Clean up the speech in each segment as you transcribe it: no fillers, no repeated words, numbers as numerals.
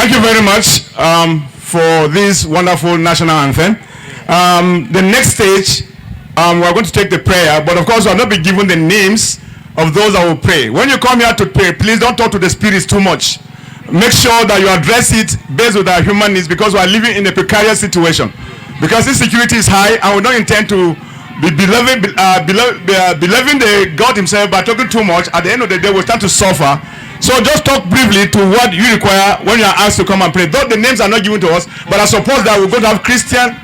Thank you very much for this wonderful national anthem. The next stage, we're going to take the prayer, but of course, we'll not be given the names of those that will pray. When you come here to pray, please don't talk to the spirits too much. Make sure that you address it based with our human needs, because we are living in a precarious situation. Because insecurity is high, and we don't intend to be believing the God himself by talking too much. At the end of the day, we'll start to suffer. So just talk briefly to what you require when you are asked to come and pray. Though the names are not given to us, but I suppose that we're going to have Christian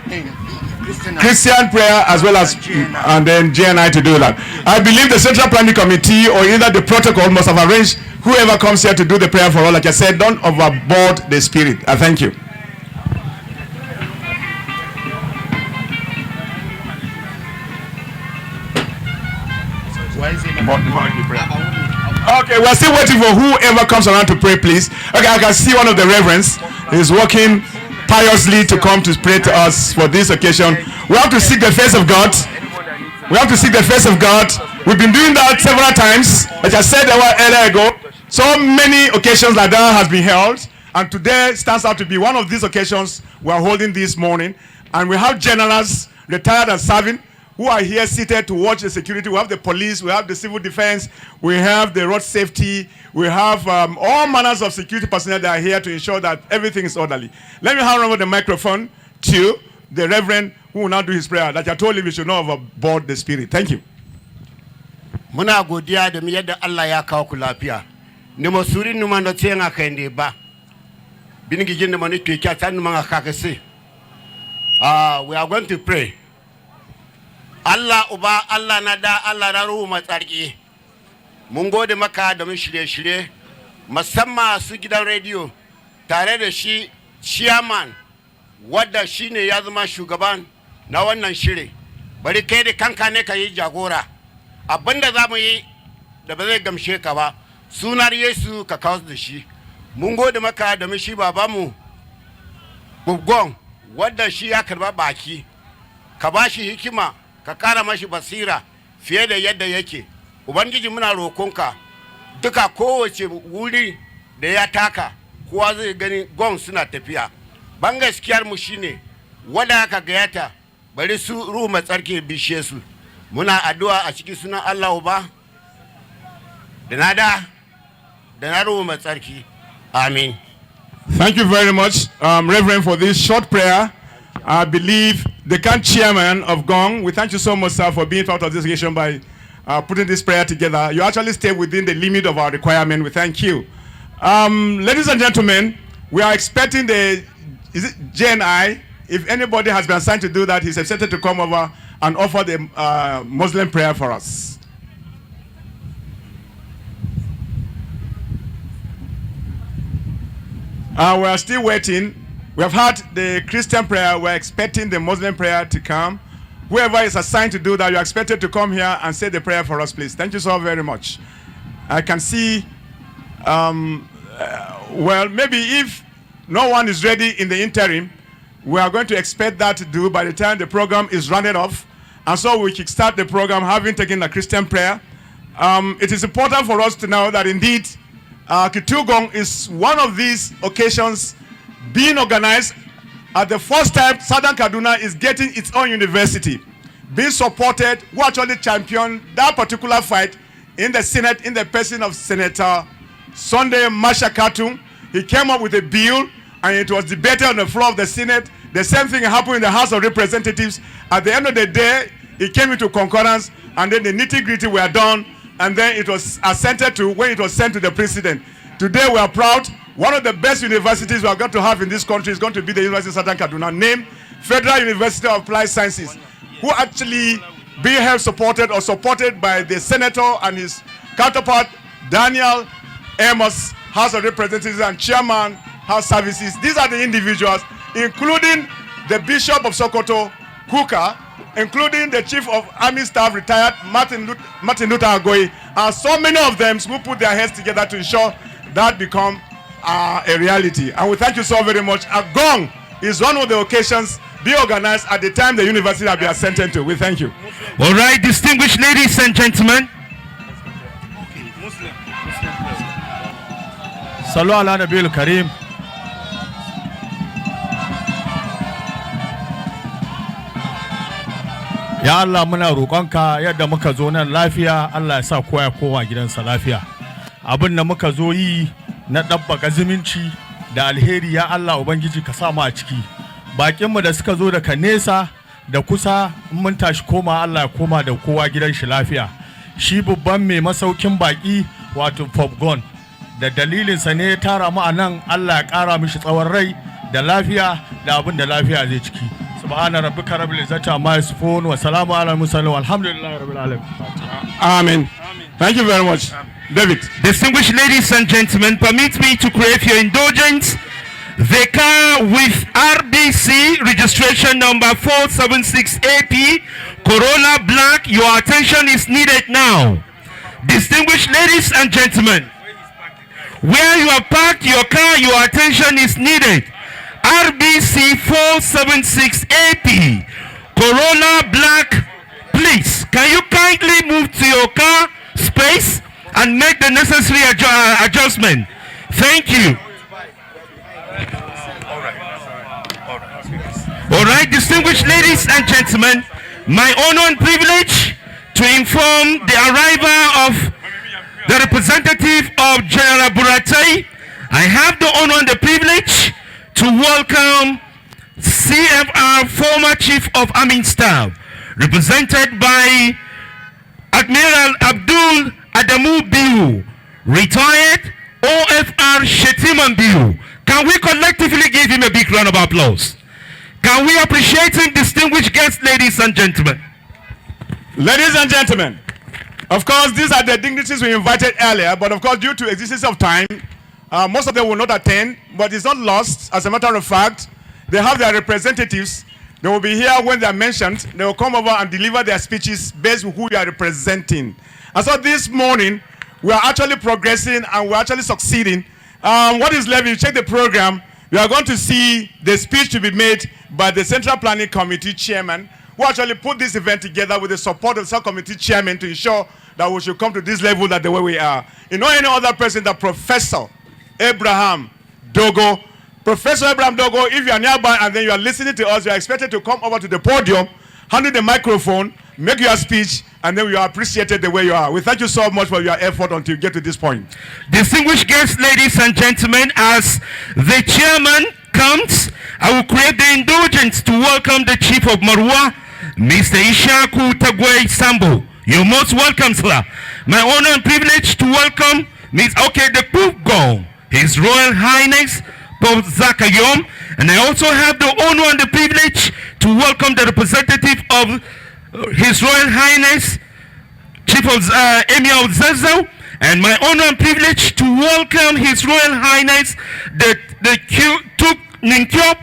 prayer as well as and then GNI to do that. I believe the Central Planning Committee or either the protocol must have arranged whoever comes here to do the prayer for all. Like I said, don't overboard the spirit. I thank you. Okay, we're still waiting for whoever comes around to pray, please. Okay, I can see one of the reverends is working piously to come to pray to us for this occasion. We have to seek the face of God. We have to seek the face of God. We've been doing that several times. Like I said a while earlier ago, so many occasions like that has been held, and today stands out to be one of these occasions we are holding this morning. And we have generals, retired and serving, who are here seated to watch the security. We have the police, we have the civil defense, we have the road safety, we have all manners of security personnel that are here to ensure that everything is orderly. Let me hand over the microphone to the reverend who will now do his prayer. Like I told him, we should not overboard the spirit. Thank you. Muna godiya da yadda Allah ya kawo ku lafiya. Ni masuri numa no tsenga kende ba. Binigi jinda mani tuikia tanu manga kakese. We are going to pray. Allah uba, Allah nada, Allah na ruhu matsarki. Mun gode maka da mun shirye-shirye musamman su gidan rediyo tare da shi chairman wadda shine ya zama shugaban na wannan shiri. Bari kai da kanka ne ka yi jagora. Abinda za mu yi da ba zai gamshe ka ba, sunar Yesu ka kawo da shi. Mun gode maka da mun shi babanmu Gwong wadda shi ya karba baki. Ka ba shi hikima, ka kara mashi basira fiye da yadda yake. Ubangiji muna rokonka duka kowace wuri da ya taka kowa zai gani Gwong suna tafiya. Ban gaskiyar mu shine wanda aka gayata bari su ruhu mai tsarki bishe su. Muna addu'a a cikin sunan Allah Uba da nada da na ruhu mai tsarki. Amen. Thank you very much, Reverend, for this short prayer. I believe the camp chairman of Gwong, we thank you so much, sir, for being part of this occasion by putting this prayer together. You actually stay within the limit of our requirement. We thank you. Ladies and gentlemen, we are expecting the GNI. If anybody has been assigned to do that, he's accepted to come over and offer the Muslim prayer for us. We are still waiting. We have had the Christian prayer. We're expecting the Muslim prayer to come. Whoever is assigned to do that, you're expected to come here and say the prayer for us, please. Thank you so very much. I can see, well, maybe if no one is ready in the interim, we are going to expect that to do by the time the program is rounded off. And so we kick start the program having taken the Christian prayer. It is important for us to know that indeed, Khituk is one of these occasions being organized at the first time Southern Kaduna is getting its own university, being supported, who actually championed that particular fight in the Senate in the person of Senator Sunday Mashakatung. He came up with a bill and it was debated on the floor of the Senate. The same thing happened in the House of Representatives. At the end of the day, it came into concurrence and then the nitty-gritty were done and then it was assented to when it was sent to the president. Today we are proud. One of the best universities we are going to have in this country is going to be the University of Southern Kaduna, named Federal University of Applied Sciences, who actually being help supported or supported by the senator and his counterpart, Daniel Amos, House of Representatives and Chairman, House Services. These are the individuals, including the Bishop of Sokoto, Kuka, including the Chief of Army Staff, retired Martin Luther Agoi, and so many of them who put their heads together to ensure that become a reality. And we thank you so very much. Gwong is one of the occasions be organized at the time the university will be assented to. We thank you. All right, distinguished ladies and gentlemen. Sallu ala Nabil Karim. Ya Allah muna roƙonka yadda muka zo nan lafiya, Allah ya sa kowa ya koma gidansa lafiya. Abin da muka zo yi na ɗabbaka zumunci da alheri ya Allah Ubangiji ka sa mu a ciki. Baƙinmu da suka zo daga nesa da kusa mun tashi koma Allah ya koma da kowa gidan shi lafiya. Shi babban mai masaukin baƙi wato Gwong da dalilinsa ne ya tara mu a nan, Allah ya ƙara mishi tsawon rai da lafiya da abin da lafiya zai ciki. Subhana rabbika rabbil izzati amma yasifun wa salamun ala mursalin walhamdulillahi rabbil alamin. Amen. Thank you very much. David. Distinguished ladies and gentlemen, permit me to crave your indulgence. The car with RBC registration number 476AP, Corolla Black, your attention is needed now. Distinguished ladies and gentlemen, where you have parked your car, your attention is needed. RBC 476AP, Corolla Black, please, can you kindly move to your car space and make the necessary adjustment? Thank you. All right, distinguished ladies and gentlemen, my honor and privilege to inform the arrival of the representative of General Buratai. I have the honor and the privilege to welcome CFR, former Chief of Army Staff, represented by Admiral Abdul Adamu Biu, retired OFR Shetiman Biu. Can we collectively give him a big round of applause? Can we appreciate him, distinguished guests, ladies and gentlemen? Ladies and gentlemen, of course, these are the dignitaries we invited earlier, but of course, due to existence of time, most of them will not attend, but it's not lost. As a matter of fact, they have their representatives. They will be here when they are mentioned. They will come over and deliver their speeches based on who you are representing. And so this morning, we are actually progressing and we're actually succeeding. What is left, if you check the program, you are going to see the speech to be made by the Central Planning Committee Chairman, who actually put this event together with the support of the subcommittee chairman to ensure that we should come to this level that the way we are. You know any other person that Professor Abraham Dogo, Professor Abraham Dogo, if you are nearby and then you are listening to us, you are expected to come over to the podium, handle the microphone, make your speech, and then you are appreciated the way you are. We thank you so much for your effort until you get to this point. Distinguished guests, ladies and gentlemen, as the chairman comes, I will create the indulgence to welcome the Chief of Marwa, Mr. Ishaku Tagway Sambo. You're most welcome, sir. My honor and privilege to welcome the Gwong, His Royal Highness Pope Zakayom, and I also have the honor and the privilege to welcome the representative of His Royal Highness Chief of Emir of Zazzau, and my honor and privilege to welcome His Royal Highness the Khituk Ninkyop.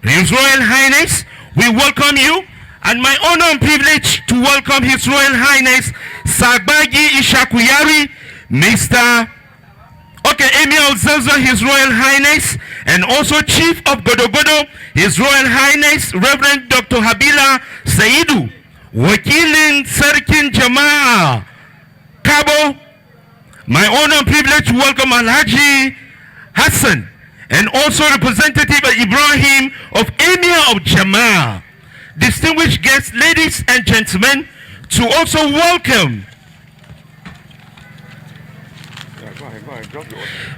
His Royal Highness, we welcome you, and my honor and privilege to welcome His Royal Highness Sagbagi Ishakuyari, Mr. Emir of Zazzau, His Royal Highness, and also Chief of Godogodo, His Royal Highness Reverend Dr. Habila Saidu, Wakilin Sarkin Jama'a Kabo. My honor and privilege to welcome Alhaji Hassan, and also Representative Ibrahim of Emir of Jama'a. Distinguished guests, ladies and gentlemen, to also welcome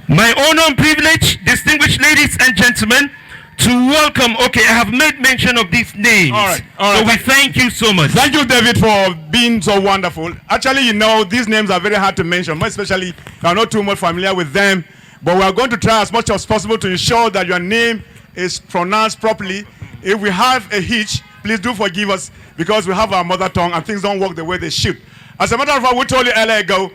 my honor and privilege, distinguished ladies and gentlemen, to welcome, I have made mention of these names. All right. So we thank you so much. Thank you, David, for being so wonderful. Actually, you know, these names are very hard to mention, more especially you are not too much familiar with them. But we are going to try as much as possible to ensure that your name is pronounced properly. If we have a hitch, please do forgive us, because we have our mother tongue and things don't work the way they should. As a matter of fact, we told you earlier ago,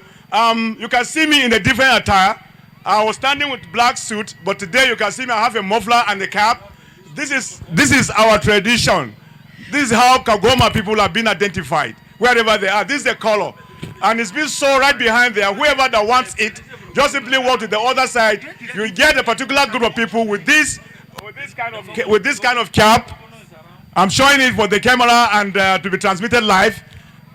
you can see me in a different attire. I was standing with black suit, but today you can see me, I have a muffler and a cap. This is our tradition. This is how Kagoma people have been identified, wherever they are. This is the color. And it's been so right behind there. Whoever that wants it, just simply walk to the other side. You get a particular group of people with this kind of cap. I'm showing it for the camera and to be transmitted live.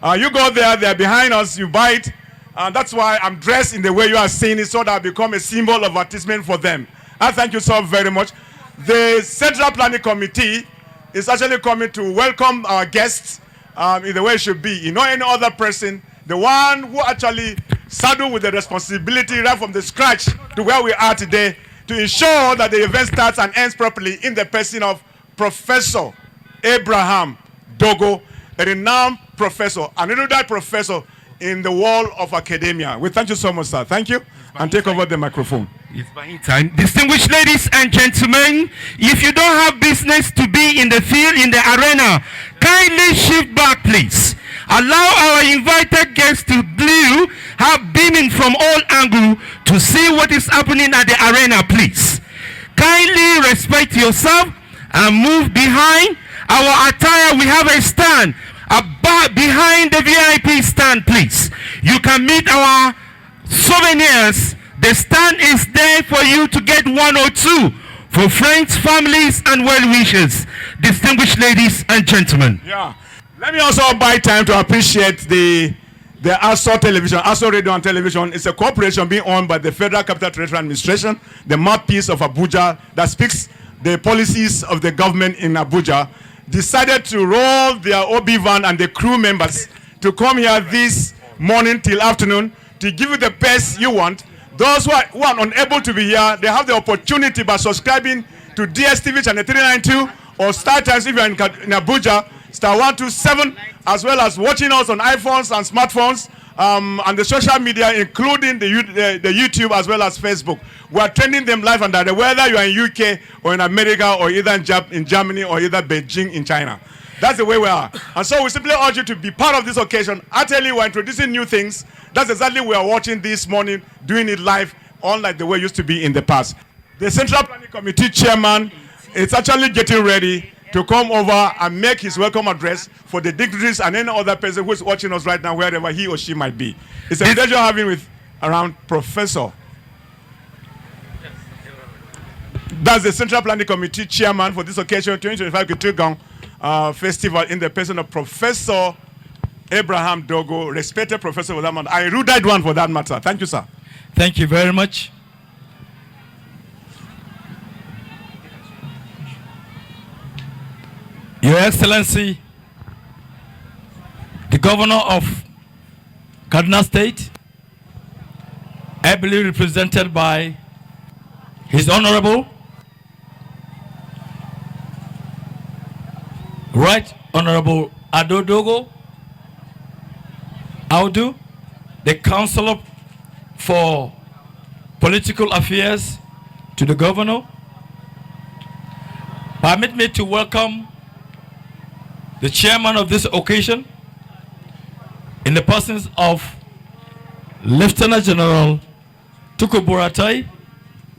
You go there, they're behind us, you buy it. And that's why I'm dressed in the way you are seeing it, so that I become a symbol of advertisement for them. I thank you so very much. The Central Planning Committee is actually coming to welcome our guests. is the way it should be. You know, any other person, the one who actually saddled with the responsibility right from the scratch to where we are today to ensure that the event starts and ends properly in the person of Professor Abraham Dogo, a renowned professor, an erudite professor in the world of academia. We thank you so much, sir. Thank you, and take over the microphone. It's buying time. Distinguished ladies and gentlemen, if you don't have business to be in the field, in the arena, kindly shift back, please. Allow our invited guests to have beaming from all angles to see what is happening at the arena, please. Kindly respect yourself and move behind our attire. We have a stand behind the VIP stand, please. You can meet our souvenirs. The stand is there for you to get one or two for friends, families, and well-wishers. Distinguished ladies and gentlemen. Yeah. Let me also buy time to appreciate the ASO Television, ASO Radio and Television. It's a corporation being owned by the Federal Capital Territory Administration, the mouthpiece of Abuja that speaks the policies of the government in Abuja. Decided to roll their OB van and the crew members to come here this morning till afternoon to give you the best you want. Those who are unable to be here, they have the opportunity by subscribing to DSTV channel 392 or Star Times if you're in Abuja, star 127, as well as watching us on iPhones and smartphones and the social media, including the YouTube as well as Facebook. We are trending them live and direct, whether you are in UK or in America or either in Germany or either Beijing in China. That's the way we are. And so we simply urge you to be part of this occasion. I tell you, we're introducing new things. That's exactly what we are watching this morning, doing it live, unlike the way it used to be in the past. The Central Planning Committee chairman is actually getting ready to come over and make his welcome address for the dignitaries and any other person who is watching us right now, wherever he or she might be. It's a pleasure having with around Professor. That's the Central Planning Committee chairman for this occasion, 2025 Khituk Festival, in the person of Professor Abraham Dogo, respected professor for that matter. I erudite one for that matter. Thank you, sir. Thank you very much. Your Excellency, the Governor of Kaduna State, ably represented by His Honorable Right Honorable Ado Dogo Audu, the Counselor for Political Affairs to the Governor. Permit me to welcome the chairman of this occasion in the persons of Lieutenant General Tuku Buratai,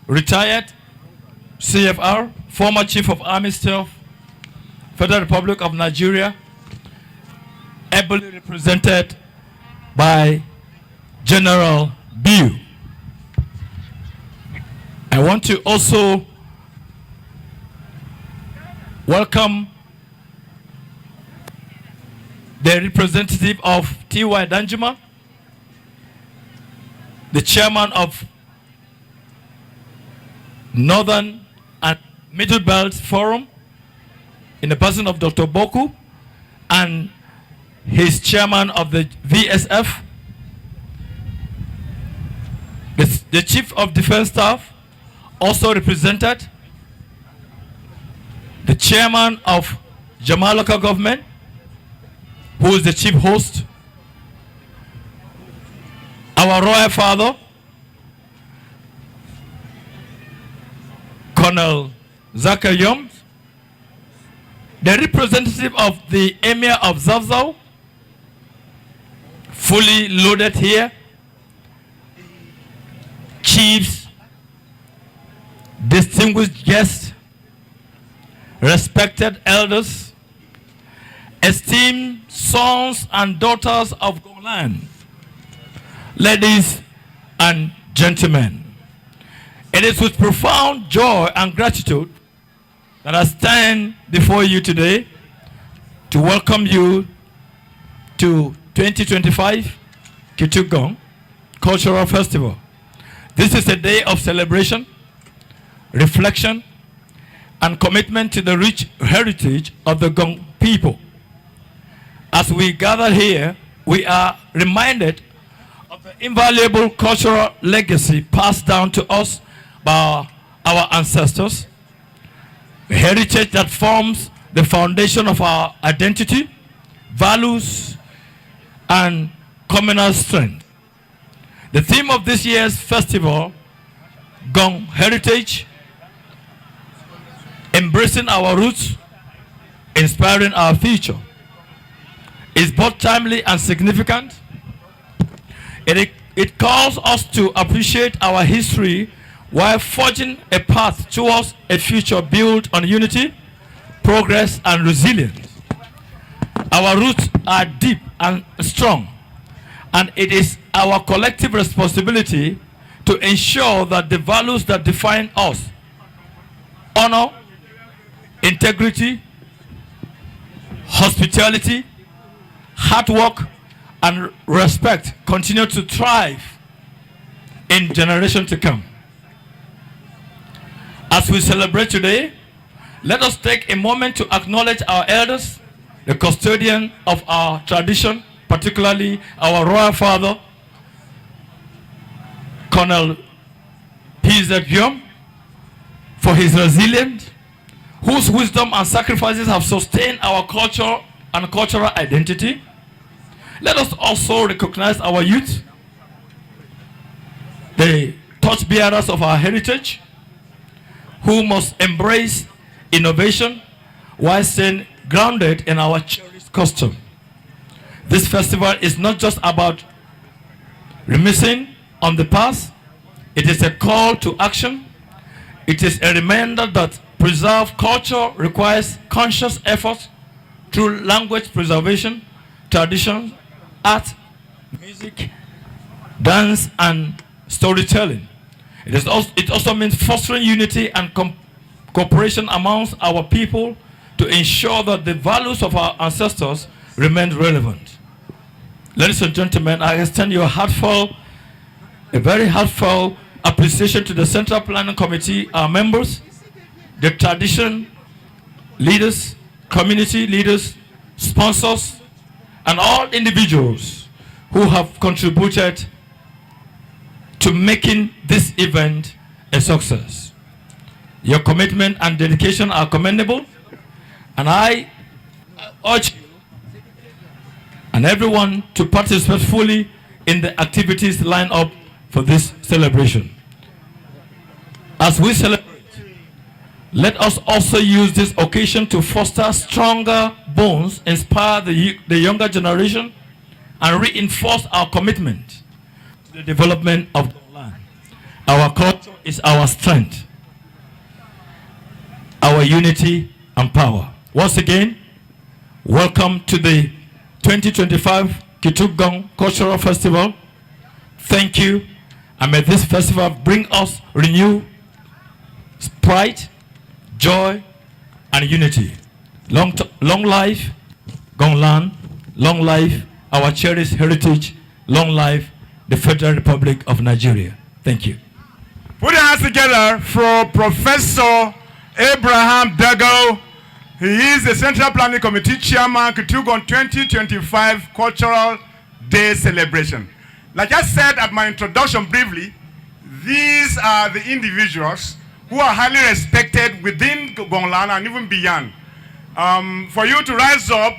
retired CFR, former Chief of Army Staff, Federal Republic of Nigeria, ably represented by General Biu. I want to also welcome the representative of T.Y. Danjuma, the chairman of Northern and Middle Belt Forum, in the person of Dr. Boku, and his chairman of the VSF, the Chief of Defense Staff, also represented, the chairman of Jamal Local Government, who is the chief host, our royal father, Colonel Zaka Yom, the representative of the Emir of Zavzau, fully loaded here, chiefs, distinguished guests, respected elders, esteemed sons and daughters of Golan, ladies and gentlemen. It is with profound joy and gratitude that I stand before you today to welcome you to 2025 Khituk Gwong Cultural Festival. This is a day of celebration, reflection, and commitment to the rich heritage of the Gwong people. As we gather here, we are reminded of the invaluable cultural legacy passed down to us by our ancestors, a heritage that forms the foundation of our identity, values, and communal strength. The theme of this year's festival, Gwong Heritage, embracing our roots, inspiring our future, is both timely and significant. It calls us to appreciate our history while forging a path towards a future built on unity, progress, and resilience. Our roots are deep and strong, and it is our collective responsibility to ensure that the values that define us, honor, integrity, hospitality, hard work, and respect, continue to thrive in generations to come. As we celebrate today, let us take a moment to acknowledge our elders, the custodian of our tradition, particularly our royal father, Colonel P.Z. Gwong, for his resilience, whose wisdom and sacrifices have sustained our culture and cultural identity. Let us also recognize our youth, the torchbearers of our heritage, who must embrace innovation while staying grounded in our cherished custom. This festival is not just about reminiscing on the past, it is a call to action. It is a reminder that preserved culture requires conscious effort through language preservation, tradition, art, music, dance, and storytelling. It also means fostering unity and cooperation amongst our people to ensure that the values of our ancestors remain relevant. Ladies and gentlemen, I extend a very heartfelt appreciation to the Central Planning Committee, our members, the tradition leaders, community leaders, sponsors, and all individuals who have contributed to making this event a success. Your commitment and dedication are commendable, and I urge you and everyone to participate fully in the activities lined up for this celebration. As we celebrate, let us also use this occasion to foster stronger bonds, inspire the younger generation, and reinforce our commitment to the development of the land. Our culture is our strength, our unity and power. Once again, welcome to the 2025 Khituk Gwong Cultural Festival. Thank you, and may this festival bring us renewed pride, joy, and unity. Long life, Gwong land. Long life, our cherished heritage. Long life, the Federal Republic of Nigeria. Thank you. Put your hands together for Professor Abraham Dago. He is the Central Planning Committee Chairman, Khituk Gwong 2025 Cultural Day Celebration. Like I said at my introduction briefly, these are the individuals who are highly respected within Gwong land and even beyond. For you to rise up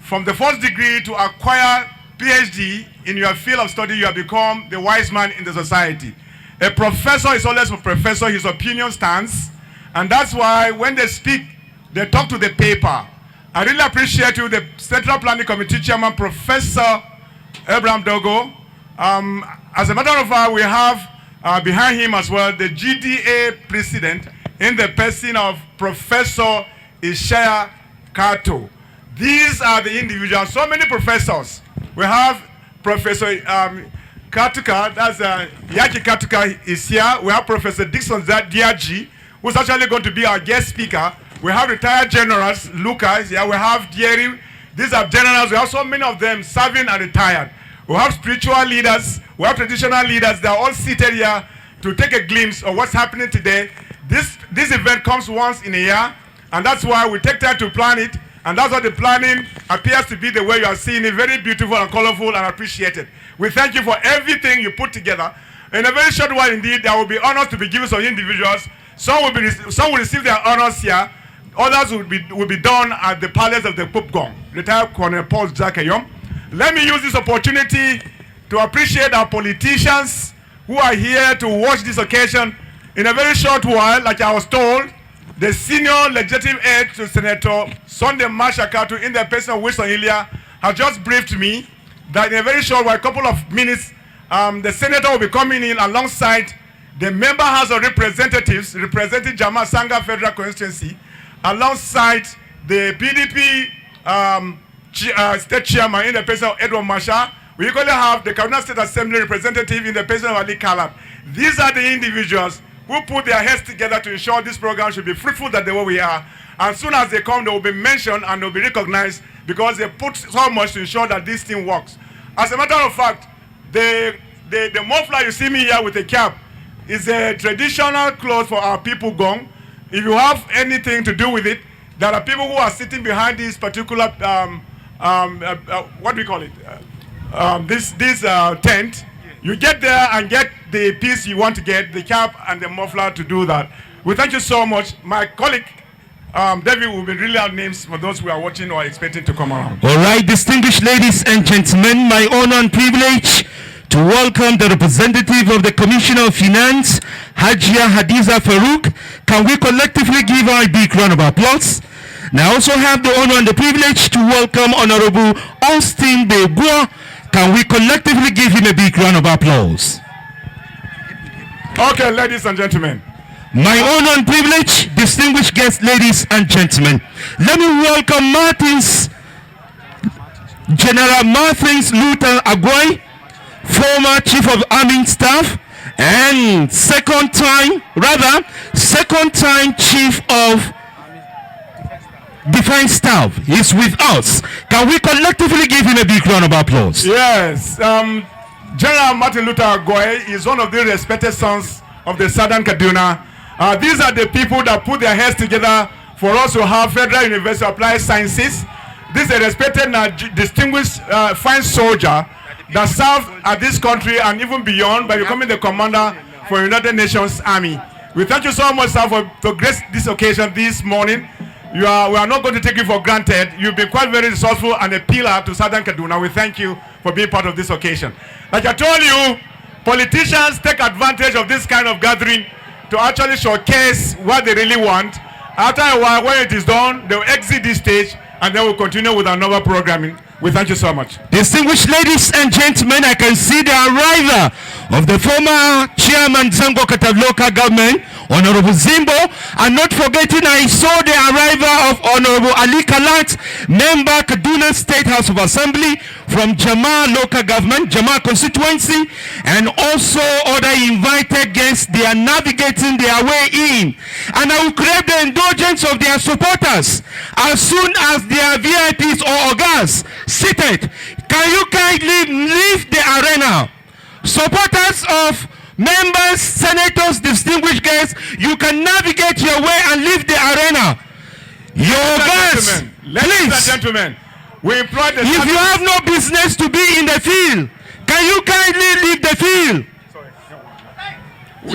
from the first degree to acquire PhD in your field of study, you have become the wise man in the society. A professor is always a professor, his opinion stands, and that's why when they speak, they talk to the paper. I really appreciate you, the Central Planning Committee Chairman, Professor Abraham Dago. As a matter of fact, we have behind him as well the GDA president in the person of Professor Ishaya Kato. These are the individuals, so many professors. We have Professor Katuka, that's Yaki Katuka is here. We have Professor Dixon Diaji, who's actually going to be our guest speaker. We have retired generals, Lucas, yeah, we have Dieri. These are generals, we have so many of them serving and retired. We have spiritual leaders, we have traditional leaders, they're all seated here to take a glimpse of what's happening today. This event comes once in a year, and that's why we take time to plan it. And that's what the planning appears to be the way you are seeing it. Very beautiful and colorful and appreciated. We thank you for everything you put together. In a very short while indeed, there will be honors to be given to individuals. Some will receive their honors here. Others will be done at the palace of the Pope Gwong, retired Colonel Paul Zakayom. Let me use this opportunity to appreciate our politicians who are here to watch this occasion. In a very short while, like I was told, the senior legislative aide to Senator Sunday Mashakatu in the person of Wilson Ilya has just briefed me that in a very short while, a couple of minutes, the senator will be coming in alongside the member house of representatives representing Jama Sanga Federal Constituency, alongside the PDP state chairman in the person of Edward Masha. We equally have the Kaduna State Assembly representative in the person of Ali Kalab. These are the individuals who put their heads together to ensure this program should be fruitful that the way we are. As soon as they come, they will be mentioned and they will be recognized because they put so much to ensure that this thing works. As a matter of fact, the muffler you see me here with a cap is a traditional clothes for our people Gwong. If you have anything to do with it, there are people who are sitting behind this particular, what do we call it? This tent. You get there and get the piece you want to get, the cap and the muffler to do that. We thank you so much. My colleague, David, will be reading out names for those who are watching or expecting to come around. All right, distinguished ladies and gentlemen, my honor and privilege to welcome the representative of the Commissioner of Finance, Hajia Hadiza Farouk. Can we collectively give her a big round of applause? Now I also have the honor and the privilege to welcome Honorable Austin Begua. Can we collectively give him a big round of applause? Okay, ladies and gentlemen. My honor and privilege, distinguished guests, ladies and gentlemen. Let me welcome General Martins Luther Agwai, former Chief of Army Staff and second time Chief of Defense Staff. He's with us. Can we collectively give him a big round of applause? Yes. General Martin Luther Agwai is one of the respected sons of the Southern Kaduna. These are the people that put their heads together for us to have Federal University of Applied Sciences. This is a respected and distinguished fine soldier that served at this country and even beyond by becoming the commander for United Nations Army. We thank you so much, sir, for grace this occasion this morning. We are not going to take you for granted. You've been quite very resourceful and a pillar to Southern Kaduna. We thank you for being part of this occasion. Like I told you, politicians take advantage of this kind of gathering to actually showcase what they really want. After a while, when it is done, they will exit this stage and then we'll continue with another programming. We thank you so much. Distinguished ladies and gentlemen, I can see the arrival of the former chairman Zango Katav local government, Honorable Zimbo, and not forgetting I saw the arrival of Honorable Ali Kalat, member Kaduna State House of Assembly from Jama local government, Jama constituency, and also other invited guests. They are navigating their way in, and I will crave the indulgence of their supporters as soon as their VIPs or ogas seated. Can you kindly leave the arena? Supporters of members, senators, distinguished guests, you can navigate your way and leave the arena. Your guests, ladies and gentlemen, we employ the if you have no business to be in the field, can you kindly leave the field?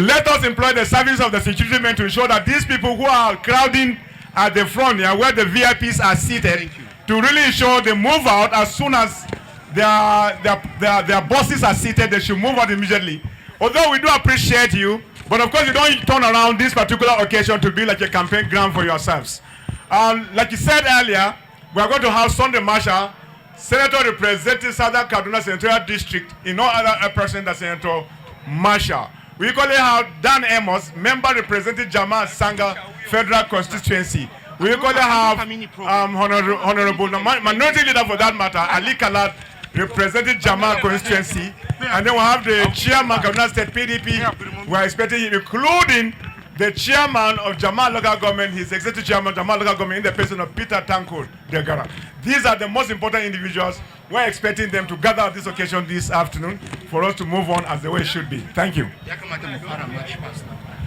Let us employ the service of the security men to ensure that these people who are crowding at the front here, where the VIPs are seated, to really ensure they move out as soon as their bosses are seated. They should move out immediately. Although we do appreciate you, but of course you don't turn around this particular occasion to be like a campaign ground for yourselves. Like you said earlier, we are going to have Sunday Marshall, Senator representing Southern Kaduna Senatorial District, in no other person than Senator Marshall. We equally have Dan Amos, member representing Jama Sanga Federal Constituency. We equally have Honorable Minority Leader for that matter, Ali Kalat, representing Jama constituency, and then we have the chairman of Kaduna State PDP. We are expecting him, including the chairman of Jama local government, his executive chairman of Jama local government, in the person of Peter Tanko Degara. These are the most important individuals. We are expecting them to gather at this occasion this afternoon for us to move on as the way it should be. Thank you.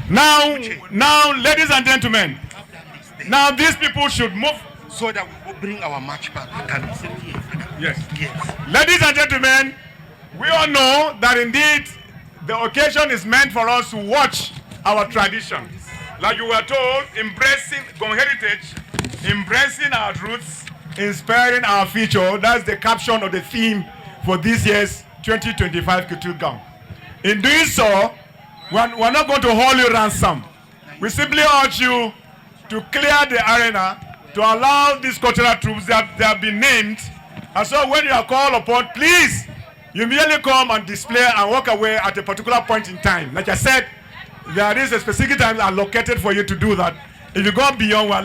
Now, ladies and gentlemen, now these people should move. so that we will bring our match back. Can we sit here? Yes. Yes. Ladies and gentlemen, we all know that indeed the occasion is meant for us to watch our tradition. Like you were told, embracing Gwong heritage, embracing our roots, inspiring our future. That's the caption of the theme for this year's 2025 Khituk Gwong. In doing so, we're not going to hold you ransom. We simply urge you to clear the arena to allow these cultural troops that they have been named. And so when you are called upon, please, you merely come and display and walk away at a particular point in time. Like I said, there is a specific time allocated for you to do that. If you go beyond, you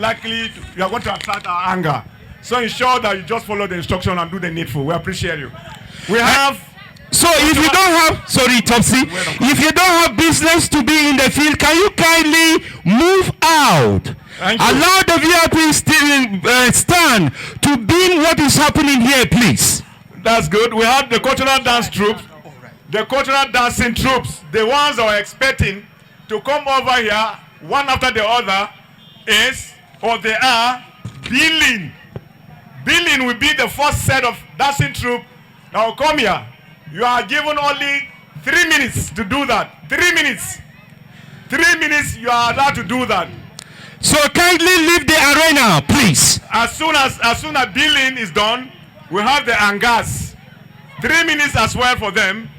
are going to attract our anger. So ensure that you just follow the instruction and do the needful. We appreciate you. We have... So if you don't have, sorry, Topsy, if you don't have business to be in the field, can you kindly move out? Allow the VIP stand to beam what is happening here, please. That's good. We have the cultural dance troops, the cultural dancing troops, the ones that are expecting to come over here, one after the other, they are billing. Billing will be the first set of dancing troop that will come here. You are given only 3 minutes to do that. 3 minutes. 3 minutes you are allowed to do that. So kindly leave the arena, please. As soon as billing is done, we have the angas. 3 minutes as well for them.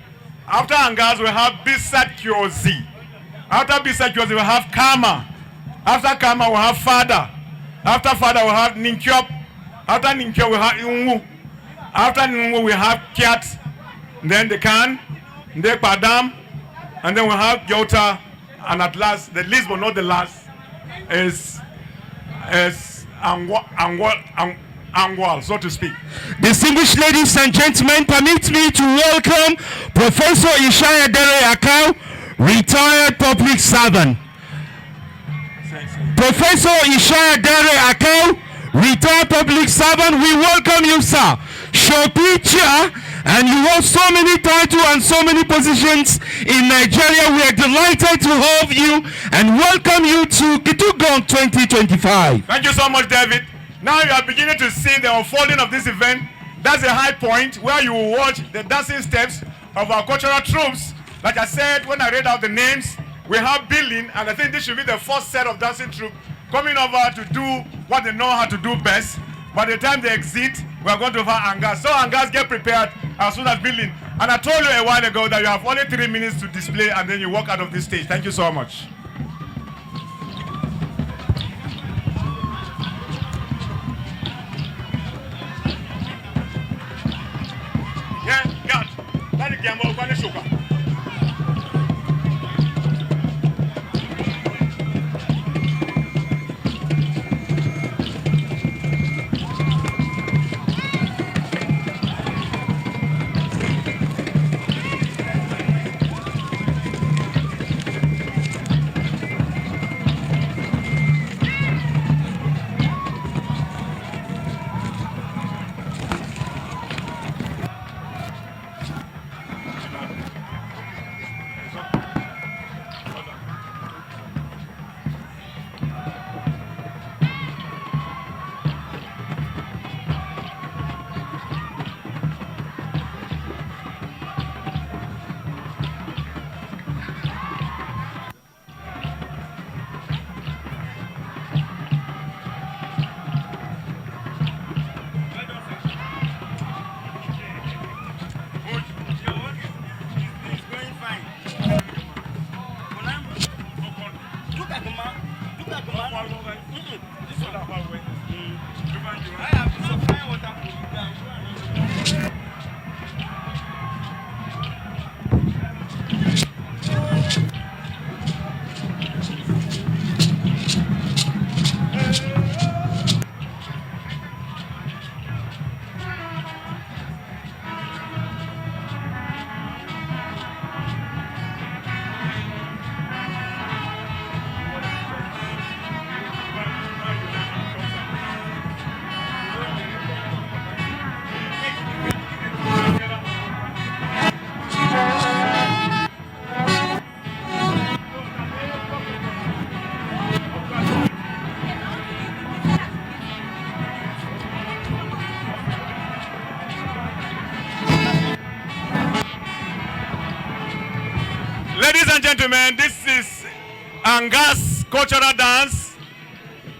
After angas, we have Bisat Kyozi. After Bisat Kyozi, we have Kama. After Kama, we have Fada. After Fada, we have Ninkyop. After Ninkyop, we have Ungu. After Ungu, we have Kiat. Then the Kan, the Padam, and then we have Yota. And at last, the least but not the last, is Angwal, so to speak. Distinguished ladies and gentlemen, permit me to welcome Professor Ishaya Dere Akau, retired public servant. Professor Ishaya Dere Akau, retired public servant, we welcome you, sir. Show picture, and you hold so many titles and so many positions in Nigeria. We are delighted to have you and welcome you to Khituk Gwong 2025. Thank you so much, David. Now you are beginning to see the unfolding of this event. That's a high point where you will watch the dancing steps of our cultural troops. Like I said, when I read out the names, we have billing, and I think this should be the first set of dancing troops coming over to do what they know how to do best. By the time they exit, we are going to have Angas. So Angas, get prepared as soon as billing. And I told you a while ago that you have only 3 minutes to display and then you walk out of this stage. Thank you so much. Yeah, God. That's the game of the sugar. gentlemen, this is Angas Cultural Dance.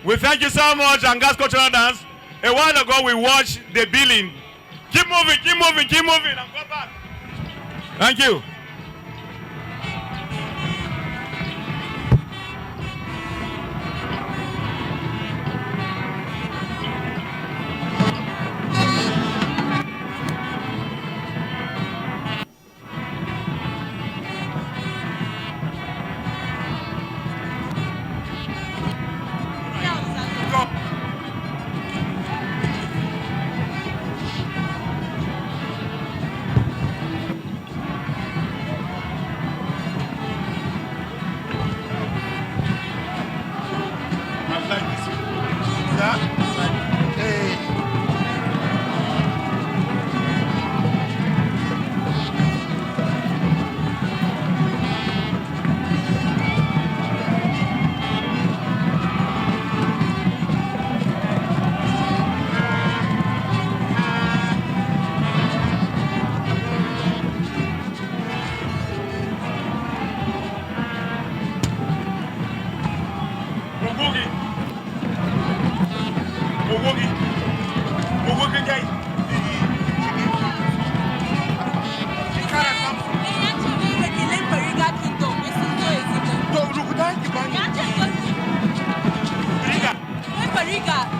We thank you so much, Angas Cultural Dance. A while ago, we watched the billing. Keep moving, keep moving, keep moving, and go back. Thank you.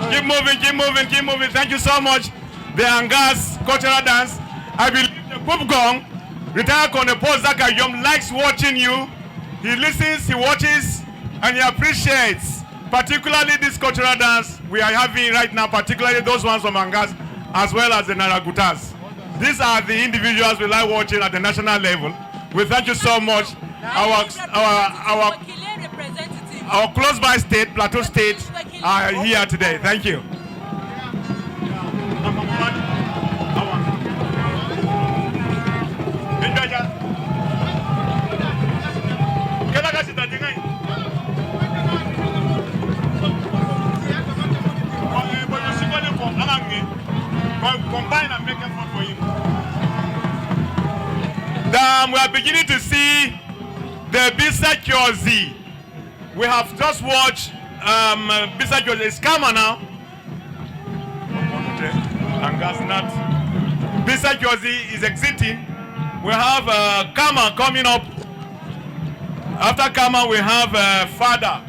Keep moving, keep moving, keep moving. Thank you so much. The Angas Cultural Dance. I believe the Gwong, retired Colonel Paul Zakayom, likes watching you. He listens, he watches, and he appreciates, particularly this cultural dance we are having right now, particularly those ones from Angas, as well as the Naragutas. These are the individuals we like watching at the national level. We thank you so much. Our close by state, Plateau State, are here today. Thank you. Combine and make effort for him. We are beginning to see the Bisa Kyozi. We have just watched Bisa Kyozi. It's Kama now. Bisa Kyozi is exiting. We have Kama coming up. After Kama, we have Father.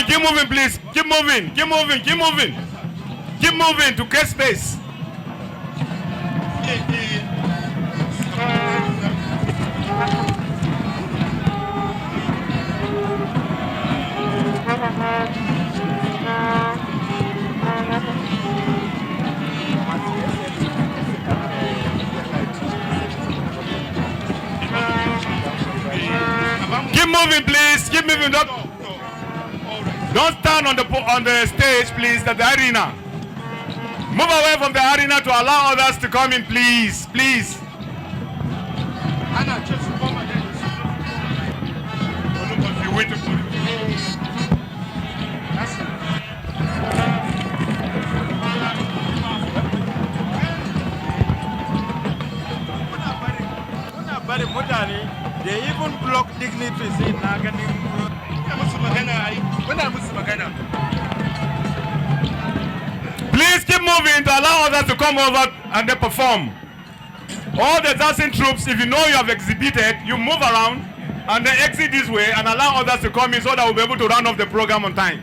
Keep moving, please. Keep moving, keep moving, keep moving. Keep moving to create space. Keep moving, please. Keep moving. Don't stand on the stage, please, at the arena. Move away from the arena to allow others to come in, please. Please. Anna, just come again. They even block dignitaries in Nagani. Please keep moving to allow others to come over and they perform. All the dancing troops, if you know you have exhibited, you move around and then exit this way and allow others to come in so that we'll be able to run off the program on time.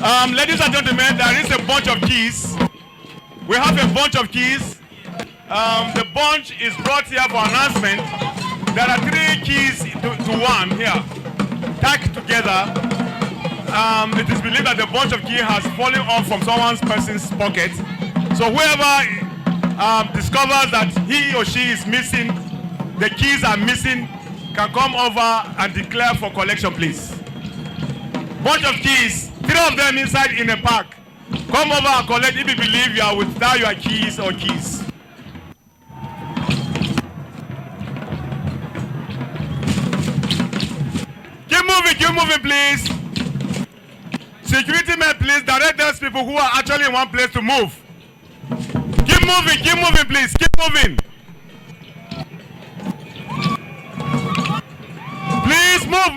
Ladies and gentlemen, there is a bunch of keys. We have a bunch of keys. The bunch is brought here for announcement. There are 3 keys to one here, tacked together. It is believed that the bunch of keys has fallen off from person's pocket. So whoever discovers that he or she is missing, the keys are missing, can come over and declare for collection, please. Bunch of keys, 3 of them inside in a pack. Come over and collect if you believe you are without your keys or keys. Keep moving, please. Security men, please direct those people who are actually in one place to move. Keep moving, please. Keep moving. Please move.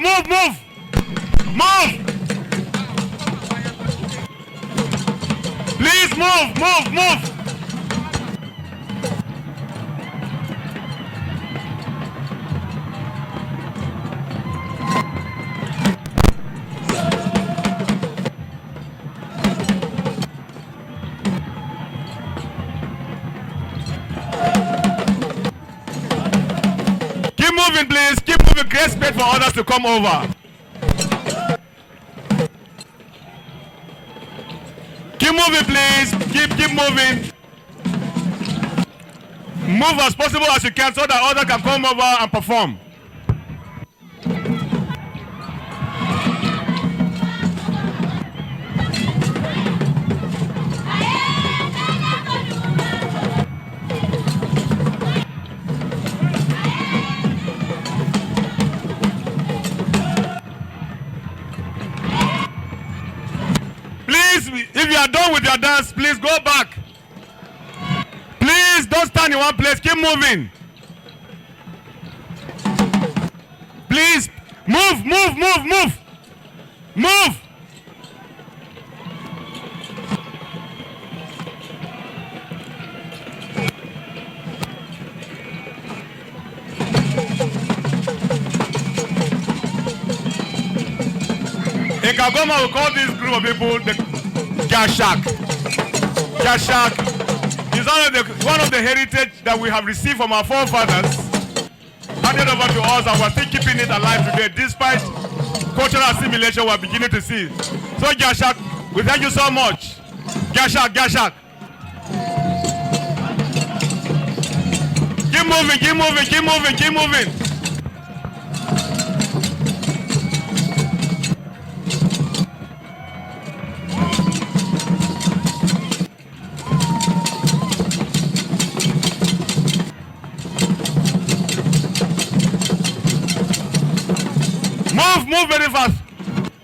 Please move. Keep moving, please. Keep moving. Create space for others to come over. Keep moving, please. Keep moving. Move as possible as you can so that others can come over and perform. If you are done with your dance, please go back. Please don't stand in one place. Keep moving. Please move. In Kagoma, we call this group of people the Gashak is one of the heritage that we have received from our forefathers, handed over to us, and we're still keeping it alive today despite cultural assimilation we're beginning to see. So Gashak, we thank you so much. Gashak. Keep moving.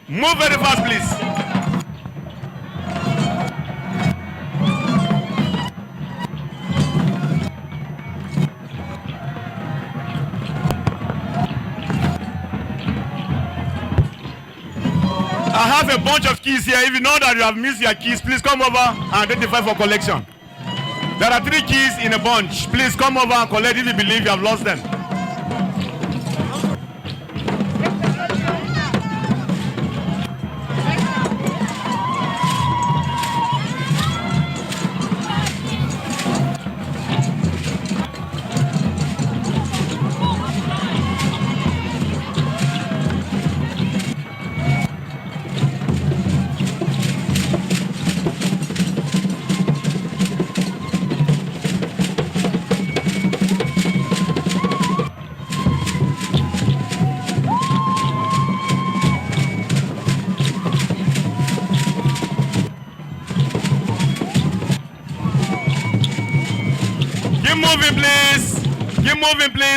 Move very fast, please. I have a bunch of keys here. If you know that you have missed your keys, please come over and identify for collection. There are 3 keys in a bunch. Please come over and collect if you believe you have lost them.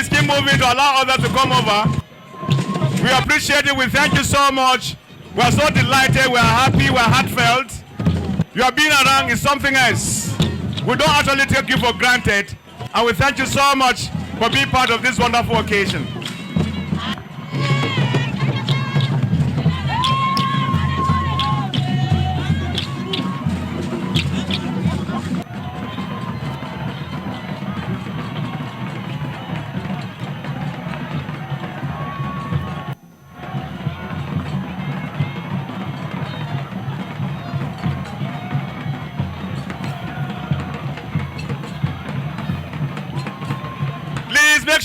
Keep moving to allow others to come over. We appreciate it. We thank you so much. We are so delighted. We are happy. We are heartfelt. Your being around is something else. We don't actually take you for granted. And we thank you so much for being part of this wonderful occasion.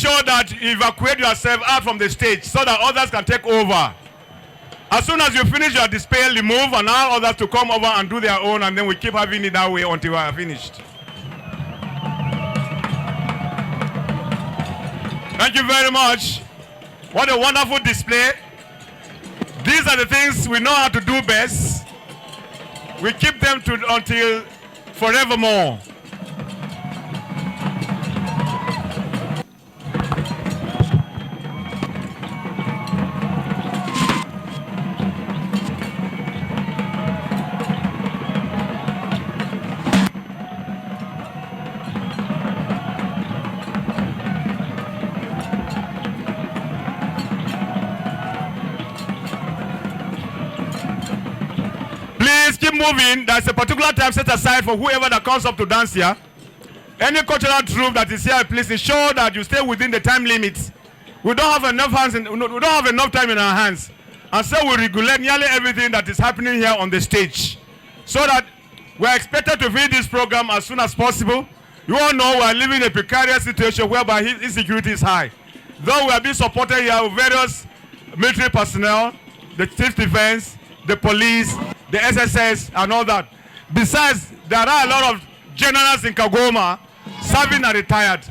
sure that you evacuate yourself out from the stage so that others can take over. As soon as you finish your display, you move and allow others to come over and do their own, and then we keep having it that way until we are finished. Thank you very much. What a wonderful display. These are the things we know how to do best. We keep them until forevermore. Keep moving. There's a particular time set aside for whoever that comes up to dance here. Any cultural troupe that is here, please ensure that you stay within the time limits. We don't have enough time in our hands, and so we regulate nearly everything that is happening here on the stage, so that we are expected to finish this program as soon as possible. You all know we are living in a precarious situation whereby insecurity is high. Though we are being supported here with various military personnel, the chief defense, the police, the SSS, and all that. Besides, there are a lot of generals in Kagoma serving and retired.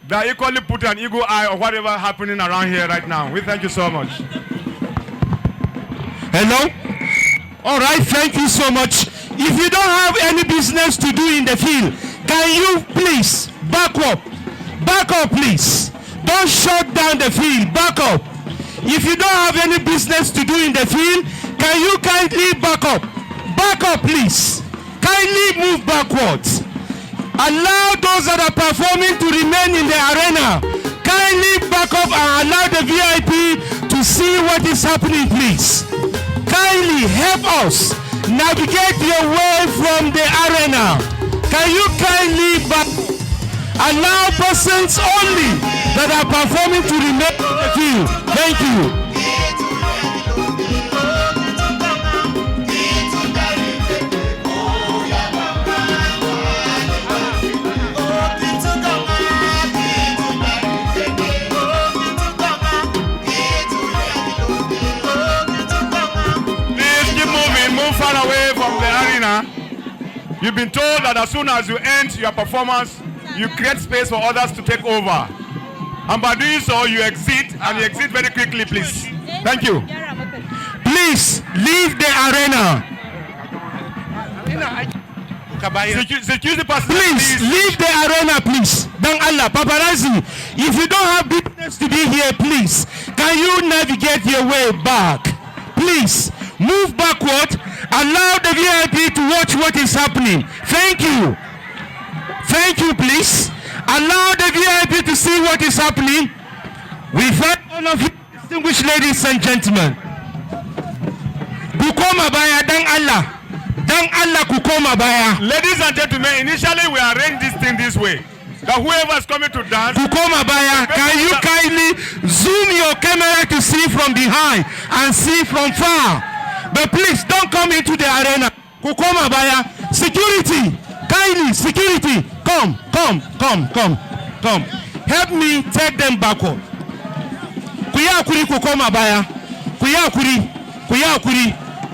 They are equally put an eagle eye on whatever happening around here right now. We thank you so much. Hello? All right, thank you so much. If you don't have any business to do in the field, can you please back up? Back up, please. Don't shut down the field. Back up. If you don't have any business to do in the field, can you kindly back up? Back up, please. Kindly move backwards. Allow those that are performing to remain in the arena. Kindly back up and allow the VIP to see what is happening, please. Kindly help us navigate your way from the arena. Can you kindly back up? Allow persons only that are performing to remain in the field. Thank you. Far away from the arena. You've been told that as soon as you end your performance, you create space for others to take over. And by doing so, you exit, and you exit very quickly, please. Thank you. Please leave the arena. Security personnel, please leave the arena, please. Dan Allah, paparazzi, if you don't have business to be here, please, can you navigate your way back? Please move backward. Allow the VIP to watch what is happening. Thank you. Thank you, please. Allow the VIP to see what is happening. We thank all of you, distinguished ladies and gentlemen. Kukoma baya, dan Allah. Dan Allah kukoma baya. Ladies and gentlemen, initially we arranged this thing this way. That whoever is coming to dance. Kukoma baya, can you kindly zoom your camera to see from behind and see from far? But please don't come into the arena. Kukoma baya. Security. Kindly, security. Come. Help me take them backward. Kuyakuri kukoma baya. Kuyakuri.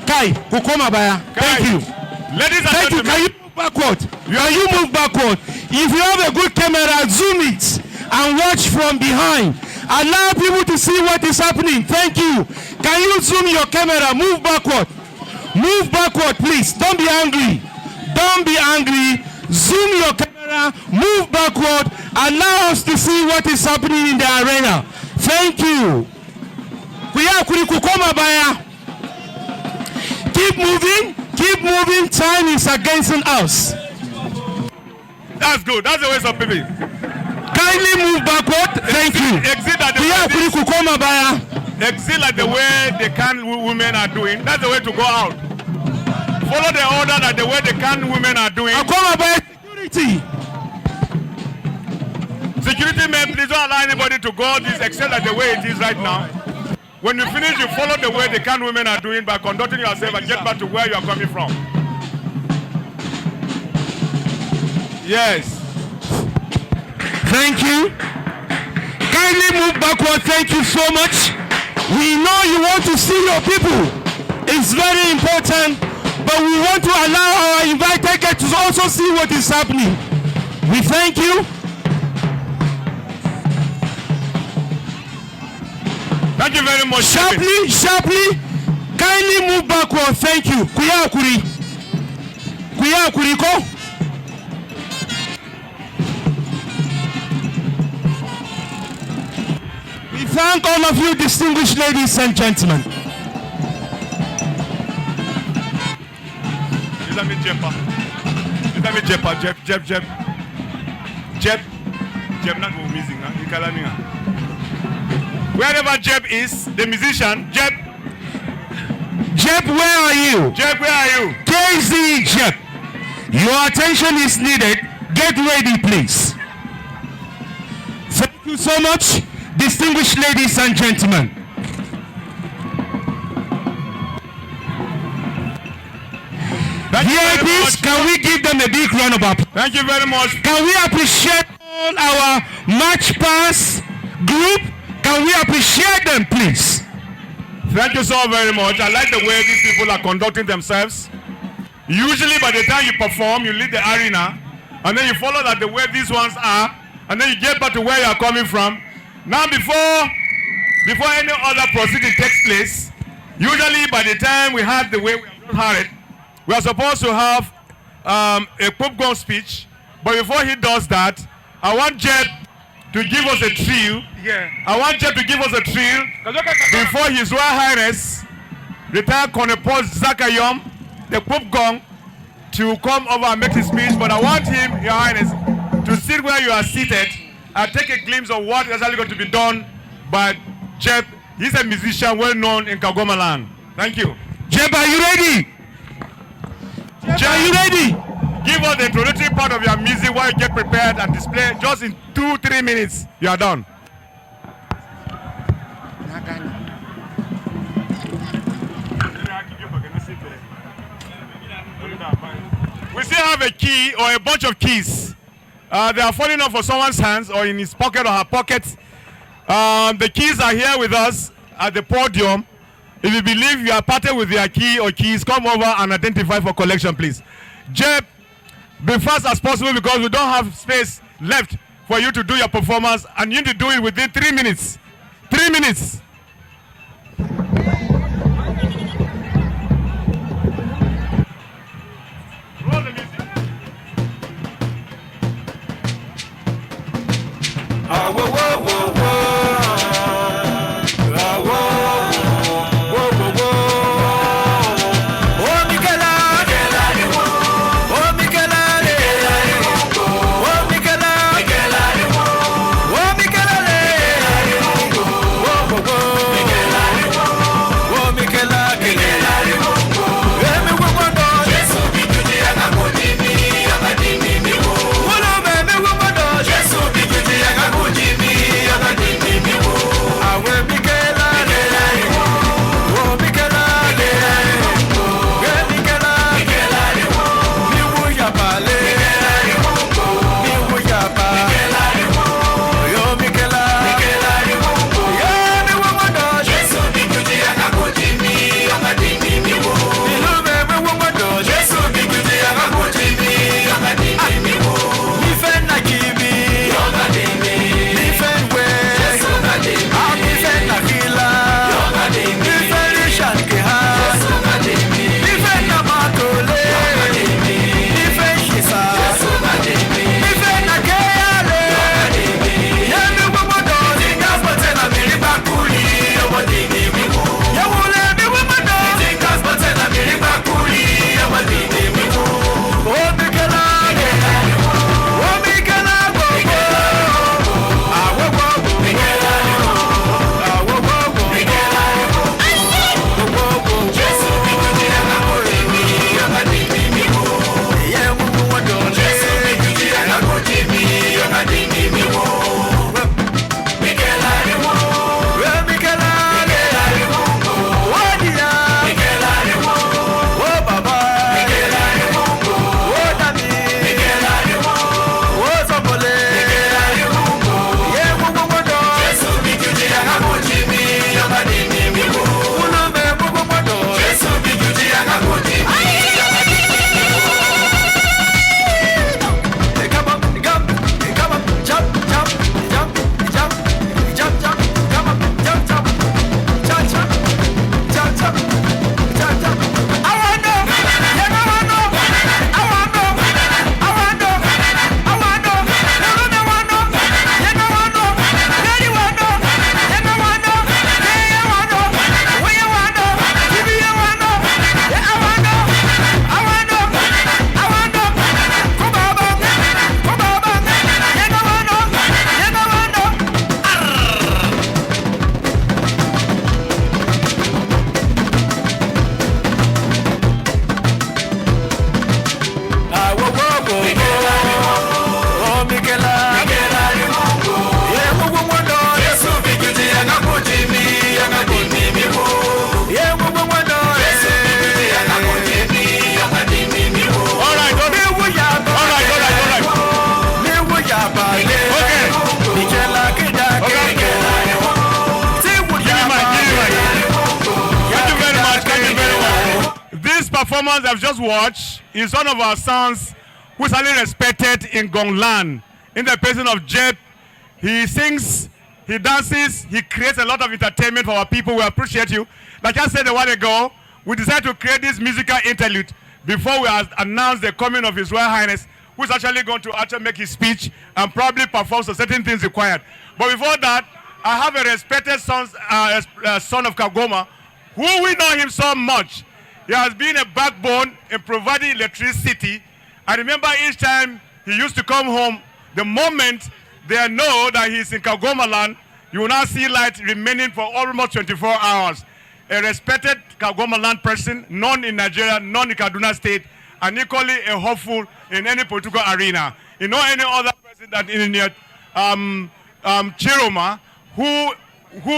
Kai, kukoma baya. Thank you. Ladies and gentlemen. Can you move backward? Can you move backward? If you have a good camera, zoom it and watch from behind. Allow people to see what is happening. Thank you. Can you zoom your camera? Move backward. Move backward, please. Don't be angry. Don't be angry. Zoom your camera. Move backward. Allow us to see what is happening in the arena. Thank you. Keep moving. Keep moving. Time is against us. That's good. That's the way some people. Kindly move backward. Thank you. Exit at the way the can women are doing. That's the way to go out. Follow the order that the way the can women are doing. Security. Security men, please don't allow anybody to go this except that the way it is right now. When you finish, you follow the way the can women are doing by conducting yourself and get back to where you are coming from. Yes. Thank you. Kindly move backward. Thank you so much. We know you want to see your people. It's very important, but we want to allow our invited guests to also see what is happening. We thank you. Thank you very much. Sharply, kindly move backward. Thank you. Kuyakuri ko. We thank all of you, distinguished ladies and gentlemen. Wherever Jeb is, the musician, Jeb, Where are you? Jeb, where are you? KZ Jeb, your attention is needed. Get ready, please. Thank you so much, distinguished ladies and gentlemen. VIPs, can we give them a big round of applause? Thank you very much. Can we appreciate all our March Pass group? Can we appreciate them, please? Thank you so very much. I like the way these people are conducting themselves. Usually by the time you perform, you leave the arena, and then you follow that the way these ones are, and then you get back to where you are coming from. Now before any other proceeding takes place, usually by the time we have the way we have had it, we are supposed to have a Pope Gwong speech, but before he does that, I want Jeb to give us a trill. Yeah. I want Jeb to give us a trill before His Royal Highness, retired Colonel Paul Zakayom, the Pope Gwong, to come over and make his speech. But I want him, Your Highness, to sit where you are seated and take a glimpse of what is actually going to be done by Jeb. He's a musician well known in Kagoma land. Thank you. Jeb, are you ready? Jeb, Are you ready? give us the introductory part of your music while you get prepared and display. Just in 2-3 minutes, you are done. We still have a key or a bunch of keys. They are falling off of someone's hands or in his pocket or her pocket. The keys are here with us at the podium. If you believe you are parted with your key or keys, come over and identify for collection, please. Jeb, be fast as possible because we don't have space left for you to do your performance, and you need to do it within 3 minutes. 3 minutes. Roll the music. Oh, performance I've just watched is one of our sons who is highly respected in Gwong in the person of Jet. He sings, he dances, he creates a lot of entertainment for our people. We appreciate you. Like I said a while ago, we decided to create this musical interlude before we announce the coming of His Royal Highness, who is actually going to make his speech and probably perform some certain things required. But before that, I have a respected son of Kagoma, who we know him so much. He has been a backbone in providing electricity. I remember each time he used to come home, the moment they know that he's in Kagoma land, you will now see light remaining for almost 24 hours. A respected Kagoma land person, known in Nigeria, known in Kaduna State, and equally a hopeful in any political arena. You know any other person that in Chiroma, who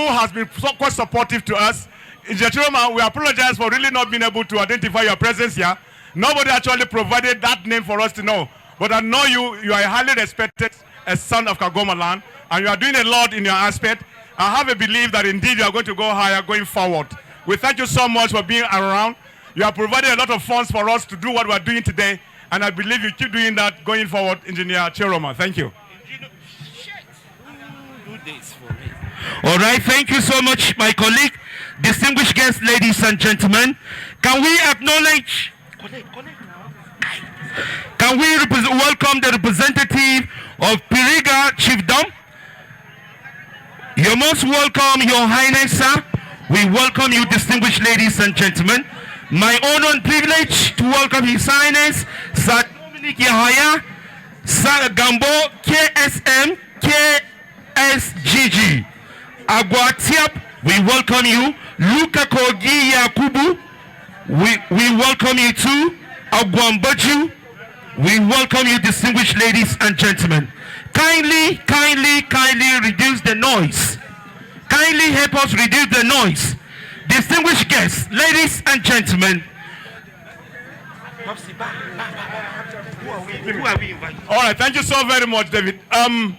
has been quite supportive to us. In Chiroma, we apologize for really not being able to identify your presence here. Nobody actually provided that name for us to know. But I know you are a highly respected son of Kagoma land, and you are doing a lot in your aspect. I have a belief that indeed you are going to go higher going forward. We thank you so much for being around. You have provided a lot of funds for us to do what we are doing today, and I believe you keep doing that going forward, Engineer Chiroma. Thank you. All right, thank you so much, my colleague. Distinguished guests, ladies and gentlemen, can we acknowledge, can we welcome the representative of Piriga Chiefdom? You're most welcome, Your Highness, sir. We welcome you, distinguished ladies and gentlemen. My honor and privilege to welcome His Highness, Sir Dominic Yahaya, Sir Gambo, KSM, KSGG. Agwatiap, we welcome you. Luka Kogi Yakubu, we welcome you too. Agwambaju, we welcome you, distinguished ladies and gentlemen. Kindly reduce the noise. Kindly help us reduce the noise. Distinguished guests, ladies and gentlemen. All right, thank you so very much, David. We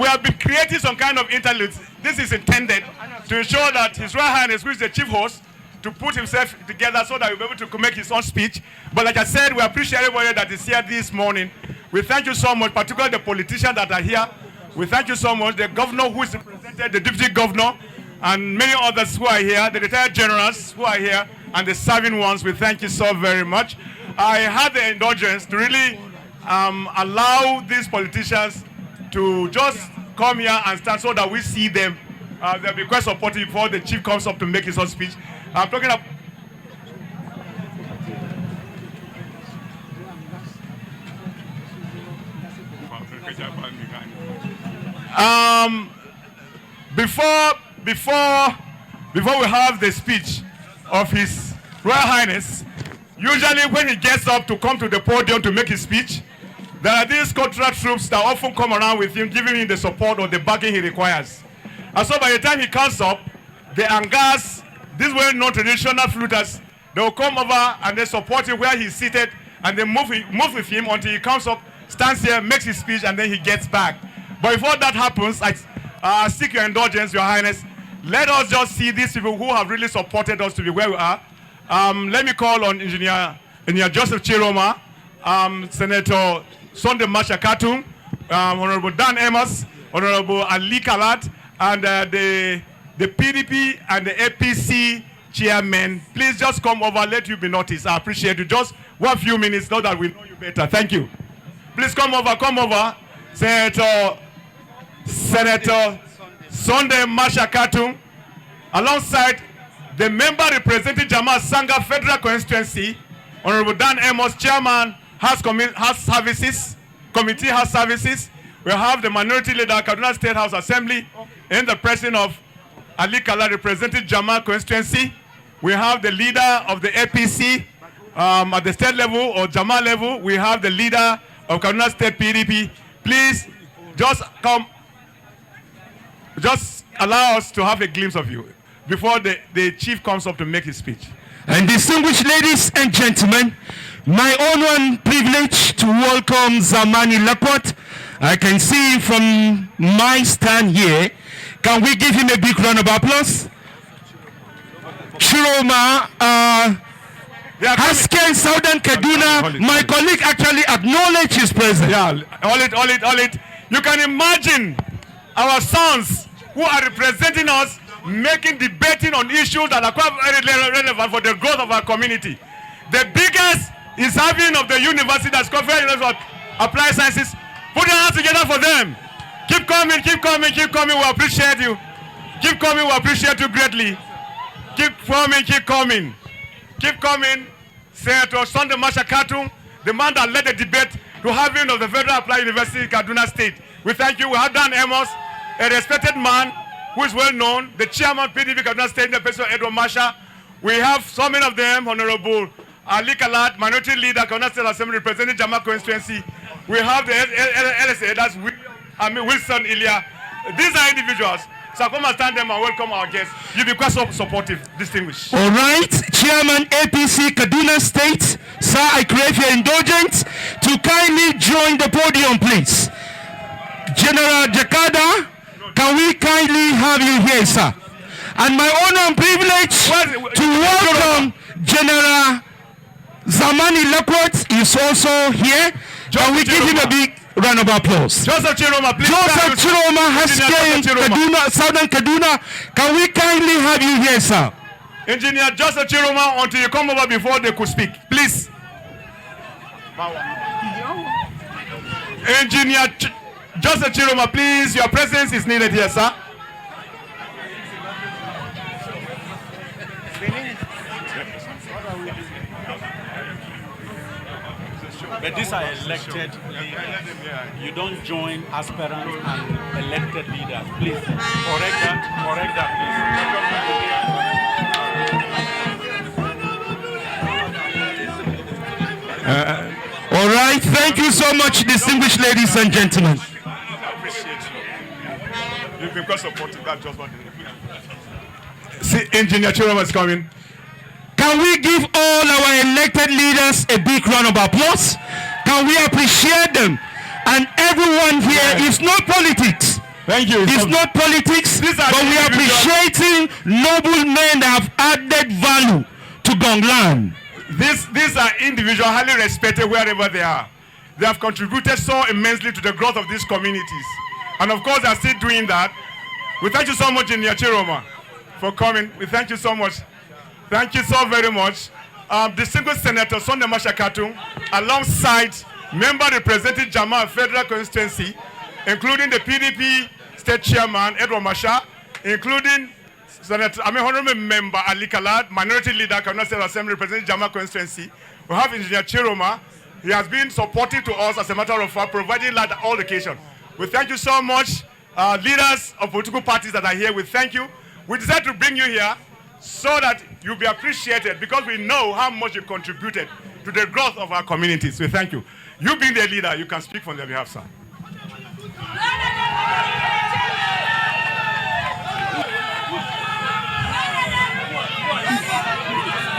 have been creating some kind of interludes. This is intended to ensure that His Royal Highness, who is the chief host, to put himself together so that he'll be able to make his own speech. But like I said, we appreciate everybody that is here this morning. We thank you so much, particularly the politicians that are here. We thank you so much, the governor who is represented, the deputy governor, and many others who are here, the retired generals who are here, and the serving ones. We thank you so very much. I had the indulgence to really allow these politicians to just come here and stand so that we see them. They'll be quite supportive before the chief comes up to make his own speech. I'm talking about before we have the speech of His Royal Highness, usually when he gets up to come to the podium to make his speech, there are these cultural troops that often come around with him, giving him the support or the backing he requires. And so by the time he comes up, the Angas, these well-known traditional fluters, they will come over and they support him where he's seated, and they move with him until he comes up, stands here, makes his speech, and then he gets back. But before that happens, I seek your indulgence, Your Highness. Let us just see these people who have really supported us to be where we are. Let me call on Engineer Joseph Chiroma, Senator Sunday Masha Katum, Honorable Dan Amos, Honorable Ali Kalat, and the PDP and the APC chairman. Please just come over, let you be noticed. I appreciate you. Just 1 few minutes, so that we know you better. Thank you. Please come over. Senator Sunday Masha Katum, alongside the member representing Jamal Sanga Federal Constituency, Honorable Dan Amos, Chairman, House Services, Committee House Services. We have the Minority Leader, Kaduna State House Assembly, in the presence of Ali Kala, representing Jamal Constituency. We have the leader of the APC at the state level or Jamal level. We have the leader of Kaduna State PDP. Please, just come. Just allow us to have a glimpse of you before the chief comes up to make his speech. And distinguished ladies and gentlemen, my honor and privilege to welcome Zamani Lakwat. I can see from my stand here. Can we give him a big round of applause? Chiroma, Hasken Southern Kaduna, my colleague actually acknowledged his presence. Yeah, all it. You can imagine our sons who are representing us making debating on issues that are quite very relevant for the growth of our community. The biggest is having of the university that's Conference of Applied Sciences. Put your hands together for them. Keep coming. We appreciate you. Keep coming. We appreciate you greatly. Keep coming. Senator Sunday Masha Katung, the man that led the debate to having of the Federal Applied University in Kaduna State. We thank you. We have Dan Amos, a respected man who is well known, the chairman PDP Kaduna State, the person Edward Masha. We have so many of them, Honorable Ali Kalat, minority leader, Kaduna State Assembly, representing Jama constituency. We have the LSA, that's Wilson Ilya. These are individuals. So come and stand them and welcome our guests. You'll be quite so supportive, distinguished. All right, Chairman APC Kaduna State, sir, I crave your indulgence to kindly join the podium, please. General Jakada, can we kindly have you here, sir? And my honor and privilege to welcome General Zamani Lakwat is also here. Can we give him a big round of applause? Joseph Chiroma, please. Joseph Chiroma has came Kaduna, Southern Kaduna. Can we kindly have you here, sir? Engineer Joseph Chiroma, until you come over before they could speak, please. Engineer Joseph Chiroma, please. Your presence is needed here, sir. But these are elected leaders. You don't join aspirants and elected leaders. Please, correct that, please. All right, thank you so much, distinguished ladies and gentlemen. I appreciate you. You've been quite supportive. That's just what See, Engineer Chiroma is coming. Can we give all our elected leaders a big round of applause? Can we appreciate them? And everyone here is not politics. Thank you. It's not politics, but we are appreciating noble men that have added value to Gongland. These are individuals highly respected wherever they are. They have contributed so immensely to the growth of these communities. And of course, they are still doing that. We thank you so much, Engineer Chiroma, for coming. We thank you so much. Thank you so very much. Distinguished Senator Sunday Masha Katung, alongside member representing Jama Federal Constituency, including the PDP State Chairman Edward Masha, including Honorable Member Ali Kalad, Minority Leader, Kaduna State Assembly representing Jama Constituency. We have Engineer Chiroma. He has been supportive to us as a matter of fact, providing light at all occasions. We thank you so much. Leaders of political parties that are here, we thank you. We decided to bring you here so that you'll be appreciated because we know how much you contributed to the growth of our communities. We thank you. You being the leader, you can speak on their behalf, sir.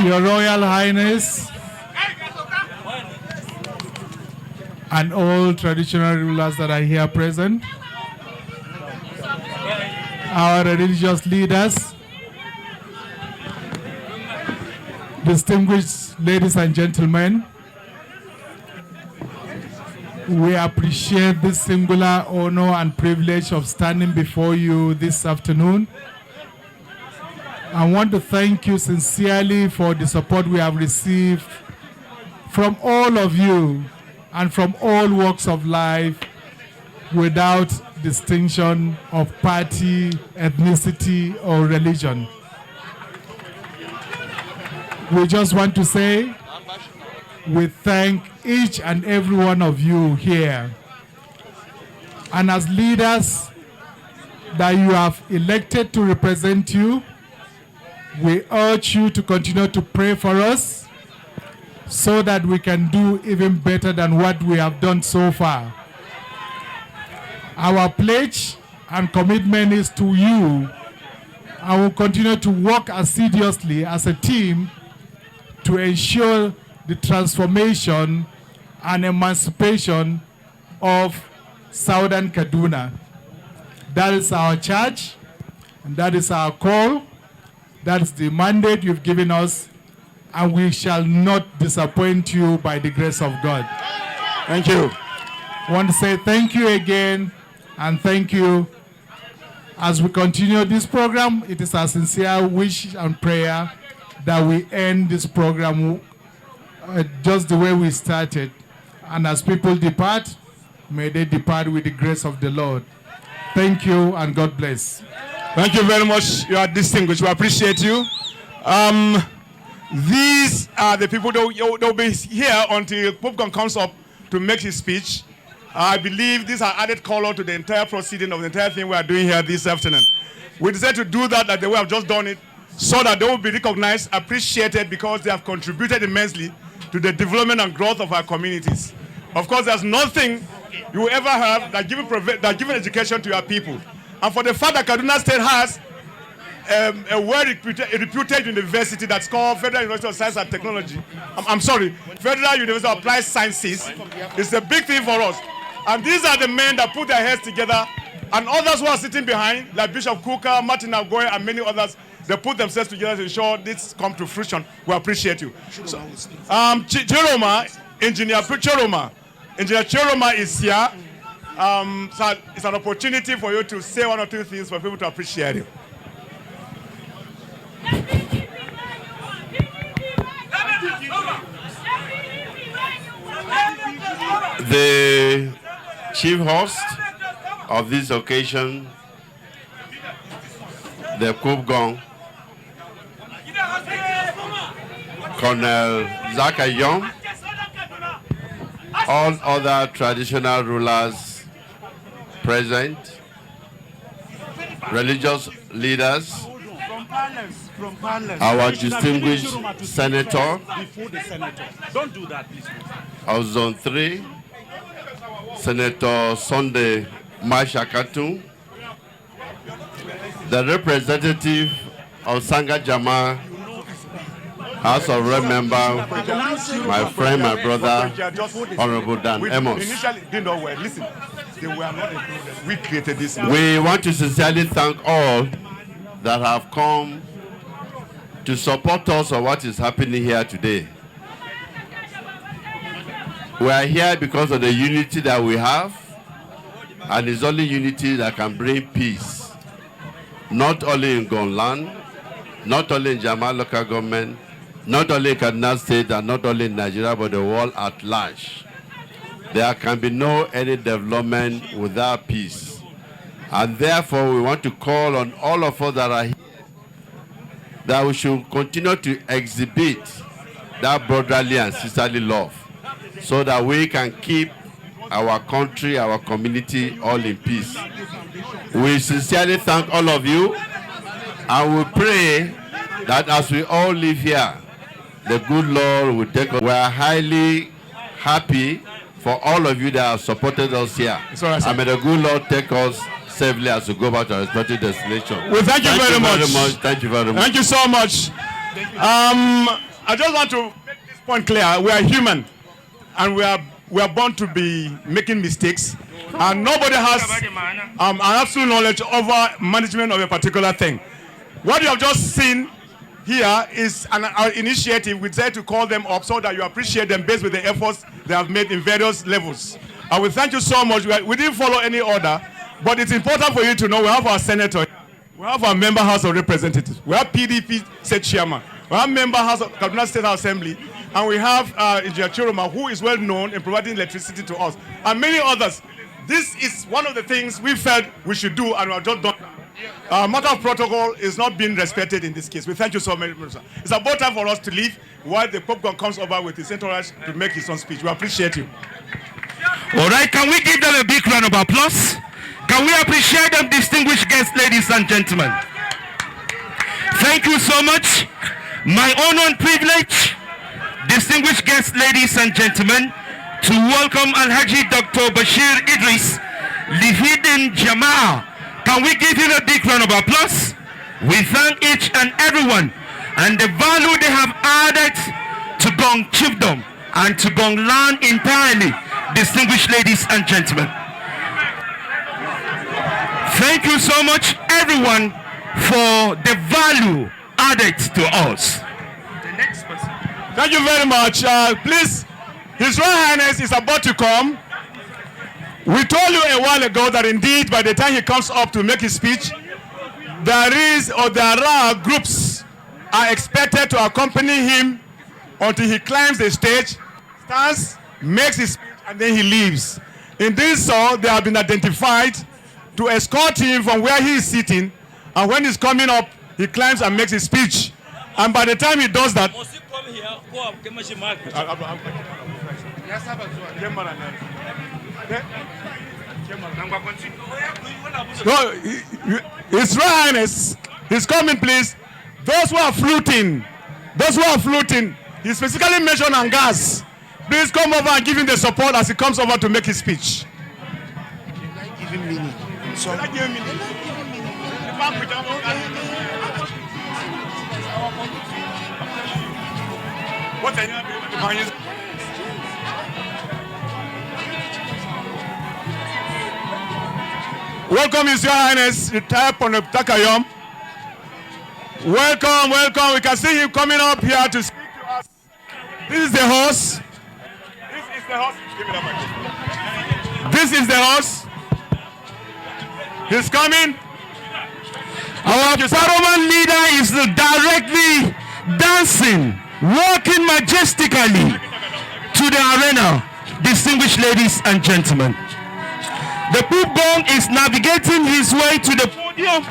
Your Royal Highness and all traditional rulers that are here present, our religious leaders, distinguished ladies and gentlemen, we appreciate this singular honor and privilege of standing before you this afternoon. I want to thank you sincerely for the support we have received from all of you and from all walks of life without distinction of party, ethnicity, or religion. We just want to say we thank each and every one of you here. And as leaders that you have elected to represent you, we urge you to continue to pray for us so that we can do even better than what we have done so far. Our pledge and commitment is to you, and we'll continue to work assiduously as a team to ensure the transformation and emancipation of Southern Kaduna. That is our charge, and that is our call. That is the mandate you've given us, and we shall not disappoint you by the grace of God. Thank you. I want to say thank you again, and thank you. As we continue this program, it is our sincere wish and prayer that we end this program just the way we started. And as people depart, may they depart with the grace of the Lord. Thank you, and God bless. Thank you very much. You are distinguished. We appreciate you. These are the people that will be here until Pope Gwong comes up to make his speech. I believe these are added color to the entire proceeding of the entire thing we are doing here this afternoon. We decided to do that the way I've just done it, so that they will be recognized, appreciated, because they have contributed immensely to the development and growth of our communities. Of course, there's nothing you will ever have that giving education to your people. And for the fact that Kaduna State has a well-reputed university that's called Federal University of Science and Technology. I'm sorry, Federal University of Applied Sciences. It's a big thing for us. And these are the men that put their heads together, and others who are sitting behind, like Bishop Kuka, Martin Agoy, and many others, they put themselves together to ensure this comes to fruition. We appreciate you. So, Engineer Chiroma is here. So it's an opportunity for you to say one or two things for people to appreciate you. The chief host of this occasion, the Pope Gwong, Colonel Zakayom, all other traditional rulers present, religious leaders, our distinguished senator of Zone 3, Senator Sunday Mashakatu, the representative of Sangha Jama, House of Rep member, my friend, my brother, Honorable Dan Amos. Initially, didn't know where. Listen, they were not included. We created this. We want to sincerely thank all that have come to support us on what is happening here today. We are here because of the unity that we have, and it's only unity that can bring peace, not only in Gongland, not only in Jama local government, not only in Kaduna State, and not only in Nigeria, but the world at large. There can be no any development without peace. And therefore, we want to call on all of us that are here that we should continue to exhibit that brotherly and sisterly love, so that we can keep our country, our community all in peace. We sincerely thank all of you, and we pray that as we all live here, the good Lord will take us. We are highly happy for all of you that have supported us here. And may the good Lord take us safely as we go back to our respective destination. Well, thank you very much. Thank you very much. Thank you so much. I just want to make this point clear. We are human, and we are born to be making mistakes, and nobody has an absolute knowledge over management of a particular thing. What you have just seen here is an initiative. We try to call them up so that you appreciate them based with the efforts they have made in various levels. And we thank you so much. We didn't follow any order, but it's important for you to know we have our senator, we have our member House of Representatives, we have PDP state chairman, we have member House of Kaduna State Assembly, and we have Engineer Chiroma, who is well known in providing electricity to us, and many others. This is one of the things we felt we should do, and we have just done. Matter of protocol is not being respected in this case. We thank you so much, sir. It's about time for us to leave while the Pope comes over with his entourage to make his own speech. We appreciate you. All right, can we give them a big round of applause? Can we appreciate them, distinguished guests, ladies and gentlemen? Thank you so much. My honor and privilege, distinguished guests, ladies and gentlemen, to welcome Alhaji Dr. Bashir Idris, Lihidin Jamaa. Can we give him a big round of applause? We thank each and everyone and the value they have added to Gwong chiefdom and to Gwong land entirely, distinguished ladies and gentlemen. Thank you so much, everyone, for the value added to us. The next person. Thank you very much. Please, His Royal Highness is about to come. We told you a while ago that indeed by the time he comes up to make his speech, there are groups are expected to accompany him until he climbs the stage, stands, makes his speech, and then he leaves. In this so, they have been identified to escort him from where he is sitting, and when he's coming up, he climbs and makes his speech. And by the time he does that, no, His Royal Highness, he's coming, please. Those who are fluting, he specifically mentioned Angas. Please come over and give him the support as he comes over to make his speech. Welcome, His Royal Highness, retired on the Takayom. Welcome, welcome. We can see him coming up here to speak to us. This is the horse. This is the horse. Give me that microphone. This is the horse. He's coming. Our paramount leader is directly dancing, walking majestically to the arena. Distinguished ladies and gentlemen, the Pope Gwong is navigating his way to the podium.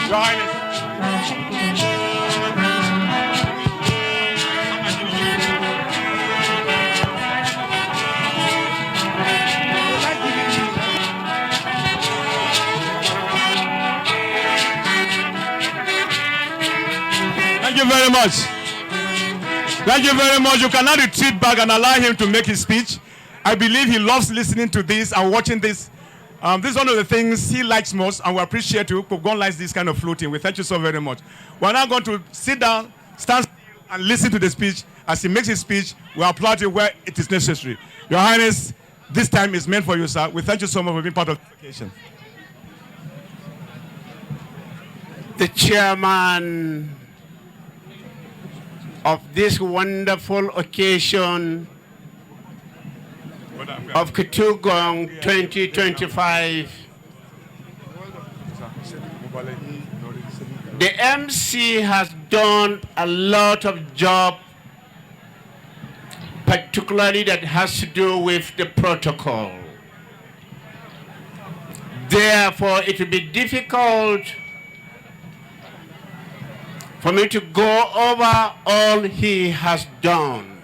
Your Highness. Thank you very much. Thank you very much. You cannot retreat back and allow him to make his speech. I believe he loves listening to this and watching this. This is one of the things he likes most, and we appreciate you. Gwong likes this kind of floating. We thank you so very much. We're now going to sit down, stand still, and listen to the speech. As he makes his speech, we applaud you where it is necessary. Your Highness, this time is meant for you, sir. We thank you so much for being part of the occasion. The chairman of this wonderful occasion of Khituk 2025. The MC has done a lot of job, particularly that has to do with the protocol. Therefore, it will be difficult for me to go over all he has done.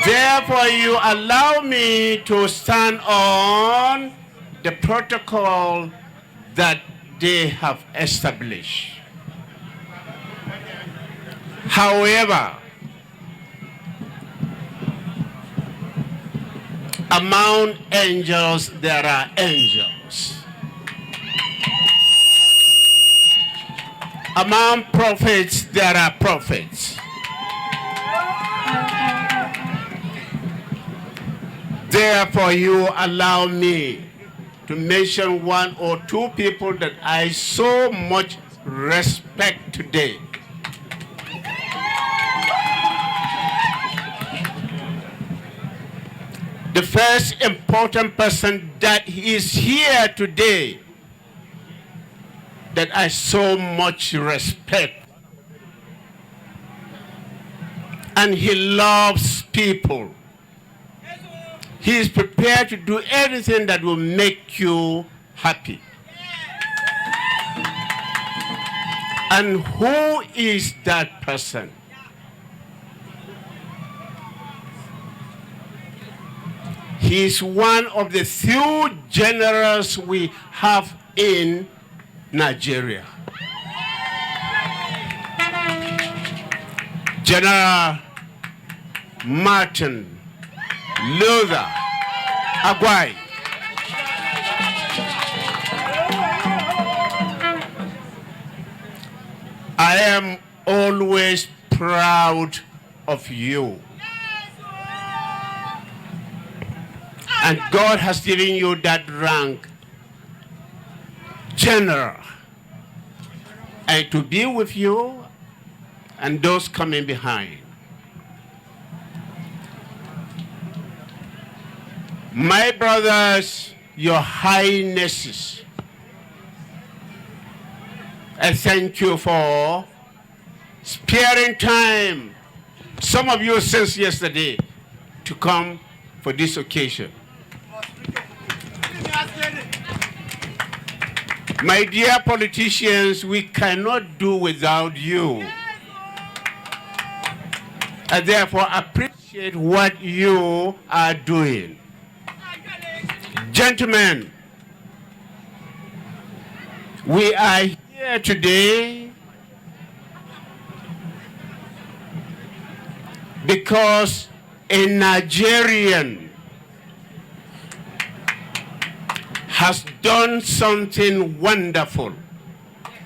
Therefore, you allow me to stand on the protocol that they have established. However, among angels, there are angels. Among prophets, there are prophets. Therefore, you allow me to mention one or two people that I so much respect today. The first important person that is here today that I so much respect, and he loves people. He is prepared to do everything that will make you happy. And who is that person? He's one of the few generals we have in Nigeria. General Martin Luther Agwai. I am always proud of you. And God has given you that rank, general. And to be with you and those coming behind. My brothers, your highnesses, I thank you for sparing time, some of you since yesterday, to come for this occasion. My dear politicians, we cannot do without you. I therefore appreciate what you are doing. Gentlemen, we are here today because a Nigerian has done something wonderful,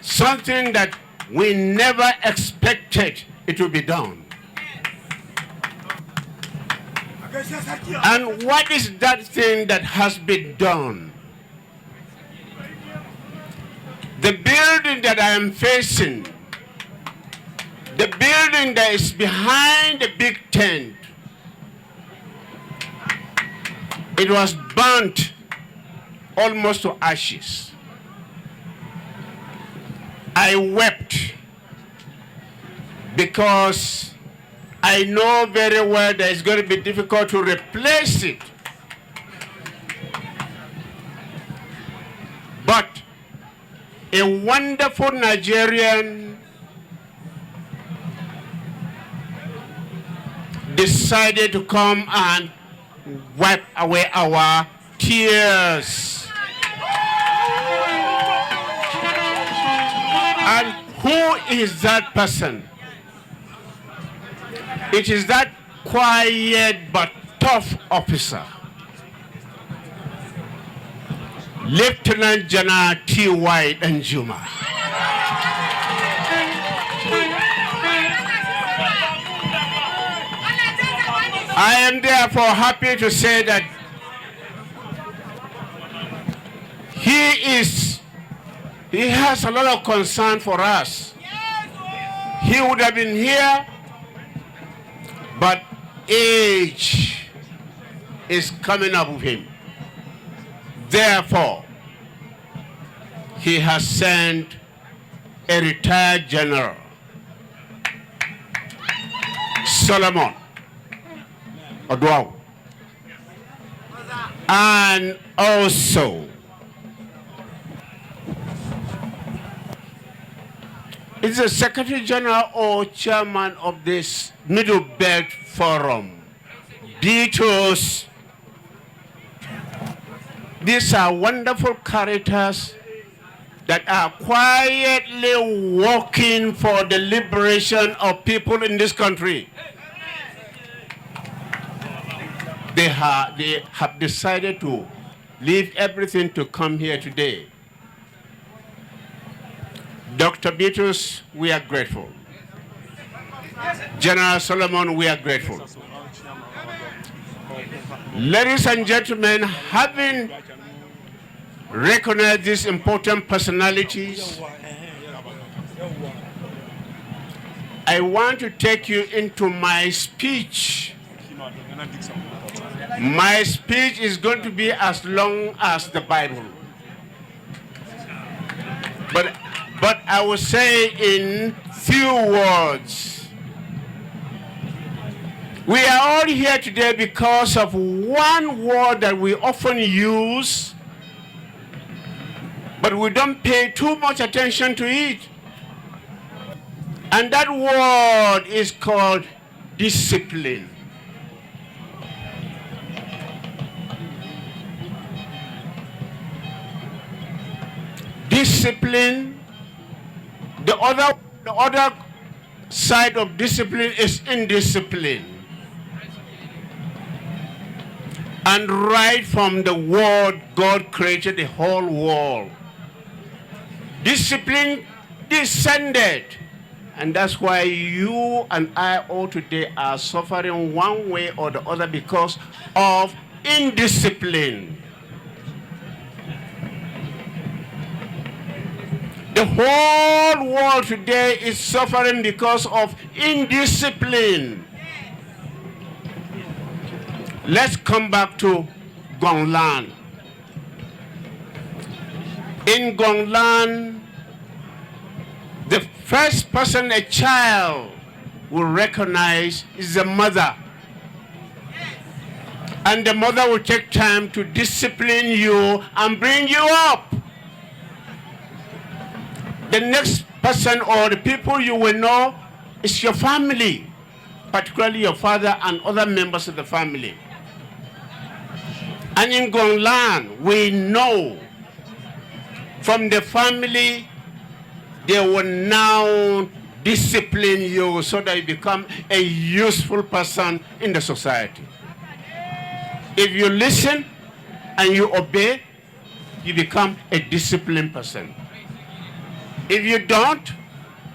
something that we never expected it would be done. And what is that thing that has been done? The building that I am facing, the building that is behind the big tent, it was burnt almost to ashes. I wept because I know very well that it's going to be difficult to replace it. But a wonderful Nigerian decided to come and wipe away our tears. And who is that person? It is that quiet but tough officer, Lieutenant General T.Y. Danjuma. I am therefore happy to say that he has a lot of concern for us. He would have been here, but age is coming up with him. Therefore, he has sent a retired general, Solomon Odwao, and also is the Secretary General or Chairman of this Middle Belt Forum. Detours. These are wonderful characters that are quietly working for the liberation of people in this country. They have decided to leave everything to come here today. Dr. Bitrus, we are grateful. General Solomon, we are grateful. Ladies and gentlemen, having recognized these important personalities, I want to take you into my speech. My speech is going to be as long as the Bible. But I will say in few words. We are all here today because of one word that we often use, but we don't pay too much attention to it. And that word is called discipline. discipline. The other side of discipline is indiscipline. And right from the word, God created the whole world. Discipline descended. And that's why you and I all today are suffering one way or the other because of indiscipline. The whole world today is suffering because of indiscipline. Let's come back to Gwong. In Gwong, the first person a child will recognize is the mother. And the mother will take time to discipline you and bring you up. The next person or the people you will know is your family, particularly your father and other members of the family. And in Gwong, we know from the family, they will now discipline you so that you become a useful person in the society. If you listen and you obey, you become a disciplined person. If you don't,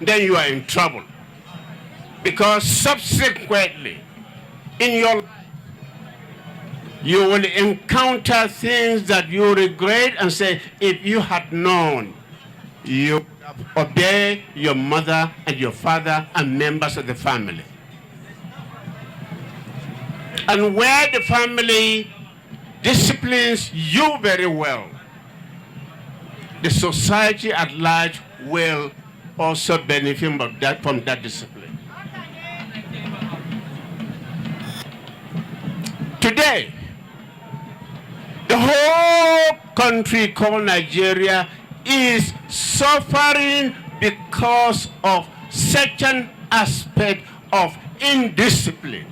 then you are in trouble. Because subsequently, in your life, you will encounter things that you regret and say, if you had known, you would have obeyed your mother and your father and members of the family. And where the family disciplines you very well, the society at large will also benefit from that discipline. Today, the whole country called Nigeria is suffering because of certain aspect of indiscipline.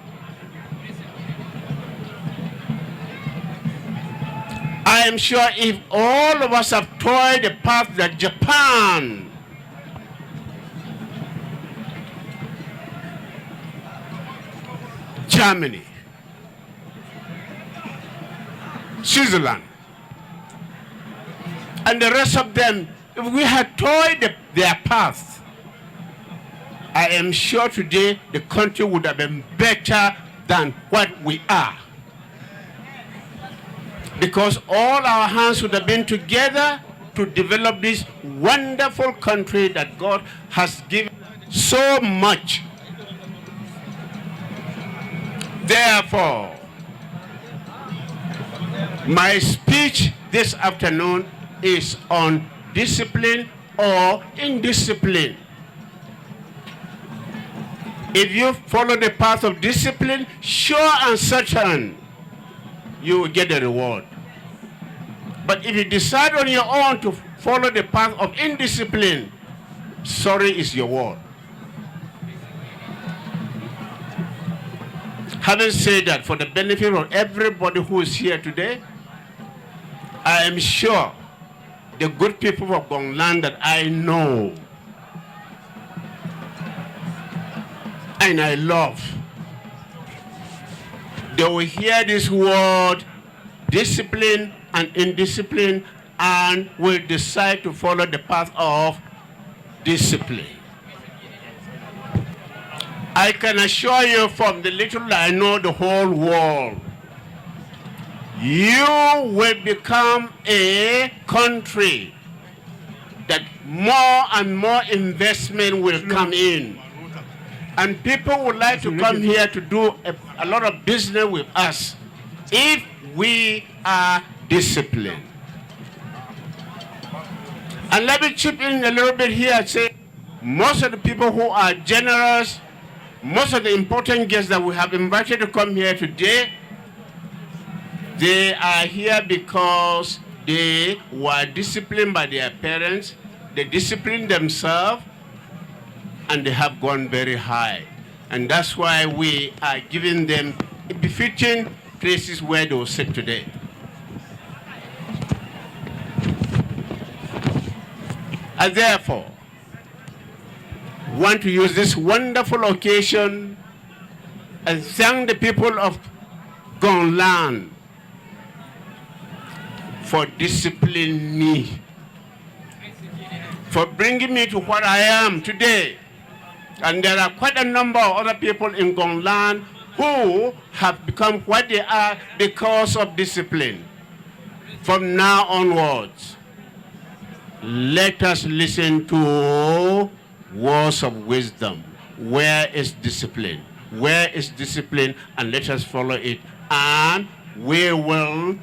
I am sure if all of us have trod the path that Japan, Germany, Switzerland, and the rest of them, if we had trod their path, I am sure today the country would have been better than what we are. Because all our hands would have been together to develop this wonderful country that God has given so much. Therefore, my speech this afternoon is on discipline or indiscipline. If you follow the path of discipline, sure and certain, you will get the reward. But if you decide on your own to follow the path of indiscipline, sorry is your word. Having said that, for the benefit of everybody who is here today, I am sure the good people of Gwong that I know and I love, they will hear this word, discipline and indiscipline, and will decide to follow the path of discipline. I can assure you from the little I know the whole world, you will become a country that more and more investment will come in. And people would like to come here to do a lot of business with us if we are disciplined. And let me chip in a little bit here and say, most of the people who are generous, most of the important guests that we have invited to come here today, they are here because they were disciplined by their parents, they disciplined themselves, and they have gone very high. And that's why we are giving them befitting places where they will sit today. I therefore want to use this wonderful occasion and thank the people of Gwong for disciplining me, for bringing me to what I am today. And there are quite a number of other people in Gwong who have become what they are because of discipline. From now onwards, let us listen to words of wisdom. Where is discipline? Where is discipline? And let us follow it. And we will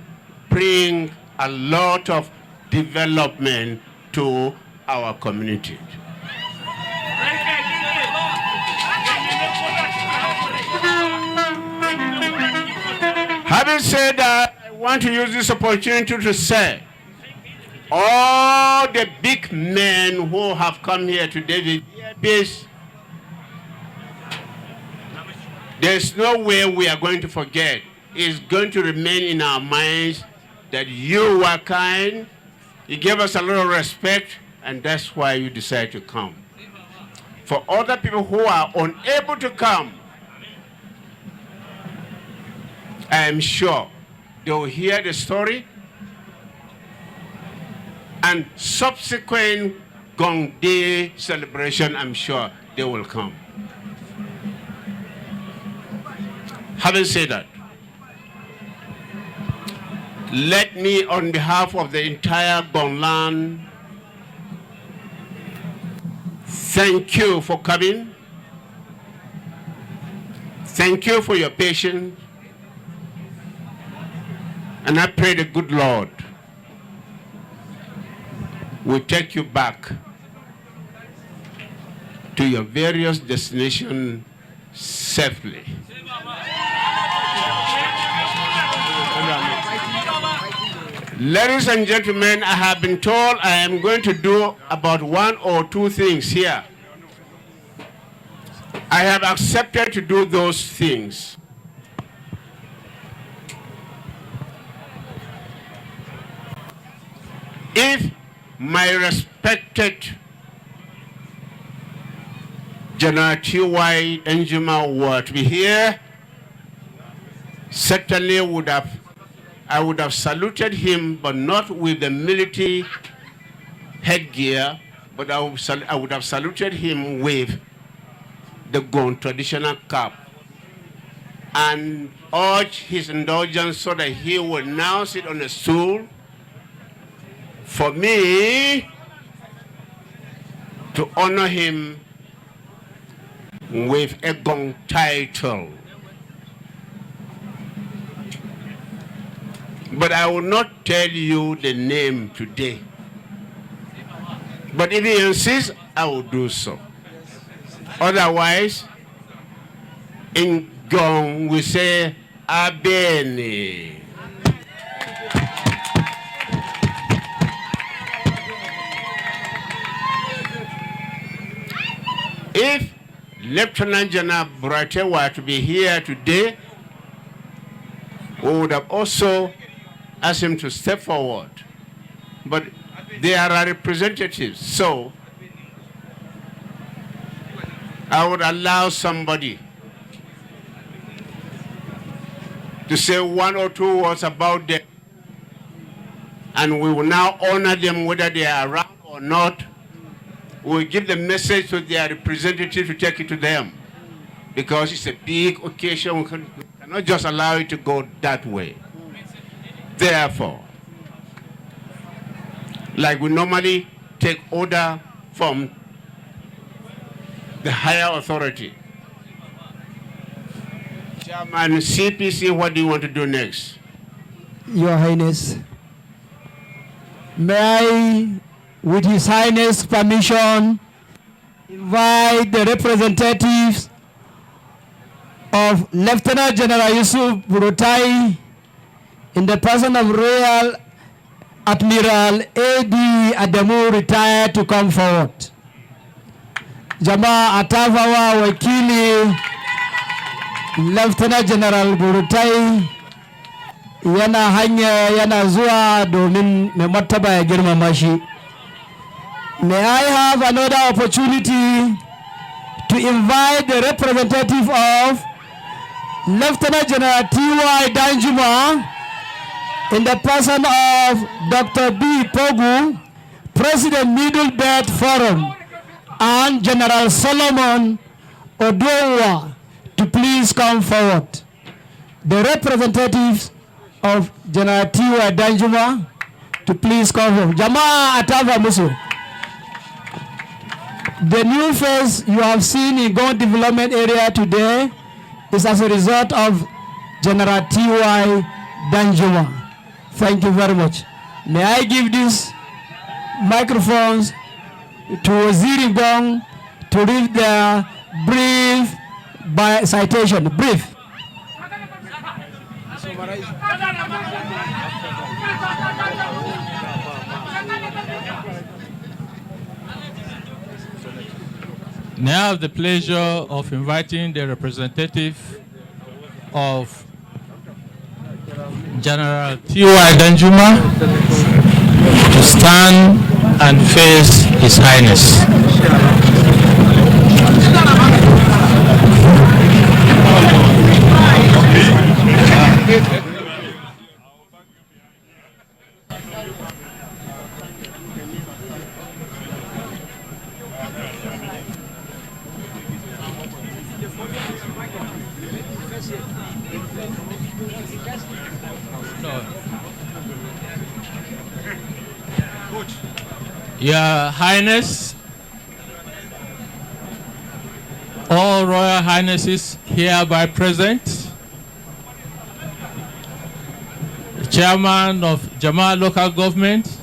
bring a lot of development to our community. Having said that, I want to use this opportunity to say, all the big men who have come here today with peace, there's no way we are going to forget. It's going to remain in our minds that you were kind, you gave us a little respect, and that's why you decided to come. For other people who are unable to come, I am sure they will hear the story, and subsequent Gwong Day celebration, I'm sure they will come. Having said that, let me, on behalf of the entire Gwong, thank you for coming. Thank you for your patience. And I pray the good Lord will take you back to your various destinations safely. Ladies and gentlemen, I have been told I am going to do about 1 or 2 things here. I have accepted to do those things. If my respected General T.Y. Njuma were to be here, certainly I would have saluted him, but not with the military headgear, but I would have saluted him with the Gwong traditional cap and urged his indulgence so that he will now sit on a stool for me to honor him with a Gwong title. But I will not tell you the name today. But if he insists, I will do so. Otherwise, in Gwong we say, Abeni. If Lieutenant General Burate were to be here today, we would have also asked him to step forward. But they are our representatives, so I would allow somebody to say 1 or 2 words about them, and we will now honor them whether they are around or not. We will give the message to their representative to take it to them, because it's a big occasion. We cannot just allow it to go that way. Therefore, like we normally take order from the higher authority. Chairman CPC, what do you want to do next? Your Highness, may I, with His Highness' permission, invite the representatives of Lieutenant General Yusuf Burutai in the person of Royal Admiral A.D. Adamu retired to come forward. Jamaa atafawa wakili Lieutenant General Burutai yana hanya yana zuwa domin mai martaba ya girmama shi. May I have another opportunity to invite the representative of Lieutenant General T.Y. Danjuma in the person of Dr. B. Pogu, President Middle Belt Forum, and General Solomon Odowa to please come forward. The representatives of General T.Y. Danjuma to please come forward. Jamaa Atava Musu. The new face you have seen in Gwong Development Area today is as a result of General T.Y. Danjuma. Thank you very much. May I give these microphones to Waziri Gwong to read their brief by citation. Brief. Now I have the pleasure of inviting the representative of General T.Y. Danjuma to stand and face His Highness. Your Highness, all Royal Highnesses hereby present, the Chairman of Jamaa Local Government,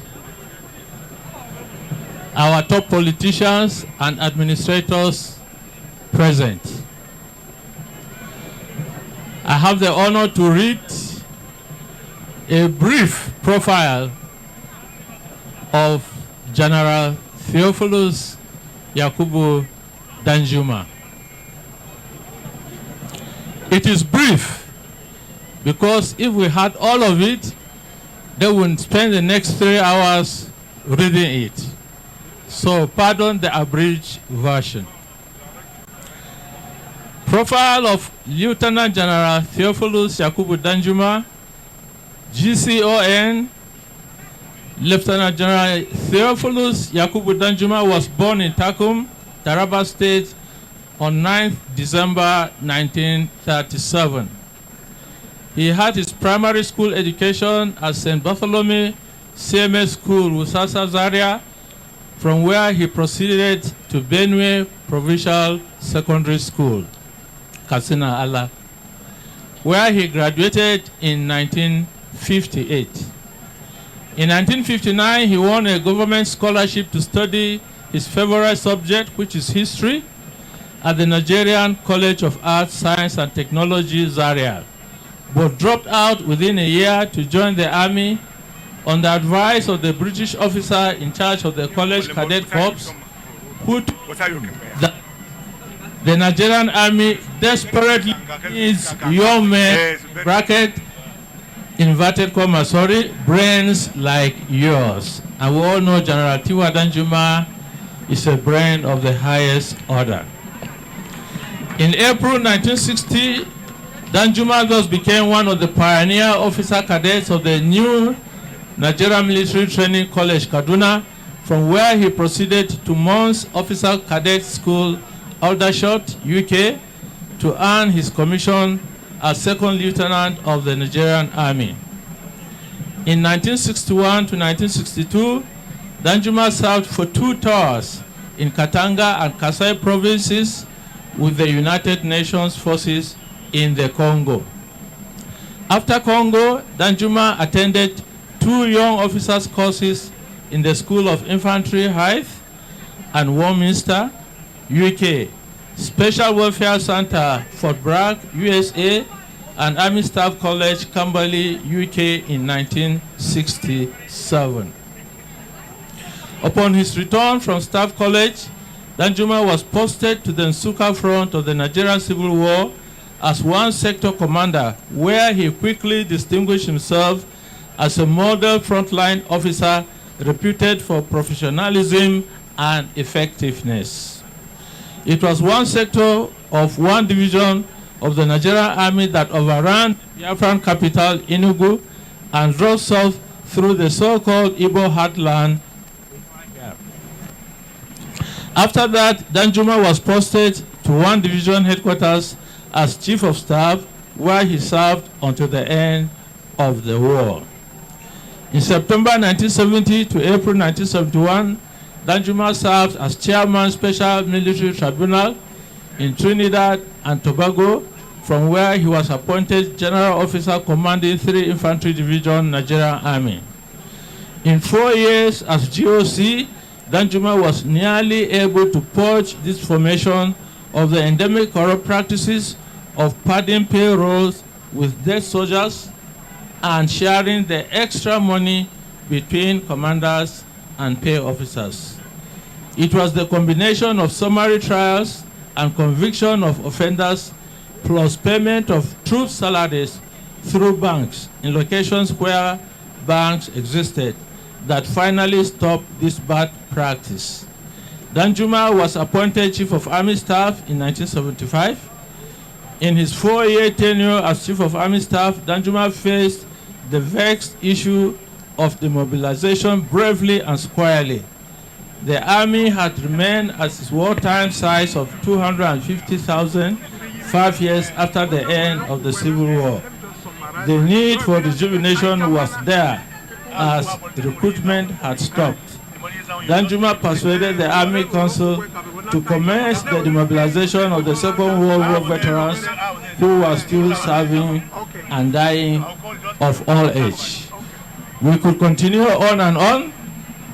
our top politicians and administrators present. I have the honor to read a brief profile of General Theophilus Yakubu Danjuma. It is brief because if we had all of it, they would spend the next 3 hours reading it. So pardon the abridged version. Profile of Lieutenant General Theophilus Yakubu Danjuma, GCON. Lieutenant General Theophilus Yakubu Danjuma was born in Takum, Taraba State on 9th December 1937. He had his primary school education at St. Bartholomew CMS School, Wusasa, Zaria, from where he proceeded to Benue Provincial Secondary School, Katsina Allah, where he graduated in 1958. In 1959, he won a government scholarship to study his favorite subject, which is history, at the Nigerian College of Arts, Science and Technology, Zaria, but dropped out within a year to join the army on the advice of the British officer in charge of the college cadet corps, who the Nigerian army desperately needs young men, bracket, inverted comma, sorry, brains like yours. And we all know General T.Y. Danjuma is a brain of the highest order. In April 1960, Danjuma thus became one of the pioneer officer cadets of the new Nigerian Military Training College, Kaduna, from where he proceeded to Mons Officer Cadet School, Aldershot, UK, to earn his commission as second lieutenant of the Nigerian Army. In 1961 to 1962, Danjuma served for 2 tours in Katanga and Kasai provinces with the United Nations forces in the Congo. After Congo, Danjuma attended 2 young officers courses in the School of Infantry, Hythe, and Warminster, UK, Special Welfare Center, Fort Bragg, USA, and Army Staff College, Camberley, UK in 1967. Upon his return from Staff College, Danjuma was posted to the Nsuka front of the Nigerian Civil War as one sector commander, where he quickly distinguished himself as a model frontline officer reputed for professionalism and effectiveness. It was one sector of one division of the Nigerian Army that overran the Biafran capital, Enugu, and drove south through the so-called Igbo heartland. After that, Danjuma was posted to one division headquarters as Chief of Staff, where he served until the end of the war. In September 1970 to April 1971, Danjuma served as Chairman Special Military Tribunal in Trinidad and Tobago, from where he was appointed General Officer commanding 3 Infantry Division, Nigerian Army. In 4 years as GOC, Danjuma was nearly able to purge this formation of the endemic corrupt practices of padding payrolls with dead soldiers and sharing the extra money between commanders and pay officers. It was the combination of summary trials and conviction of offenders plus payment of troop salaries through banks in locations where banks existed that finally stopped this bad practice. Danjuma was appointed Chief of Army Staff in 1975. In his 4-year tenure as Chief of Army Staff, Danjuma faced the vexed issue of demobilization bravely and squarely. The army had remained at its wartime size of 250,000 5 years after the end of the Civil War. The need for rejuvenation was there as recruitment had stopped. Danjuma persuaded the Army Council to commence the demobilization of the Second World War veterans who were still serving and dying of old age. We could continue on,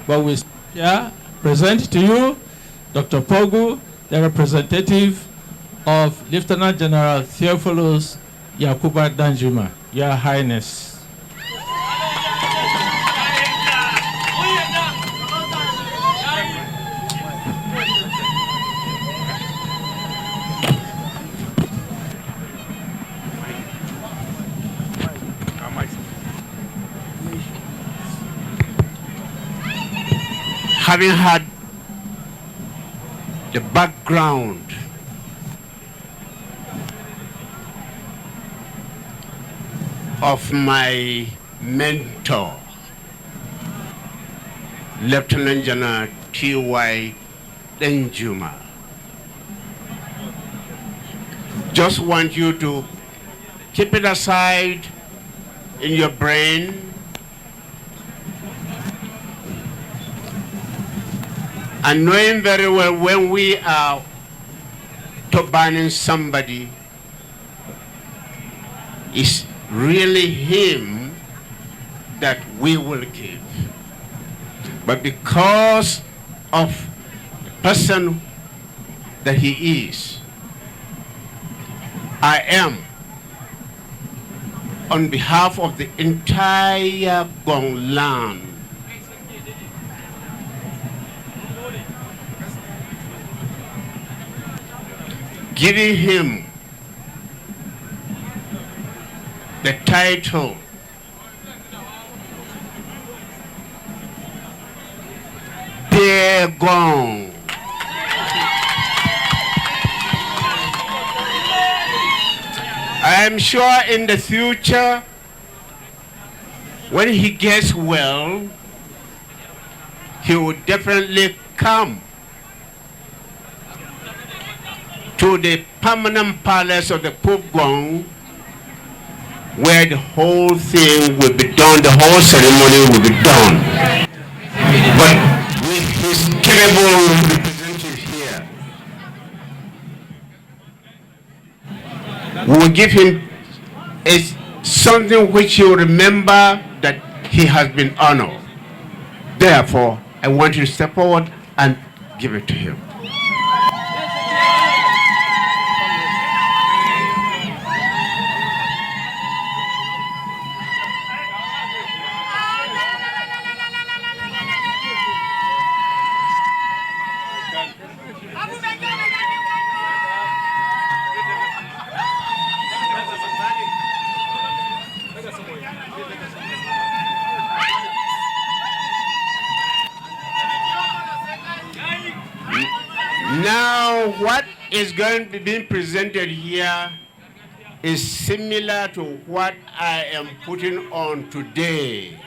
but we here present to you Dr. Pogu, the representative of Lieutenant General Theophilus Yakuba Danjuma, Your Highness. Having had the background of my mentor, Lieutenant General T.Y. Danjuma, just want you to keep it aside in your brain and knowing very well when we are turbaning somebody, it's really him that we will give. But because of the person that he is, I am, on behalf of the entire Gwong land, giving him the title Dear Gwong. I am sure in the future, when he gets well, he will definitely come to the permanent palace of the Pope Gwong, where the whole thing will be done, the whole ceremony will be done. But with his capable representative here, we will give him something which he will remember that he has been honored. Therefore, I want you to step forward and give it to him. So what is going to be being presented here is similar to what I am putting on today.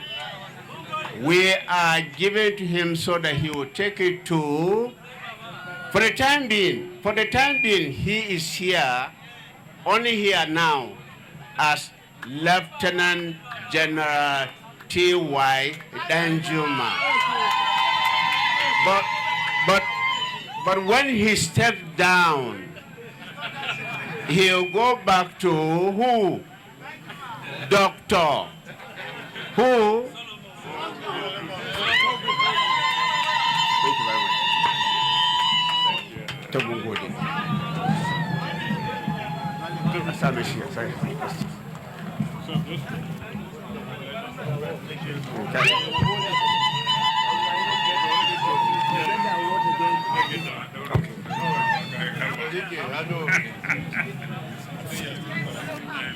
We are giving to him so that he will take it to, for the time being, he is here, only here now, as Lieutenant General T.Y. Danjuma. But when he steps down, he'll go back to who? Doctor. Who? Thank you very much.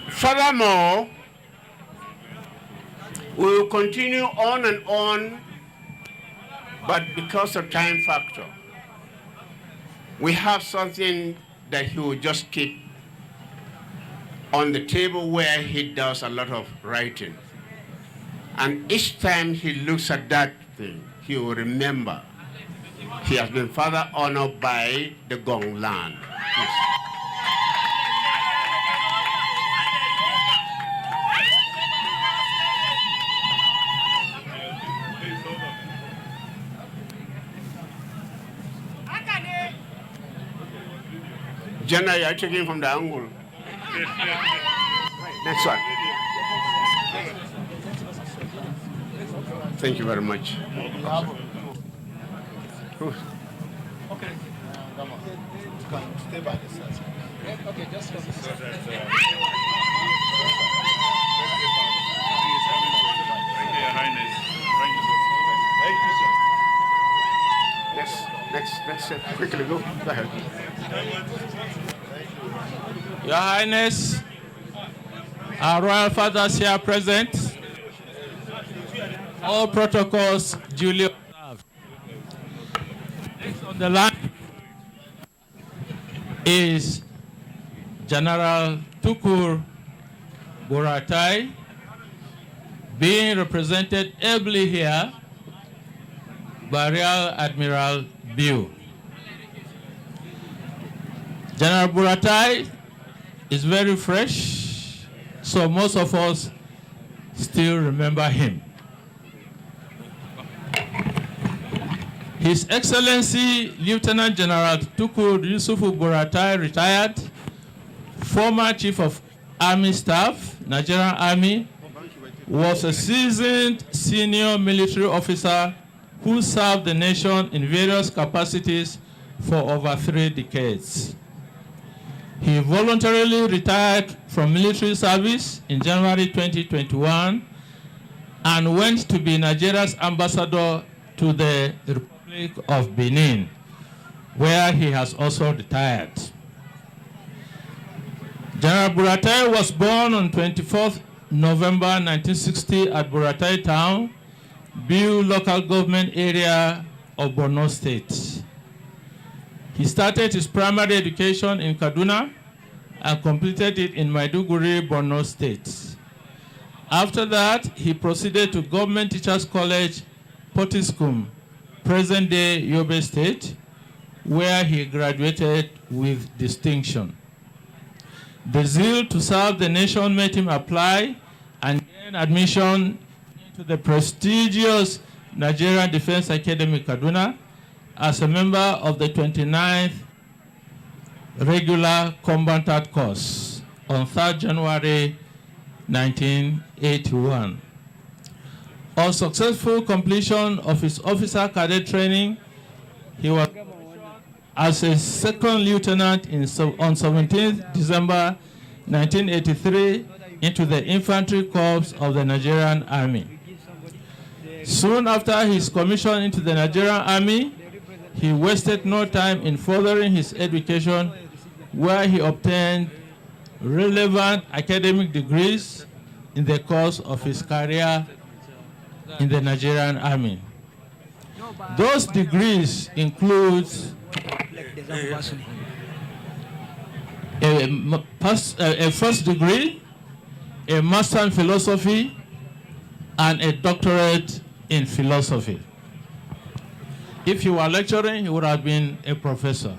Furthermore, we will continue on and on, but because of time factor, we have something that he will just keep on the table where he does a lot of writing. And each time he looks at that thing, he will remember he has been further honored by the Gwong land. Yes. Jenna, you are taking from the angle. Next one. Thank you very much. Okay. Stay by the side. Okay, just come. Thank you, Your Highness. Thank you, sir. Next step. Quickly, go ahead. Your Highness, our royal fathers here present, all protocols duly observed. Next on the line is General Tukur Buratai, being represented ably here by Rear Admiral Biu. General Buratai is very fresh, so most of us still remember him. His Excellency Lieutenant General Tukur Yusufu Buratai, retired, former Chief of Army Staff, Nigerian Army, was a seasoned senior military officer who served the nation in various capacities for over 3 decades. He voluntarily retired from military service in January 2021 and went to be Nigeria's ambassador to the Republic of Benin, where he has also retired. General Buratai was born on 24th November 1960 at Buratai Town, Biu local government area of Borno State. He started his primary education in Kaduna and completed it in Maiduguri, Borno State. After that, he proceeded to Government Teachers College, Potiskum, present-day Yobe State, where he graduated with distinction. The zeal to serve the nation made him apply and gain admission into the prestigious Nigerian Defense Academy, Kaduna, as a member of the 29th Regular Combatant Course on 3rd January 1981. On successful completion of his officer cadet training, he was as a second lieutenant on 17th December 1983 into the Infantry Corps of the Nigerian Army. Soon after his commission into the Nigerian Army, he wasted no time in furthering his education, where he obtained relevant academic degrees in the course of his career in the Nigerian Army. Those degrees include A first degree, a master in philosophy, and a doctorate in philosophy. If he were lecturing, he would have been a professor.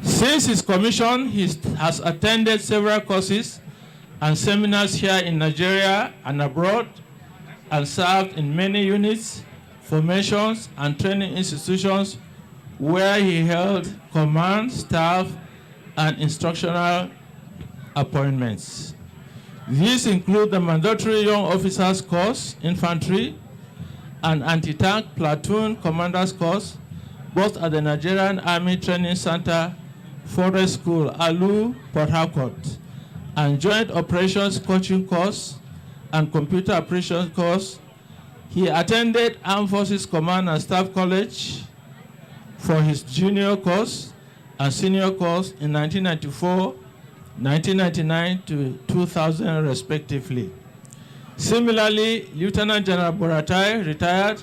Since his commission, he has attended several courses and seminars here in Nigeria and abroad, and served in many units, formations, and training institutions where he held command, staff, and instructional appointments. These include the mandatory Young Officers Course, Infantry, and Anti-Tank Platoon Commanders Course, both at the Nigerian Army Training Center, Forest School, Alu, Port Harcourt, and Joint Operations Coaching Course and Computer Operations Course. He attended Armed Forces Command and Staff College for his junior course and senior course in 1994, 1999 to 2000 respectively. Similarly, Lieutenant General Buratai, retired,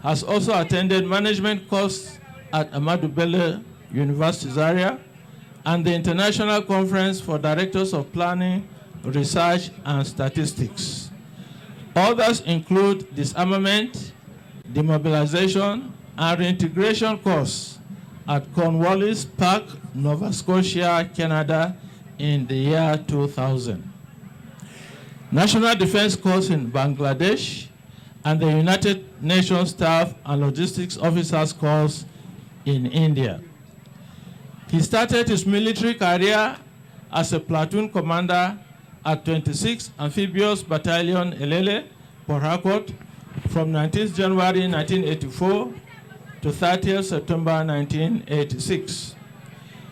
has also attended management course at Ahmadu Bello University Zaria and the International Conference for Directors of Planning, Research and Statistics. Others include disarmament, demobilization, and reintegration course at Cornwallis Park, Nova Scotia, Canada in the year 2000. National Defense Course in Bangladesh, and the United Nations Staff and Logistics Officers Course in India. He started his military career as a platoon commander at 26th Amphibious Battalion Elele, Port Harcourt, from 19th January 1984 to 30th September 1986.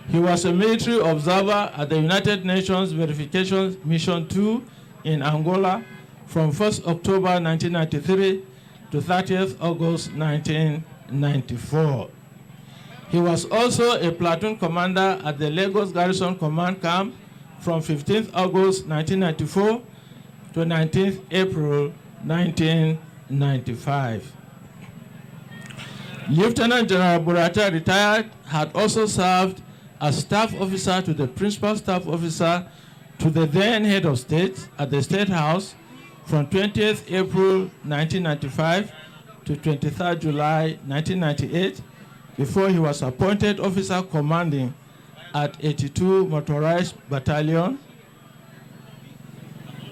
He was a military observer at the United Nations Verification Mission 2 in Angola from 1st October 1993 to 30th August 1994. He was also a platoon commander at the Lagos Garrison Command Camp from 15th August 1994 to 19th April 1995. Lieutenant General Burata, retired, had also served as staff officer to the principal staff officer to the then head of state at the State House from 20th April 1995 to 23rd July 1998, before he was appointed officer commanding at 82 Motorized Battalion,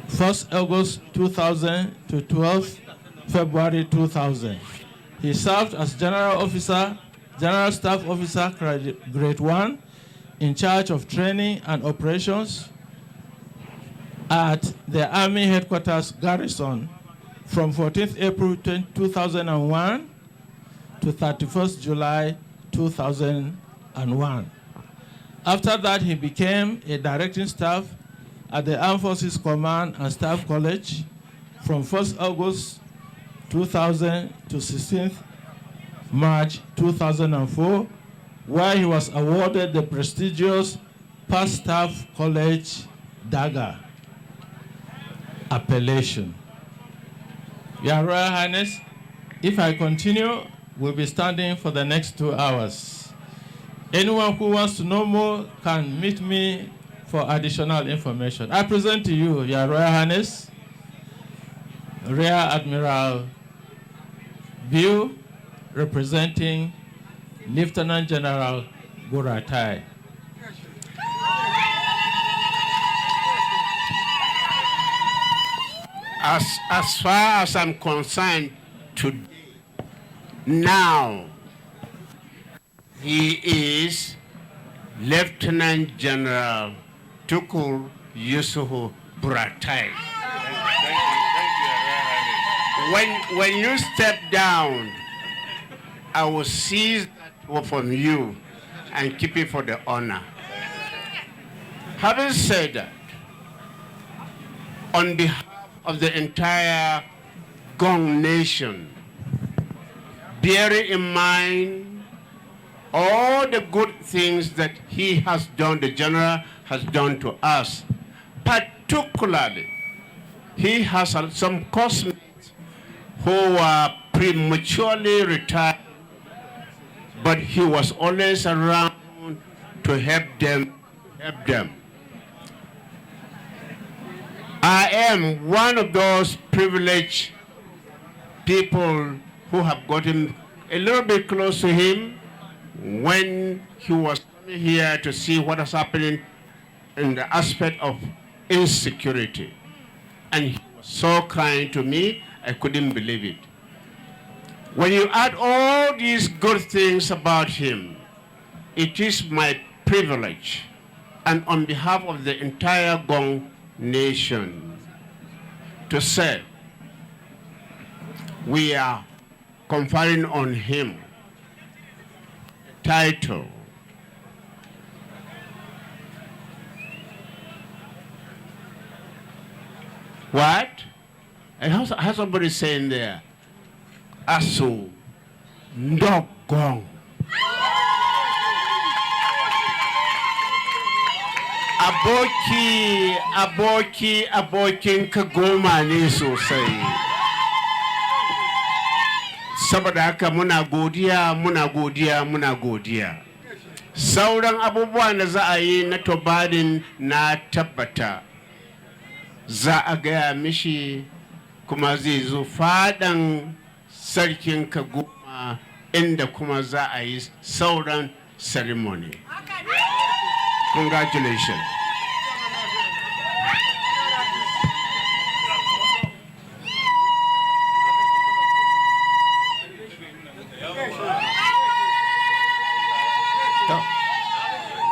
1st August 2000 to 12th February 2000. He served as General Staff Officer, Grade 1, in charge of training and operations at the Army Headquarters Garrison from 14th April 2001 to 31st July 2001. After that, he became a directing staff at the Armed Forces Command and Staff College from 1st August 2000 to 16th March 2004, where he was awarded the prestigious Past Staff College Dagger appellation. Your Royal Highness, if I continue, we'll be standing for the next 2 hours. Anyone who wants to know more can meet me for additional information. I present to you, Your Royal Highness, Rear Admiral Biu, representing Lieutenant General Buratai. As far as I'm concerned, today, now, he is Lieutenant General Tukur Yusufu Buratai. When you step down, I will seize that from you and keep it for the honor. Having said that, on behalf of the entire Gwong nation, bearing in mind all the good things that he has done, the general has done to us, particularly, he has some classmates who are prematurely retired but he was always around to help them. I am one of those privileged people who have gotten a little bit close to him when he was coming here to see what is happening in the aspect of insecurity. And he was so kind to me, I couldn't believe it. When you add all these good things about him, it is my privilege, and on behalf of the entire Gwong nation, to say we are conferring on him a title what? I heard somebody saying there, Asu Ndok Gwong. Abokin ka goma ne sosai. Saboda haka muna godiya. Sauran abubuwan da za a yi na tobarin na tabbata za a gaya mishi kuma zai zo fadan sarkin ka goma inda kuma za a yi sauran ceremony. Congratulations.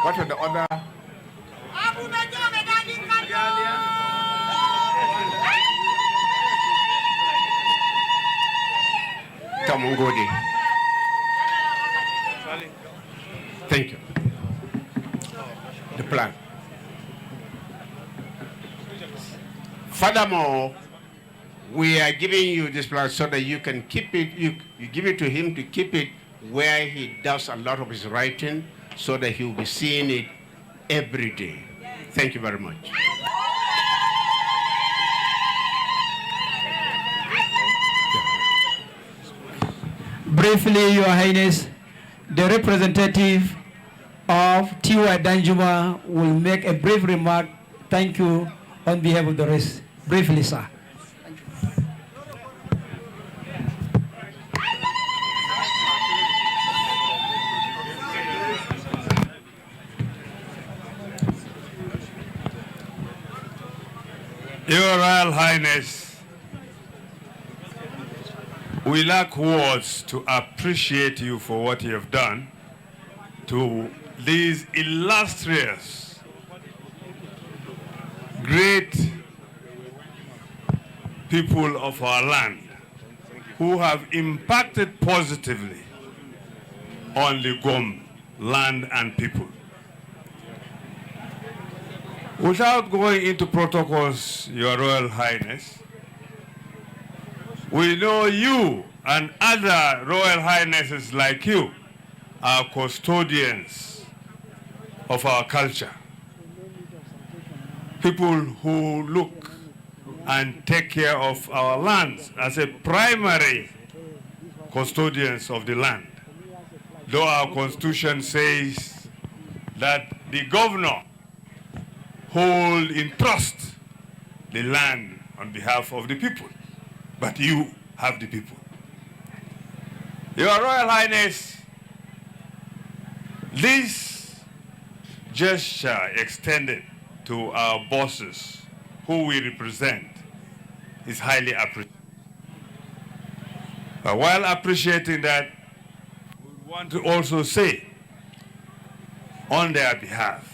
What are the other? Tamungodi. Thank you. The plan. Furthermore, we are giving you this plan so that you can keep it, you give it to him to keep it where he does a lot of his writing so that he will be seeing it every day. Thank you very much. Briefly, Your Highness, the representative of T.Y. Danjuma will make a brief remark. Thank you on behalf of the rest. Briefly, sir. Your Royal Highness, we lack words to appreciate you for what you have done to these illustrious, great people of our land who have impacted positively on the Gwong land and people. Without going into protocols, Your Royal Highness, we know you and other Royal Highnesses like you are custodians of our culture. People who look and take care of our lands as a primary custodians of the land. Though our constitution says that the governor hold in trust the land on behalf of the people, but you have the people. Your Royal Highness, this gesture extended to our bosses who we represent is highly appreciated. But while appreciating that, we want to also say on their behalf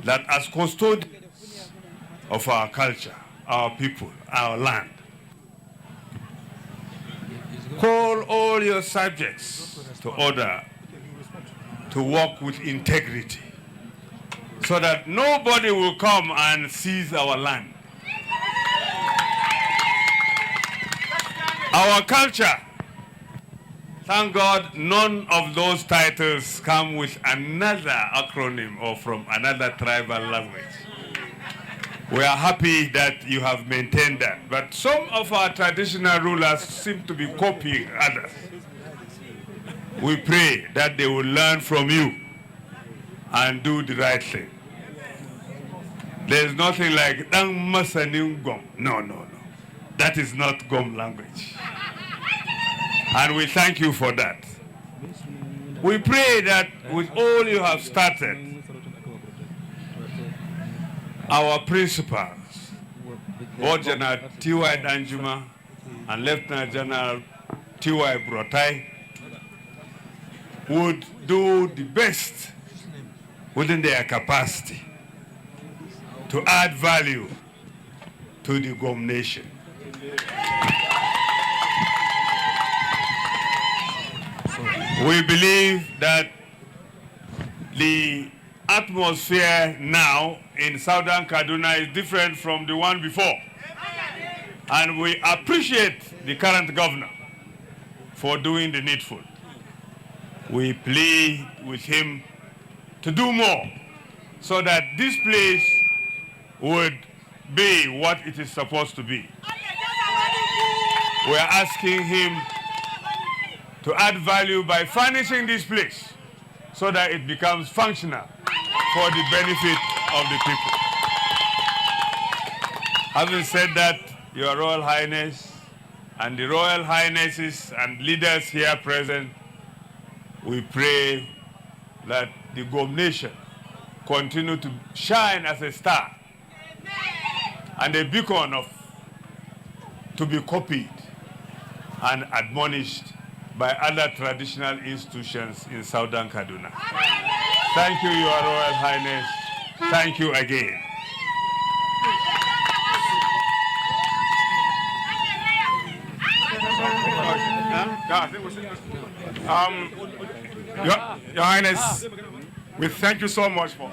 that as custodians of our culture, our people, our land, call all your subjects to order to work with integrity so that nobody will come and seize our land. Our culture, thank God, none of those titles come with another acronym or from another tribal language. We are happy that you have maintained that. But some of our traditional rulers seem to be copying others. We pray that they will learn from you and do the right thing. There's nothing like Dang Masanim Gom. No. That is not Gom language. And we thank you for that. We pray that with all you have started, our principals, both General T.Y. Danjuma and Lieutenant General T.Y. Brotai, would do the best within their capacity to add value to the Gom nation. We believe that the atmosphere now in Southern Kaduna is different from the one before. And we appreciate the current governor for doing the needful. We plead with him to do more so that this place would be what it is supposed to be. We are asking him to add value by furnishing this place so that it becomes functional for the benefit of the people. Having said that, Your Royal Highness and the Royal Highnesses and leaders here present, we pray that the Gom nation continue to shine as a star and a beacon to be copied and admonished by other traditional institutions in Southern Kaduna. Thank you, Your Royal Highness. Thank you again. Your Highness, we thank you so much for.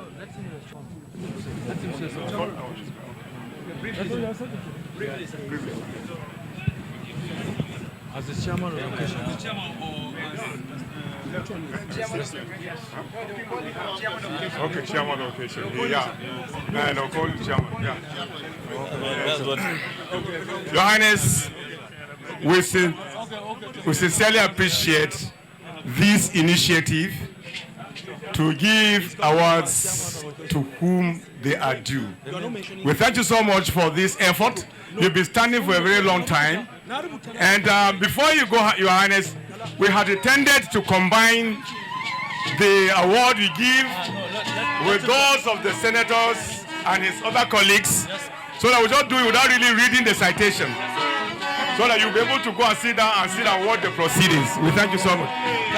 As the chairman of the occasion. Okay, chairman of the occasion. Yeah. No, call the chairman. Yeah. Your Highness, we sincerely appreciate this initiative to give awards to whom they are due. We thank you so much for this effort. You've been standing for a very long time. And before you go, Your Highness, we had intended to combine the award we give with those of the senators and his other colleagues, so that we just do it without really reading the citation, so that you'll be able to go and sit down and award the proceedings. We thank you so much.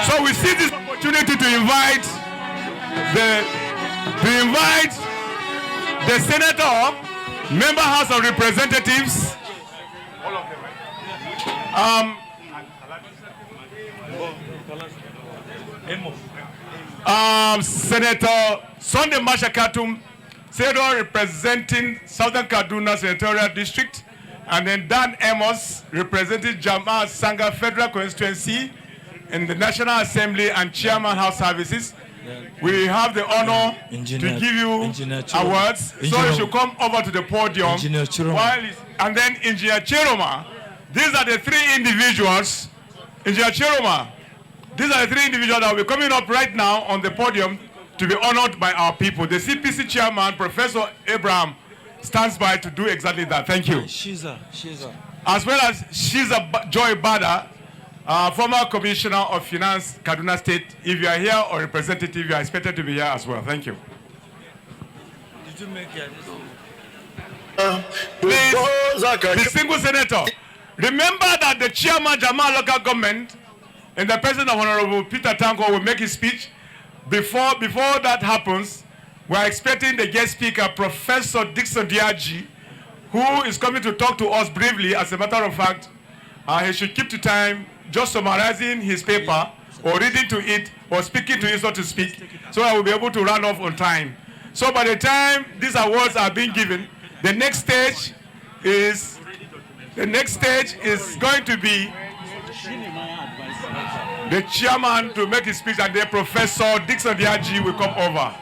So we see this opportunity to invite the senator, member House of Representatives, Senator Sunday Mashakatum, Senator representing Southern Kaduna Senatorial District, and then Dan Amos, representing Jamal Sanga Federal Constituency in the National Assembly and Chairman House Services. We have the honor to give you awards, so you should come over to the podium. And then Engineer Chiroma. These are the three individuals. Engineer Chiroma, these are the three individuals that will be coming up right now on the podium to be honored by our people. The CPC chairman, Professor Abraham, stands by to do exactly that. Thank you. Shiza. As well as Shiza Joy Bada, former Commissioner of Finance, Kaduna State. If you are here or representative, you are expected to be here as well. Thank you. Did you make it? Please, the single senator. Remember that the chairman, Jamal local government, and the president of Honorable Peter Tanko will make his speech. Before that happens, we are expecting the guest speaker, Professor Dixon Diaji, who is coming to talk to us briefly. As a matter of fact, he should keep to time, just summarizing his paper, or reading to it, or speaking to it, so to speak, so I will be able to run off on time. So by the time these awards are being given, the next stage is going to be the chairman to make his speech, and then Professor Dixon Diaji will come over.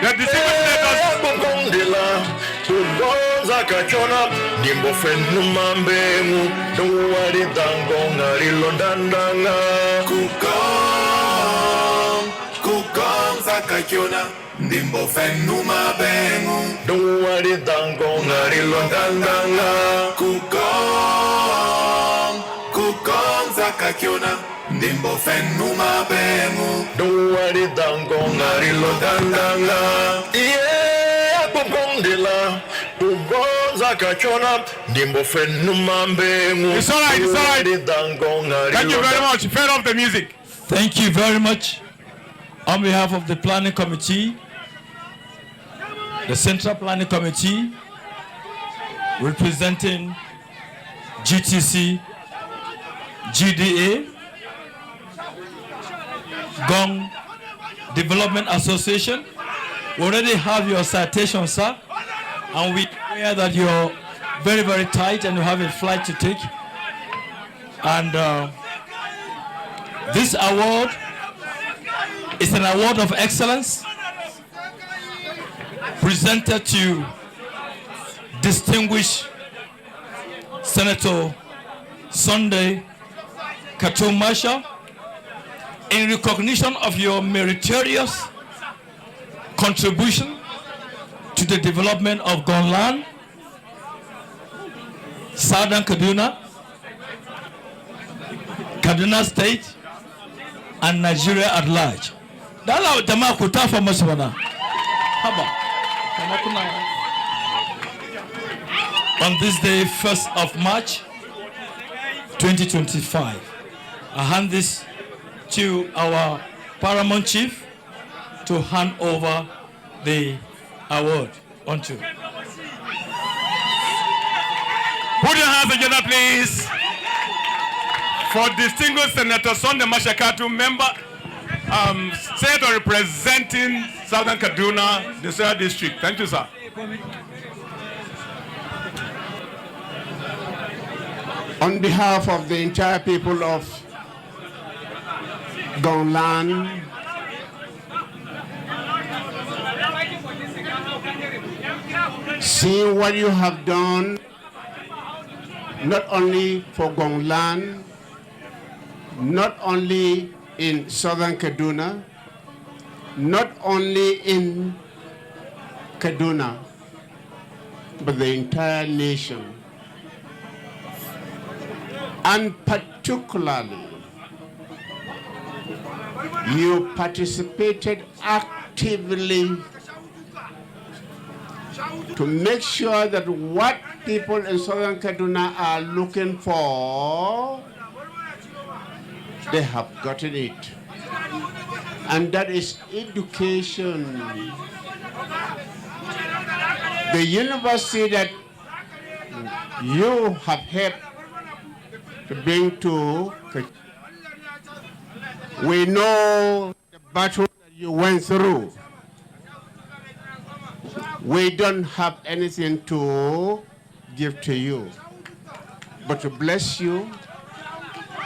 The distinguished zakachona dimbo fenu mambengu duwari dangonga rilondandanga Kukong zakachona dimbo fenu mambengu duwari dangonga rilondandanga Kukong zakachona dimbo fenu mambengu duwari dangonga rilondandanga Bongela, Bonza Kachona, Dimbo Fenumambe. It's all right, it's all right. Thank you very much. Fade off the music. Thank you very much. On behalf of the Planning Committee, the Central Planning Committee, representing GTC, GDA, Gwong Development Association. We already have your citation, sir, and we hear that you're very, very tight and you have a flight to take. And this award is an award of excellence presented to distinguished Senator Sunday Khituk Marshall in recognition of your meritorious contribution to the development of Gwong, Southern Kaduna, Kaduna State, and Nigeria at large. On this day, 1st of March, 2025, I hand this to our Paramount Chief to hand over the award onto. Put your hands together, please, for distinguished Senator Sunday Mashakatu, member, Senator representing Southern Kaduna, the Third District. Thank you, sir. On behalf of the entire people of Gwong, seeing what you have done, not only for Gwong, not only in Southern Kaduna, not only in Kaduna, but the entire nation. And particularly, you participated actively to make sure that what people in Southern Kaduna are looking for, they have gotten it. And that is education. The university that you have helped to bring to Khituk, we know the battle that you went through. We don't have anything to give to you, but to bless you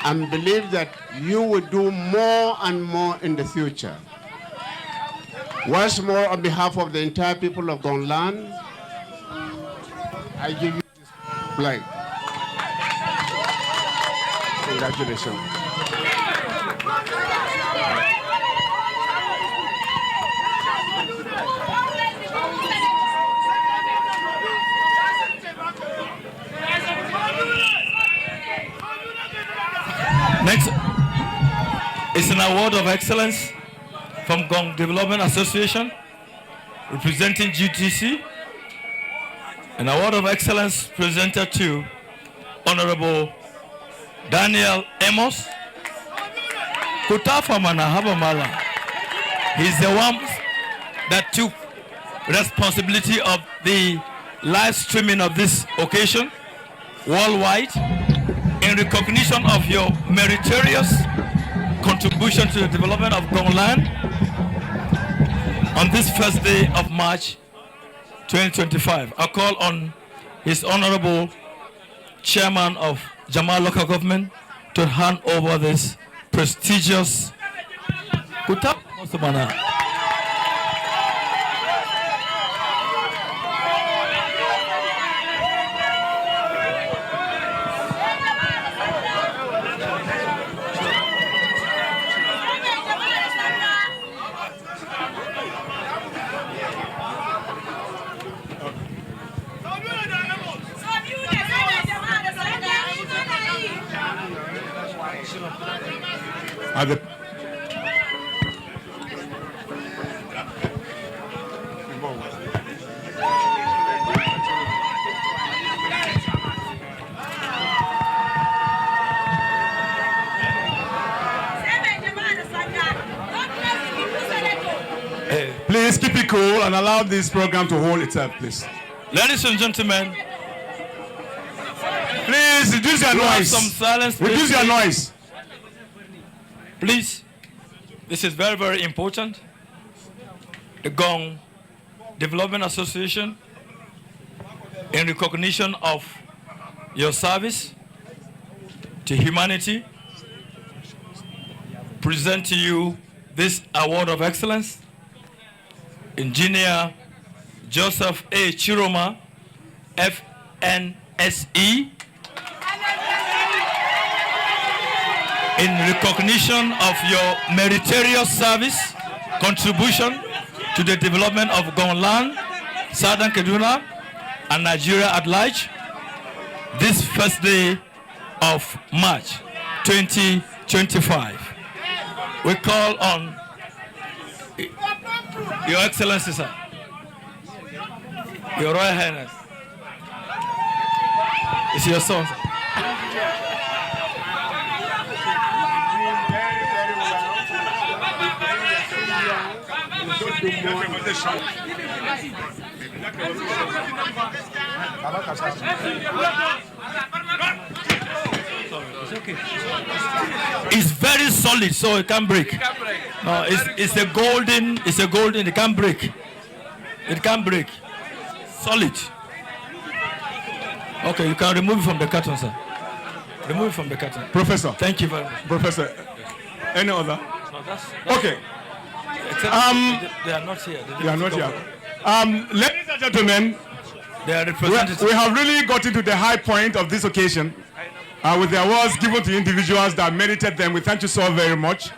and believe that you will do more and more in the future. Once more, on behalf of the entire people of Gwong, I give you this flag. Congratulations. Next is an award of excellence from Gwong Development Association, representing GTC. An award of excellence presented to Honorable Daniel Amos. Kutafamana Habamala. He's the one that took responsibility of the live streaming of this occasion worldwide in recognition of your meritorious contribution to the development of Gwong on this first day of March 2025. I call on His Honorable Chairman of Jamal Local Government to hand over this prestigious at the Please keep it cool and allow this program to hold itself, please. Ladies and gentlemen, please reduce your noise. Some silence. Reduce your noise. Please, this is very, very important. The Gwong Development Association, in recognition of your service to humanity, present to you this award of excellence. Engineer Joseph A. Chiroma, FNSE, in recognition of your meritorious service, contribution to the development of Gwong, Southern Kaduna, and Nigeria at large, this first day of March 2025. We call on Your Excellency, sir, Your Royal Highness, it's your son, sir. It's very solid, so it can't break. No, it's a golden, it can't break. It can't break. Solid. Okay, you can remove it from the carton, sir. Remove it from the carton. Professor. Thank you very much. Professor. Any other? No, that's okay. Except they are not here. They are not here. Ladies and gentlemen, they are representatives. We have really got into the high point of this occasion with the awards given to individuals that merited them. We thank you so very much.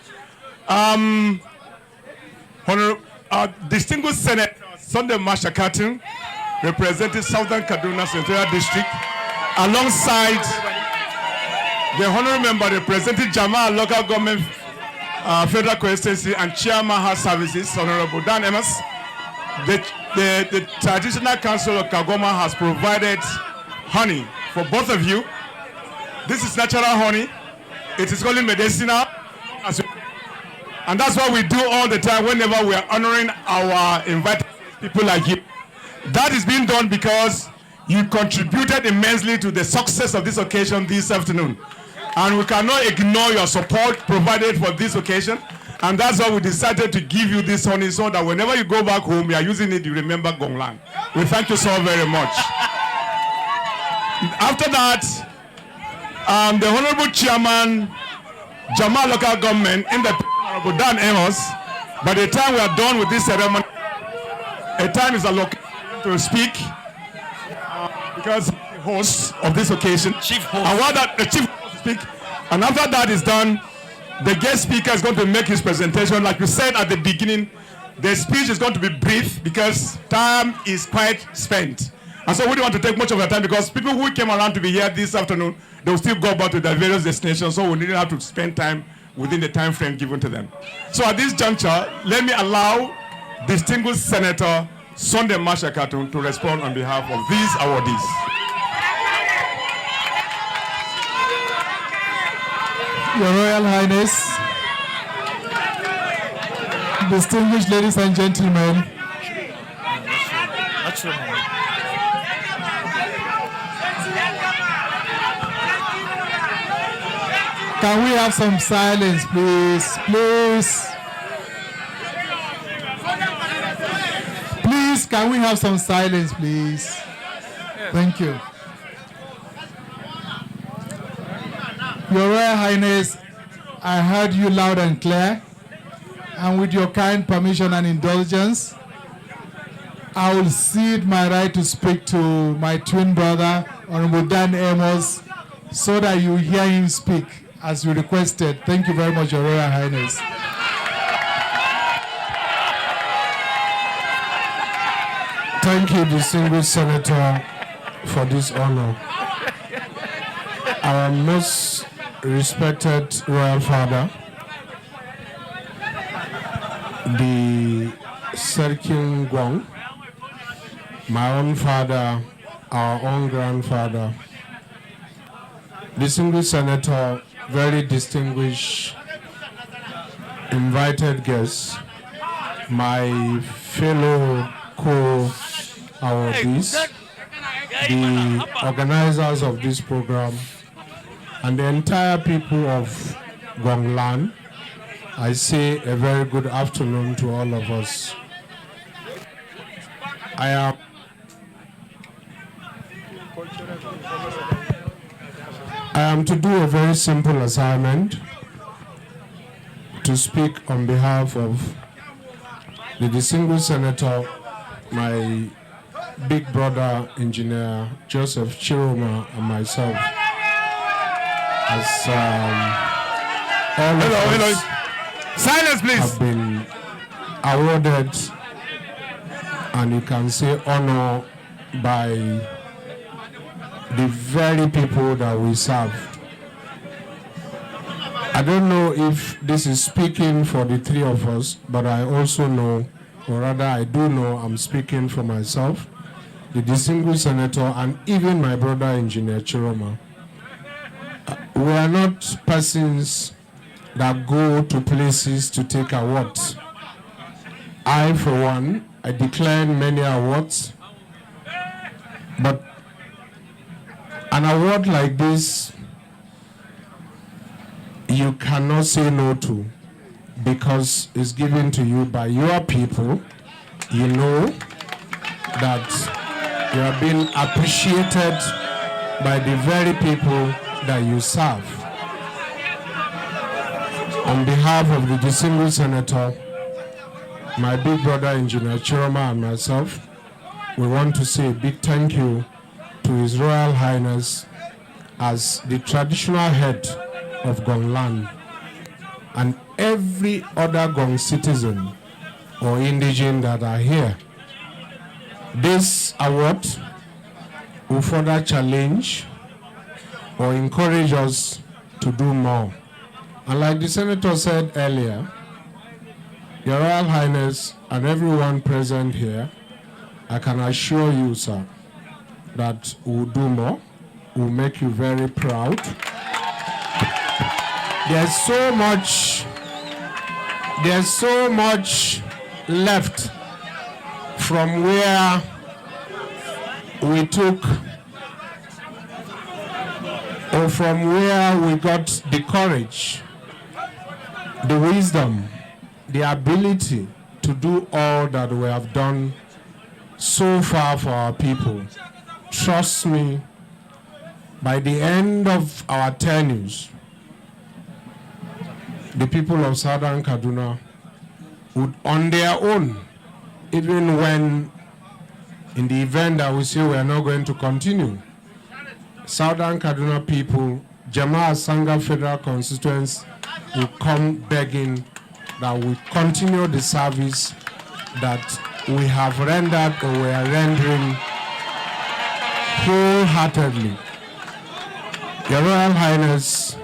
Distinguished Senator Sunday Mashakatun, representing Southern Kaduna Central District, alongside the honorable member representing Jamal Local Government Federal Constituency and Chairman House Services, Honorable Dan Amos. The Traditional Council of Kagoma has provided honey for both of you. This is natural honey. It is called medicinal. And that's what we do all the time whenever we are honoring our invited people like you. That is being done because you contributed immensely to the success of this occasion this afternoon. And we cannot ignore your support provided for this occasion. And that's why we decided to give you this honey so that whenever you go back home, you are using it, you remember Gwong. We thank you so very much. After that, the Honorable Chairman, Jamal Local Government, and the Honorable Dan Amos, by the time we are done with this ceremony, a time is allocated to speak because the host of this occasion, Chief host. And while that, the chief host will speak, and after that is done, the guest speaker is going to make his presentation. Like we said at the beginning, the speech is going to be brief because time is quite spent. And so we don't want to take much of your time because people who came around to be here this afternoon, they will still go back to their various destinations, so we didn't have to spend time within the time frame given to them. So at this juncture, let me allow distinguished Senator Sunday Mashakatun to respond on behalf of these awardees. Your Royal Highness, distinguished ladies and gentlemen, can we have some silence, please? Please. Please, can we have some silence, please? Thank you. Your Royal Highness, I heard you loud and clear, and with your kind permission and indulgence, I will cede my right to speak to my twin brother, Honorable Dan Amos, so that you hear him speak as you requested. Thank you very much, Your Royal Highness. Thank you, distinguished Senator, for this honor. Our most respected Royal Father, the Serking Gwong, my own father, our own grandfather, distinguished senator, very distinguished invited guests, my fellow co-awardees, the organizers of this program, and the entire people of Gwong Lan, I say a very good afternoon to all of us. I am to do a very simple assignment, to speak on behalf of the distinguished senator, my big brother, Engineer Joseph Chiroma, and myself. As all of us Silence, please. have been awarded, and you can say honor, by the very people that we serve. I don't know if this is speaking for the three of us, but I also know, or rather I do know, I'm speaking for myself, the distinguished senator, and even my brother, Engineer Chiroma. We are not persons that go to places to take awards. I, for one, I declined many awards, but an award like this, you cannot say no to, because it's given to you by your people. You know that you are being appreciated by the very people that you serve. On behalf of the distinguished senator, my big brother Engineer Chiroma, and myself, we want to say a big thank you to His Royal Highness as the traditional head of Gwong Lan, and every other Gwong citizen or indigene that are here. This award will further challenge or encourage us to do more. And like the senator said earlier, Your Royal Highness and everyone present here, I can assure you, sir, that we'll do more. We'll make you very proud. There's so much left from where we took, or from where we got the courage, the wisdom, the ability to do all that we have done so far for our people. Trust me, by the end of our tenures, the people of Southern Kaduna would, on their own, even when in the event that we say we are not going to continue, Southern Kaduna people, Jama'a Sangha Federal Constituents, will come begging that we continue the service that we have rendered or we are rendering wholeheartedly. Your Royal Highness,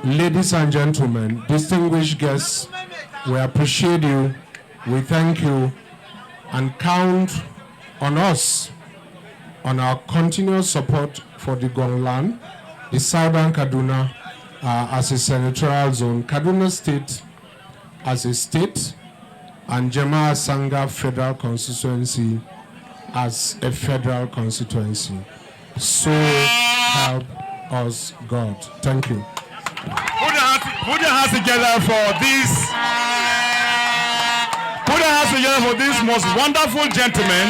ladies and gentlemen, distinguished guests, we appreciate you, we thank you, and count on us, on our continuous support for the Gwong Lan, the Southern Kaduna as a senatorial zone, Kaduna State as a state, and Jama'a Sangha Federal Constituency as a federal constituency. So help us God. Thank you. Put your hands together for this. Put your hands together for this most wonderful gentlemen.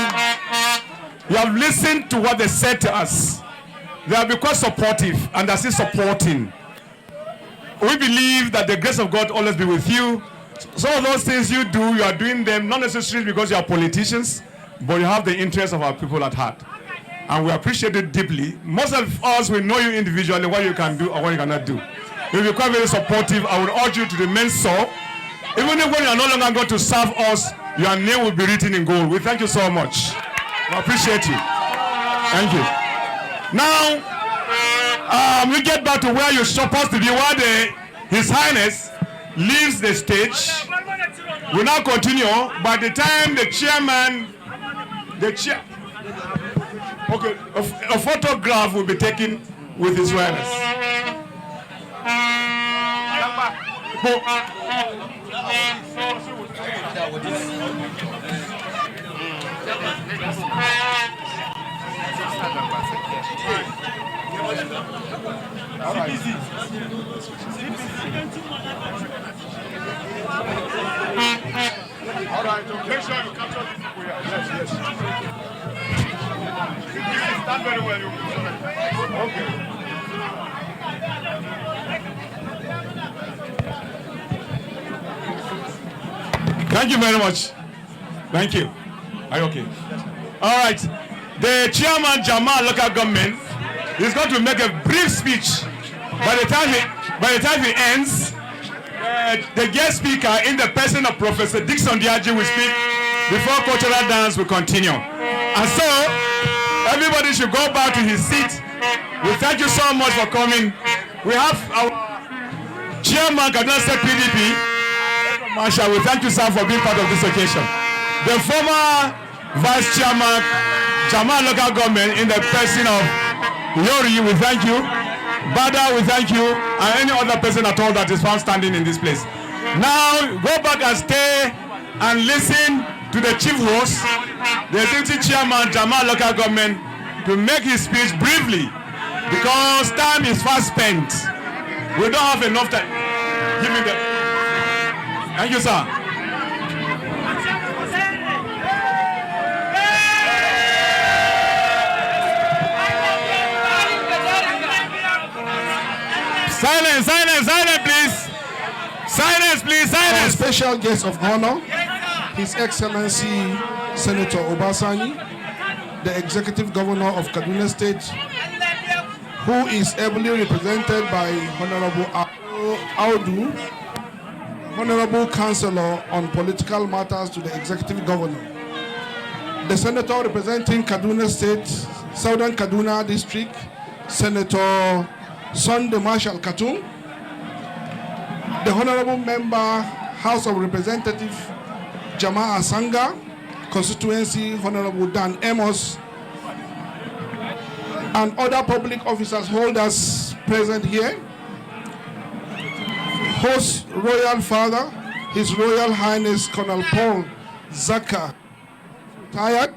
You have listened to what they said to us. They have been quite supportive, and they're still supporting. We believe that the grace of God always be with you. Some of those things you do, you are doing them not necessarily because you are politicians, but you have the interests of our people at heart. And we appreciate it deeply. Most of us, we know you individually, what you can do or what you cannot do. You'll be quite very supportive. I would urge you to remain so. Even if when you are no longer going to serve us, your name will be written in gold. We thank you so much. We appreciate you. Thank you. Now, we get back to where you're supposed to be, where His Highness leaves the stage. We now continue. By the time the chairman, okay, a photograph will be taken with his awareness. All right, make sure you capture these people here. Yes. Stand very well. Okay. Thank you very much. Thank you. Are you okay? All right. The chairman, Jamal local government, is going to make a brief speech. By the time he ends, the guest speaker in the person of Professor Dixon Diaji will speak before cultural dance will continue. And so, everybody should go back to his seat. We thank you so much for coming. We have our chairman, Kaduna State PDP, Marshall. We thank you, sir, for being part of this occasion. The former vice chairman, Jamal local government in the person of Yori, we thank you. Bada, we thank you, and any other person at all that is found standing in this place. Now, go back and stay and listen to the chief host, the executive chairman, Jamal local government, to make his speech briefly, because time is fast spent. We don't have enough time. Give me the... Thank you, sir. Silence, please. Silence, please, silence. Our special guest of honor, His Excellency Senator Obasani, the Executive Governor of Kaduna State, who is ably represented by Honorable Audu, Honorable Councillor on Political Matters to the Executive Governor. The Senator representing Kaduna State, Southern Kaduna District, Senator Sunday Marshall Khituk, the Honorable Member, House of Representatives, Jama'a Sanga, Constituency, Honorable Dan Amos, and other public officers holders present here, Host Royal Father, His Royal Highness Colonel Paul Zaka, retired,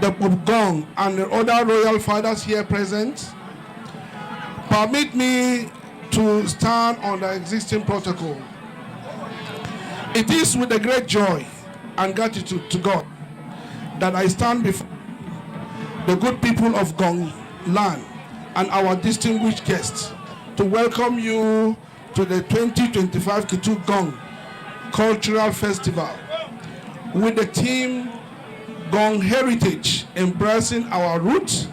the Gwong, and the other royal fathers here present. Permit me to stand on the existing protocol. It is with a great joy and gratitude to God that I stand before the good people of Gwong land and our distinguished guests to welcome you to the 2025 Khituk Gwong Cultural Festival with the theme Gwong Heritage, embracing our roots,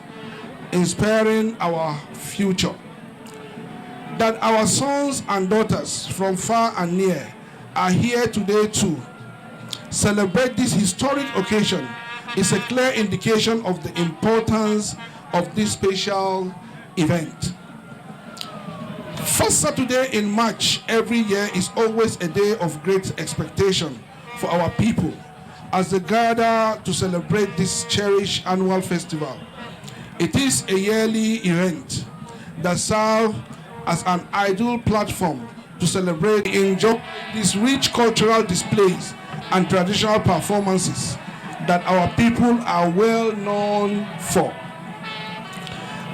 inspiring our future. That our sons and daughters from far and near are here today to celebrate this historic occasion is a clear indication of the importance of this special event. First Saturday in March every year is always a day of great expectation for our people as they gather to celebrate this cherished annual festival. It is a yearly event that serves as an ideal platform to celebrate and enjoy these rich cultural displays and traditional performances that our people are well known for.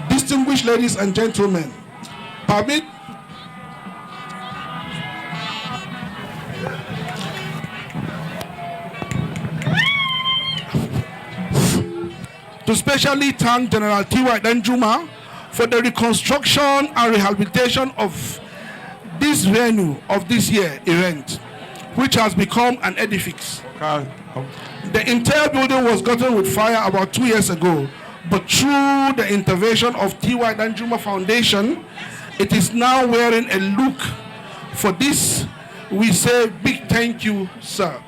Distinguished ladies and gentlemen, permit to specially thank General T.Y. Danjuma for the reconstruction and rehabilitation of this venue of this year event, which has become an edifice. The entire building was gotten with fire about 2 years ago, but through the intervention of T.Y. Danjuma Foundation, it is now wearing a look. For this, we say big thank you, sir.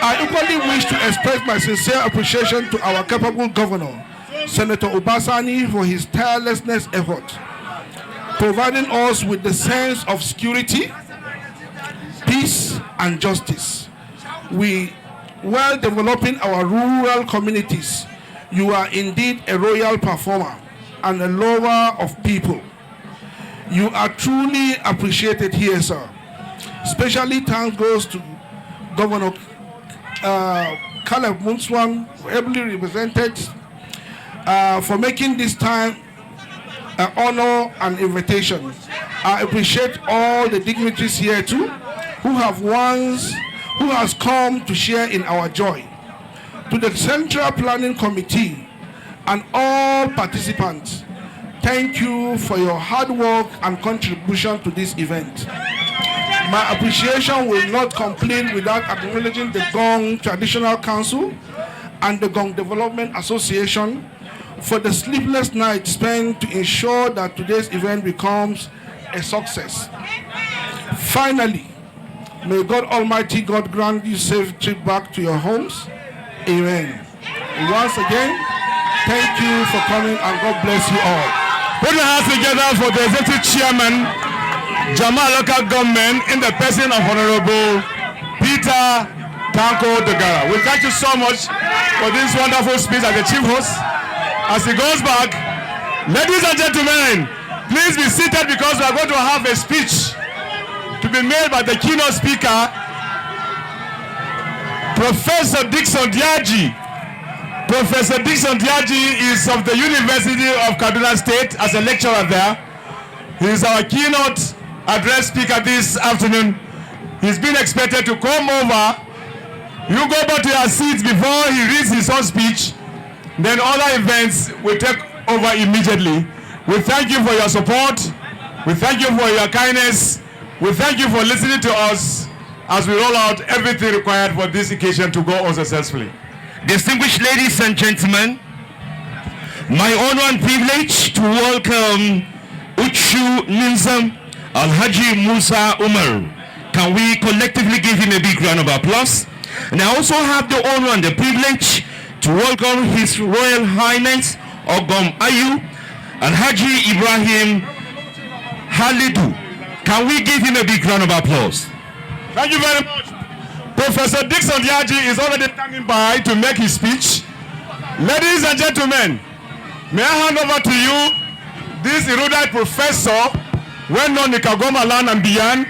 I equally wish to express my sincere appreciation to our capable governor, Senator Obasani, for his tirelessness effort providing us with the sense of security, peace, and justice. While developing our rural communities, you are indeed a royal performer and a lover of people. You are truly appreciated here, sir. Especially thanks goes to Governor Caleb Munswam, ably represented, for making this time an honor and invitation. I appreciate all the dignitaries here too, who has come to share in our joy. To the Central Planning Committee and all participants, thank you for your hard work and contribution to this event. My appreciation will not complete without acknowledging the Gwong Traditional Council and the Gwong Development Association for the sleepless nights spent to ensure that today's event becomes a success. Finally, may God Almighty God grant you safe trip back to your homes. Amen. Once again, thank you for coming and God bless you all. Put your hands together for the Executive Chairman, Jama Local Government, in the person of Honorable Peter Tanko Dogara. We thank you so much for this wonderful speech as the chief host. As he goes back, ladies and gentlemen, please be seated because we are going to have a speech to be made by the keynote speaker, Professor Dixon Diaji. Professor Dixon Diaji is of the University of Kaduna State as a lecturer there. He is our keynote address speaker this afternoon. He's been expected to come over. You go back to your seats before he reads his own speech. Then other events will take over immediately. We thank you for your support. We thank you for your kindness. We thank you for listening to us as we roll out everything required for this occasion to go on successfully. Distinguished ladies and gentlemen, my honor and privilege to welcome Uchu Ninzam Alhaji Musa Umar. Can we collectively give him a big round of applause? And I also have the honor and the privilege to welcome His Royal Highness Ogom Ayu Alhaji Ibrahim Halidu. Can we give him a big round of applause? Thank you very much. Professor Dixon Diaji is already standing by to make his speech. Ladies and gentlemen, may I hand over to you this erudite professor, well known in Kagoma land and beyond.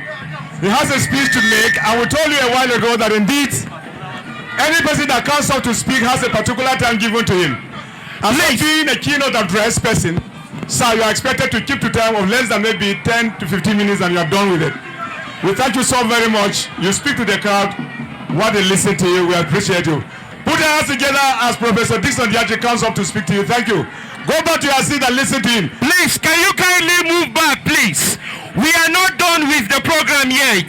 He has a speech to make, and we told you a while ago that indeed any person that comes up to speak has a particular time given to him. And so being a keynote address person, sir, you are expected to keep to time of less than maybe 10 to 15 minutes and you are done with it. We thank you so very much. You speak to the crowd while they listen to you. We appreciate you. Put your hands together as Professor Dixon Diaji comes up to speak to you. Thank you. Go back to your seat and listen to him. Please, can you kindly move back, please? We are not done with the program yet.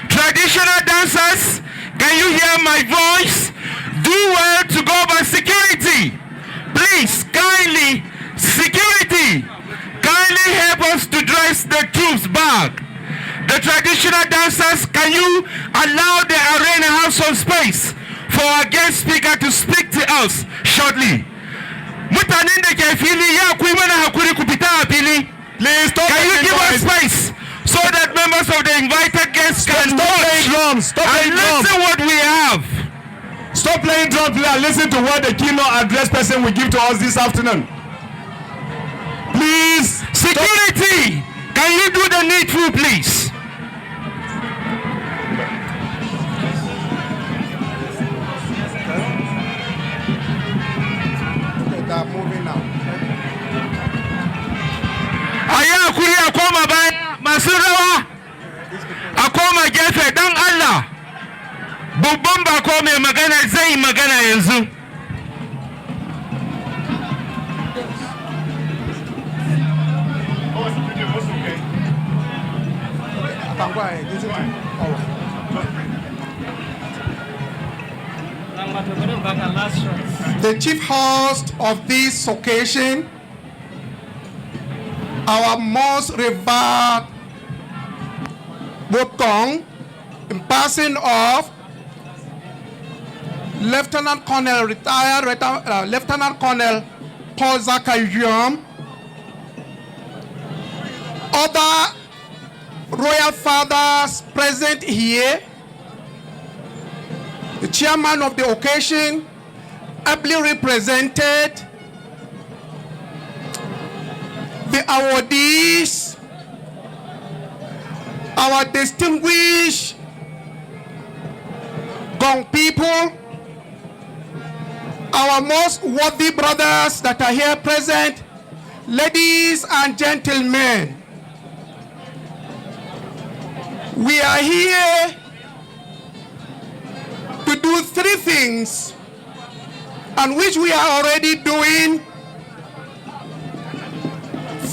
Traditional dancers, can you hear my voice? Do well to go by security. Please, kindly, security, kindly help us to dress the troops back. The traditional dancers, can you allow the arena have some space for our guest speaker to speak to us shortly? Mutanen da ke fili ya kuyi mana hakuri ku fita a fili. Please stop. Can you give us space so that members of the invited guests can watch and listen what we have? Stop playing drums and listen to what the keynote address person will give to us this afternoon. Please. Security, can you do the needful, please? Aya kuri a koma baya masu rawa a koma gefe don Allah. Babban bako mai magana zai magana yanzu. The chief host of this occasion, our most revered Gwong, in person of Lieutenant Colonel, retired Lieutenant Colonel Paul Zakayum, other royal fathers present here, the chairman of the occasion, ably represented, the awardees, our distinguished Gwong people, our most worthy brothers that are here present, ladies and gentlemen. We are here to do three things, and which we are already doing.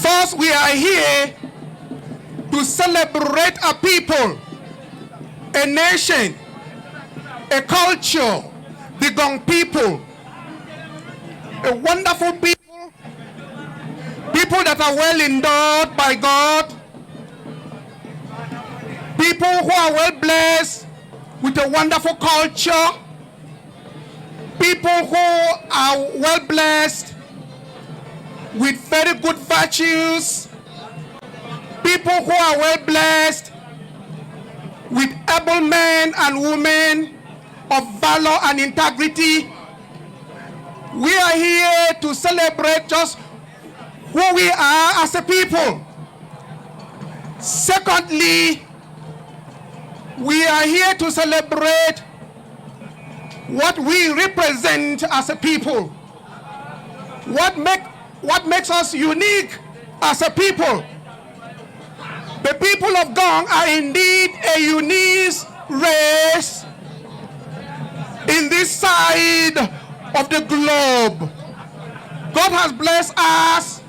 First, we are here to celebrate a people, a nation, a culture, the Gwong people, a wonderful people, people that are well endowed by God, people who are well blessed with a wonderful culture, people who are well blessed with very good virtues, people who are well blessed with able men and women of valor and integrity. We are here to celebrate just who we are as a people. Secondly, we are here to celebrate what we represent as a people. What makes us unique as a people. The people of Gwong are indeed a unique race in this side of the globe. God has blessed us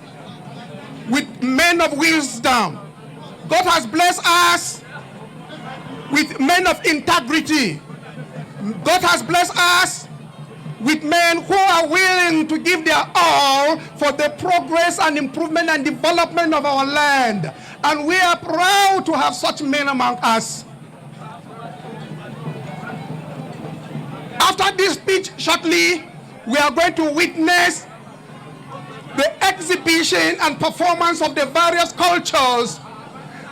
with men of wisdom. God has blessed us with men of integrity. God has blessed us with men who are willing to give their all for the progress and improvement and development of our land. And we are proud to have such men among us. After this speech shortly, we are going to witness the exhibition and performance of the various cultures,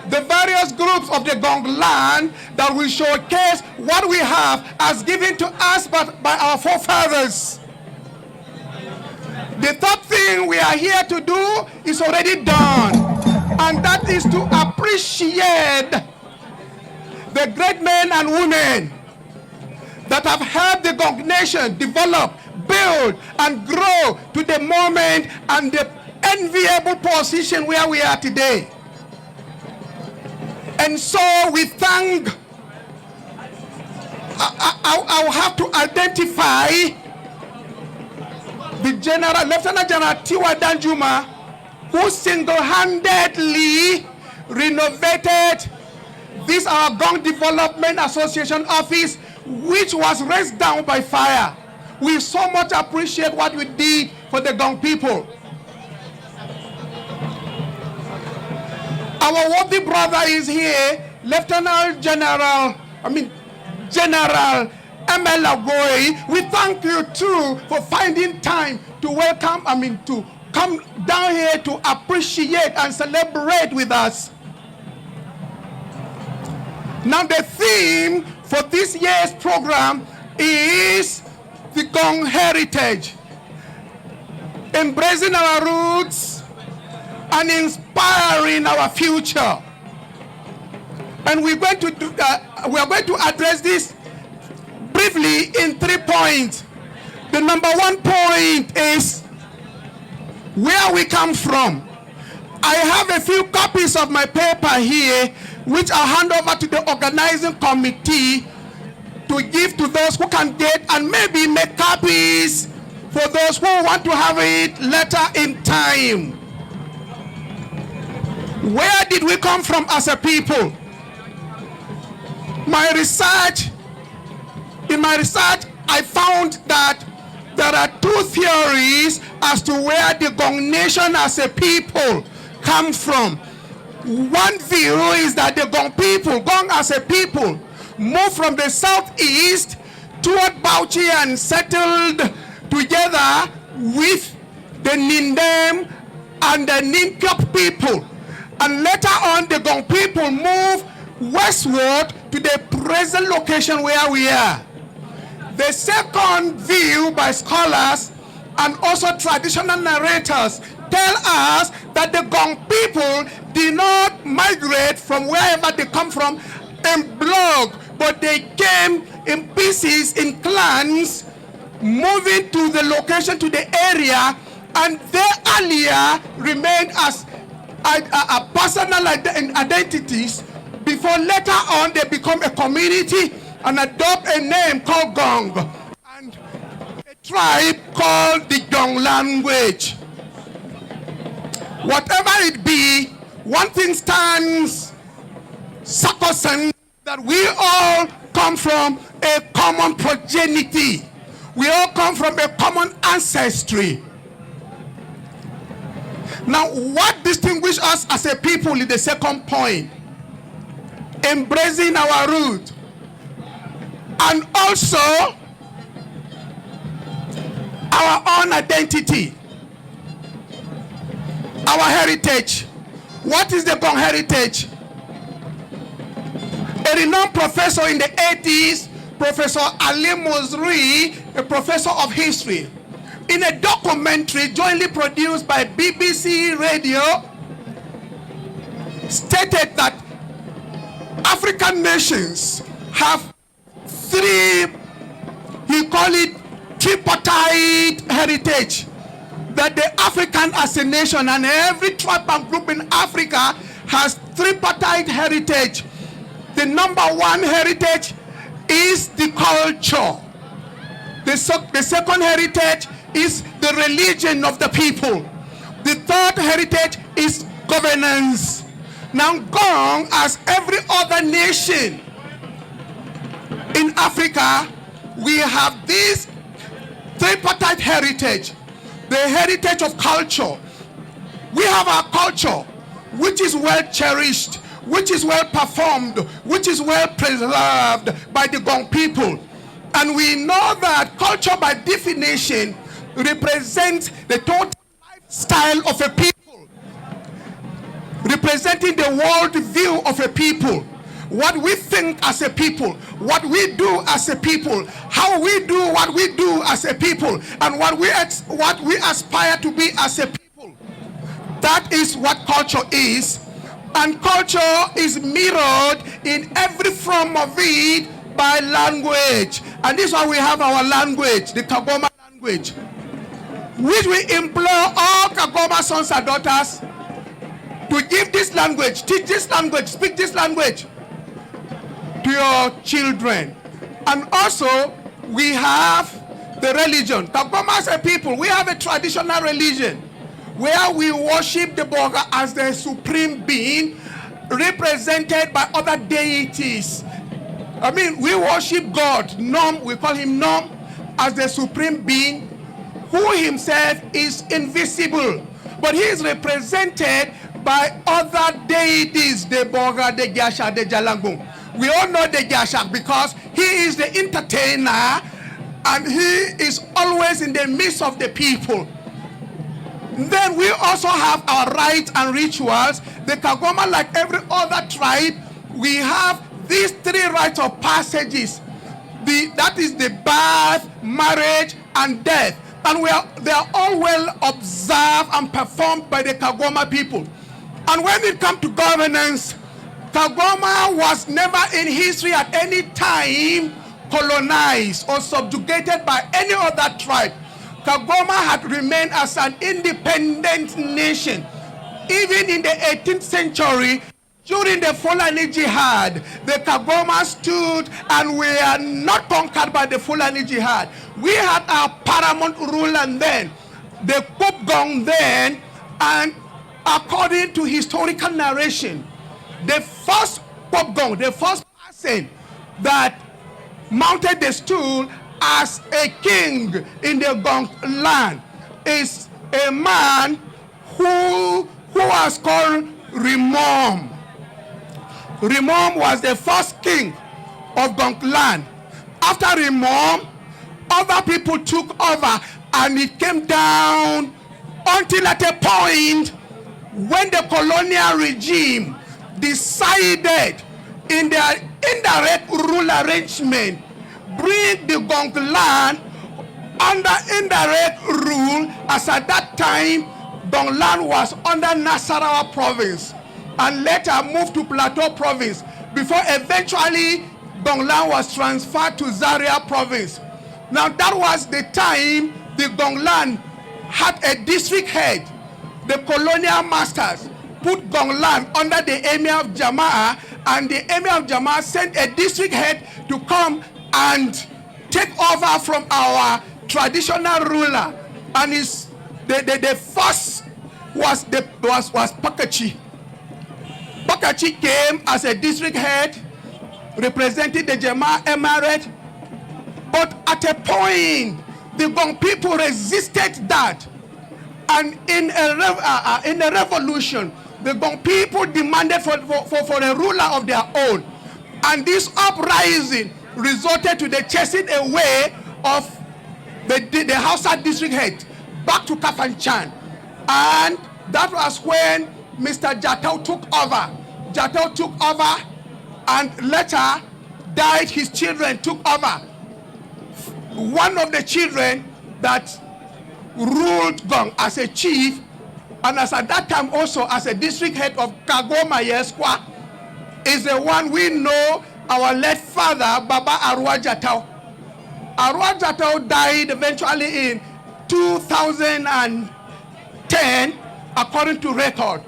the various groups of the Gwong land that will showcase what we have as given to us by our forefathers. The third thing we are here to do is already done, and that is to appreciate the great men and women that have helped the Gwong nation develop, build, and grow to the moment and the enviable position where we are today. And so we thank, I'll have to identify the General, Lieutenant General Tiwa Danjuma, who single-handedly renovated this our Gwong Development Association office, which was razed down by fire. We so much appreciate what you did for the Gwong people. Our worthy brother is here, General M.L. Agoy. We thank you too for finding time to welcome, to come down here to appreciate and celebrate with us. Now the theme for this year's program is the Gwong heritage, embracing our roots and inspiring our future. And we are going to address this briefly in 3 points. The number 1 point is where we come from. I have a few copies of my paper here, which I'll hand over to the organizing committee to give to those who can get, and maybe make copies for those who want to have it later in time. Where did we come from as a people? In my research, I found that there are 2 theories as to where the Gwong nation as a people come from. One view is that the Gwong as a people, moved from the southeast toward Bauchi and settled together with the Nindem and the Ninkyok people. And later on, the Gwong people moved westward to the present location where we are. The second view by scholars and also traditional narrators tell us that the Gwong people did not migrate from wherever they come from in block, but they came in pieces, in clans, moving to the location, to the area, and they earlier remained as personal identities before later on they become a community and adopt a name called Gwong and a tribe called the Gwong language. Whatever it be, one thing stands sacrosanct, that we all come from a common progeny. We all come from a common ancestry. Now, what distinguishes us as a people is the second point. Embracing our root. And also our own identity. Our heritage. What is the Gwong heritage? A renowned professor in the 80s, Professor Ali Mosri, a professor of history, in a documentary jointly produced by BBC Radio, stated that African nations have three, he called it tripartite heritage. That the African as a nation and every tribe and group in Africa has tripartite heritage. The number one heritage is the culture. The second heritage is the religion of the people. The third heritage is governance. Now, Gwong, as every other nation in Africa, we have this tripartite heritage. The heritage of culture. We have our culture, which is well cherished, which is well performed, which is well preserved by the Gwong people. And we know that culture by definition represents the total lifestyle of a people, representing the world view of a people, what we think as a people, what we do as a people, how we do what we do as a people, and what we aspire to be as a people. That is what culture is. And culture is mirrored in every form of it by language. And this is why we have our language, the Kagoma language, which we implore all Kagoma sons and daughters to give this language, teach this language, speak this language to your children. And also, we have the religion. Kagoma as a people, we have a traditional religion where we worship the Boga as the supreme being, represented by other deities. I mean, we worship God, Nom, we call him Nom, as the supreme being, who himself is invisible. But he is represented by other deities, the Boga, the Gyasha, the Jalangung. We all know the Gyashak because he is the entertainer and he is always in the midst of the people. Then we also have our rites and rituals. The Kagoma, like every other tribe, we have these three rites of passages. That is the birth, marriage, and death. And they are all well observed and performed by the Kagoma people. And when it comes to governance, Kagoma was never in history at any time colonized or subjugated by any other tribe. Kagoma had remained as an independent nation. Even in the 18th century, during the Fulani Jihad, the Kagoma stood and we are not conquered by the Fulani Jihad. We had our paramount ruler then, the Pope Gwong then, and according to historical narration, the first Pope Gwong, the first person that mounted the stool as a king in the Gwong land is a man who was called Rimom. Rimom was the first king of Gwong land. After Rimom, other people took over and it came down until at a point when the colonial regime decided in their indirect rule arrangement bring the Gwong land under indirect rule, as at that time Gwong land was under Nasarawa province and later moved to Plateau province before eventually Gwong land was transferred to Zaria province. Now that was the time the Gwong land had a district head. The colonial masters put Gwong land under the Emir of Jamaa, and the Emir of Jamaa sent a district head to come and take over from our traditional ruler. And the first was Pakachi. Pakachi came as a district head, representing the Jamaa Emirate. But at a point, the Gwong people resisted that. And in a revolution, the Gwong people demanded for a ruler of their own. And this uprising resulted to the chasing away of the Hausa district head back to Kafanchan. And that was when Mr. Jatau took over. Jatau took over and later died. His children took over. One of the children that ruled Gwong as a chief, and as at that time also as a district head of Kagoma Yeskwa, is the one we know, our late father, Baba Arwa Jatau. Arwa Jatau died eventually in 2010, according to record.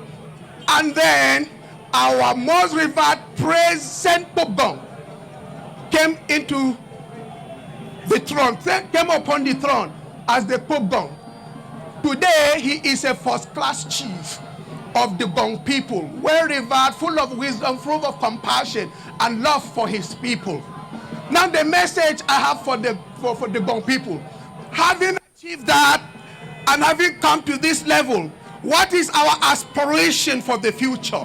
And then our most revered President Pope Gwong came into the throne, came upon the throne as the Pope Gwong. Today, he is a first-class chief of the Gwong people, well revered, full of wisdom, full of compassion and love for his people. Now, the message I have for the Gwong people, having achieved that and having come to this level, what is our aspiration for the future?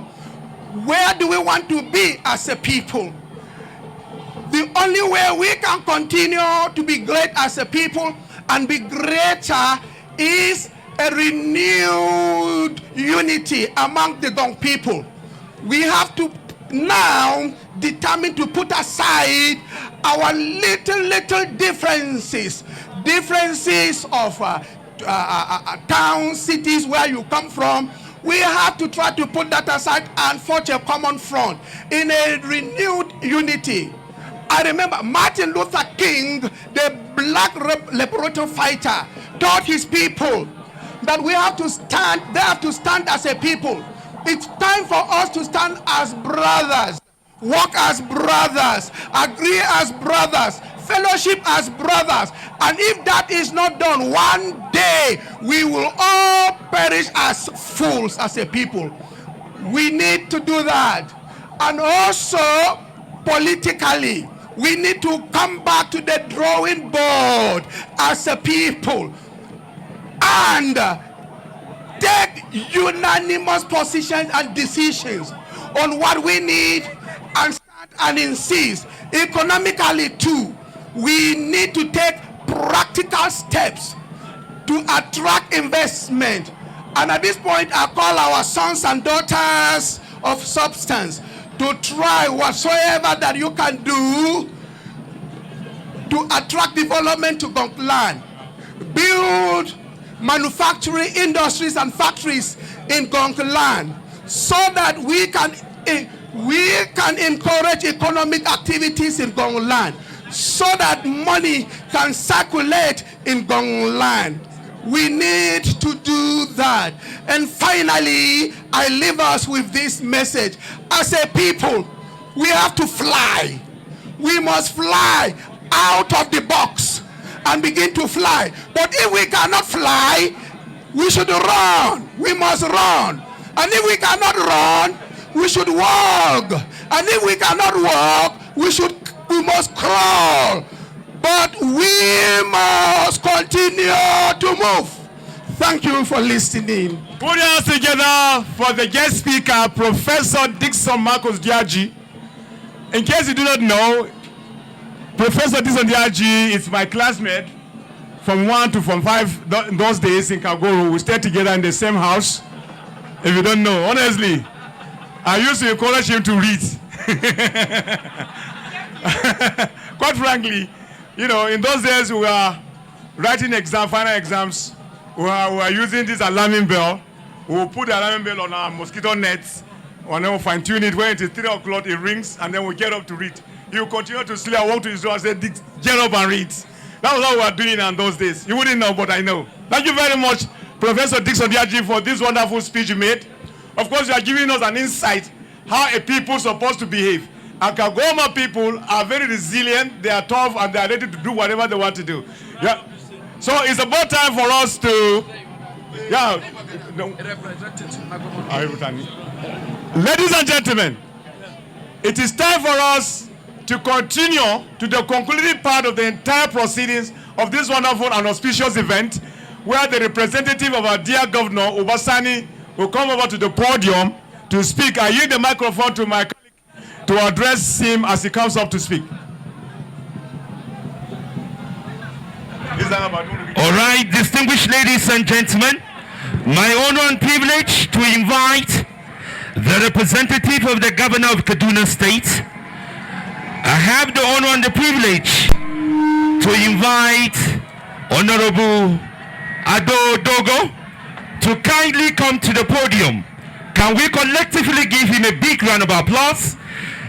Where do we want to be as a people? The only way we can continue to be great as a people and be greater is a renewed unity among the Gwong people. We have to now determine to put aside our little differences of towns, cities, where you come from. We have to try to put that aside and forge a common front in a renewed unity. I remember Martin Luther King, the black liberation fighter, taught his people that we have to stand, they have to stand as a people. It's time for us to stand as brothers, walk as brothers, agree as brothers, fellowship as brothers. And if that is not done, one day we will all perish as fools as a people. We need to do that. And also, politically, we need to come back to the drawing board as a people and take unanimous positions and decisions on what we need and start and insist. Economically too, we need to take practical steps to attract investment. And at this point, I call our sons and daughters of substance to try whatsoever that you can do to attract development to Gwong land. Build manufacturing industries and factories in Gwong land so that we can encourage economic activities in Gwong land, so that money can circulate in Gwong land. We need to do that. And finally, I leave us with this message. As a people, we have to fly. We must fly out of the box and begin to fly. But if we cannot fly, we should run. We must run. And if we cannot run, we should walk. And if we cannot walk, we must crawl. But we must continue to move. Thank you for listening. Put your hands together for the guest speaker, Professor Dixon Marcus Diaji. In case you do not know, Professor Dixon Diaji is my classmate from 1 to from 5 those days in Kagoro. We stayed together in the same house. If you don't know, honestly, I used to encourage him to read. Quite frankly, you know, in those days we were writing final exams. We were using this alarming bell. We'll put the alarming bell on our mosquito nets, and then we'll fine tune it. When it is 3 o'clock, it rings, and then we get up to read. He will continue to sleep. I walk to his door and say, get up and read. That was how we were doing in those days. You wouldn't know, but I know. Thank you very much, Professor Dixon Diaji, for this wonderful speech you made. Of course, you are giving us an insight how a people is supposed to behave. Akagoma people are very resilient, they are tough, and they are ready to do whatever they want to do. Yeah. So it's about time for us to... Yeah. No. Ladies and gentlemen, it is time for us to continue to the concluding part of the entire proceedings of this wonderful and auspicious event, where the representative of our dear Governor, Obasani, will come over to the podium to speak. I yield the microphone to my colleague to address him as he comes up to speak. All right, distinguished ladies and gentlemen, my honor and privilege to invite the representative of the Governor of Kaduna State. I have the honor and the privilege to invite Honorable Ado Dogo to kindly come to the podium. Can we collectively give him a big round of applause?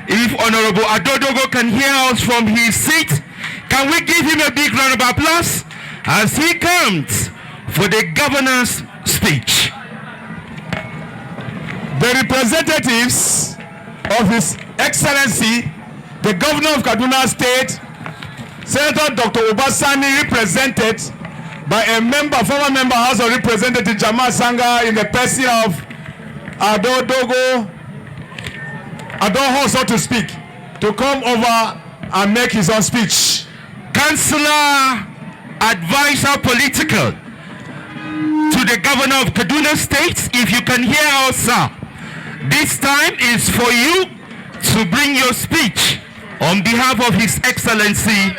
If Honorable Ado Dogo can hear us from his seat, can we give him a big round of applause as he comes for the governor's speech? The representatives of His Excellency, the Governor of Kaduna State, Senator Dr. Obasani, represented by a former member House of Representatives, Jamal Sanga, in the person of Ado Dogo, Ado, so to speak, to come over and make his own speech. Councillor, advisor political to the Governor of Kaduna State, if you can hear us, sir, this time is for you to bring your speech on behalf of His Excellency,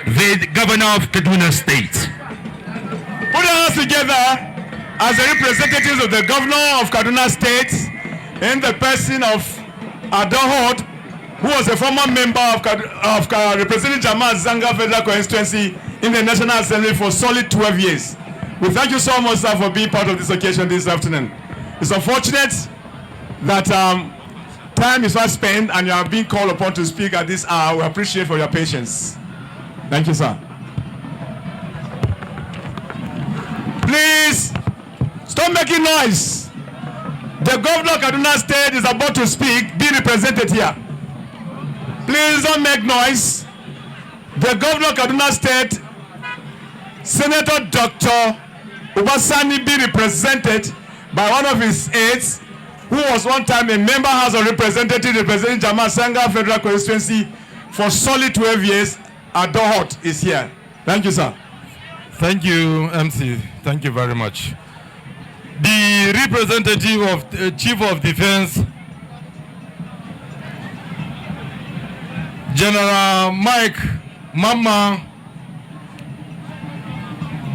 the Governor of Kaduna State. Put us together as the representatives of the Governor of Kaduna State in the person of Adahod, who was a former member of representing Jamal Zanga Federal Constituency in the National Assembly for solid 12 years. We thank you so much, sir, for being part of this occasion this afternoon. It's unfortunate that time is not spent and you are being called upon to speak at this hour. We appreciate for your patience. Thank you, sir. Please, stop making noise. The Governor of Kaduna State is about to speak, be represented here. Please don't make noise. The Governor of Kaduna State, Senator Dr. Obasani, be represented by one of his aides, who was one time a member House of Representatives representing Jamal Sanga Federal Constituency for solid 12 years. Adohot is here. Thank you, sir. Thank you, MC. Thank you very much. The representative of Chief of Defense, General Mike Mama,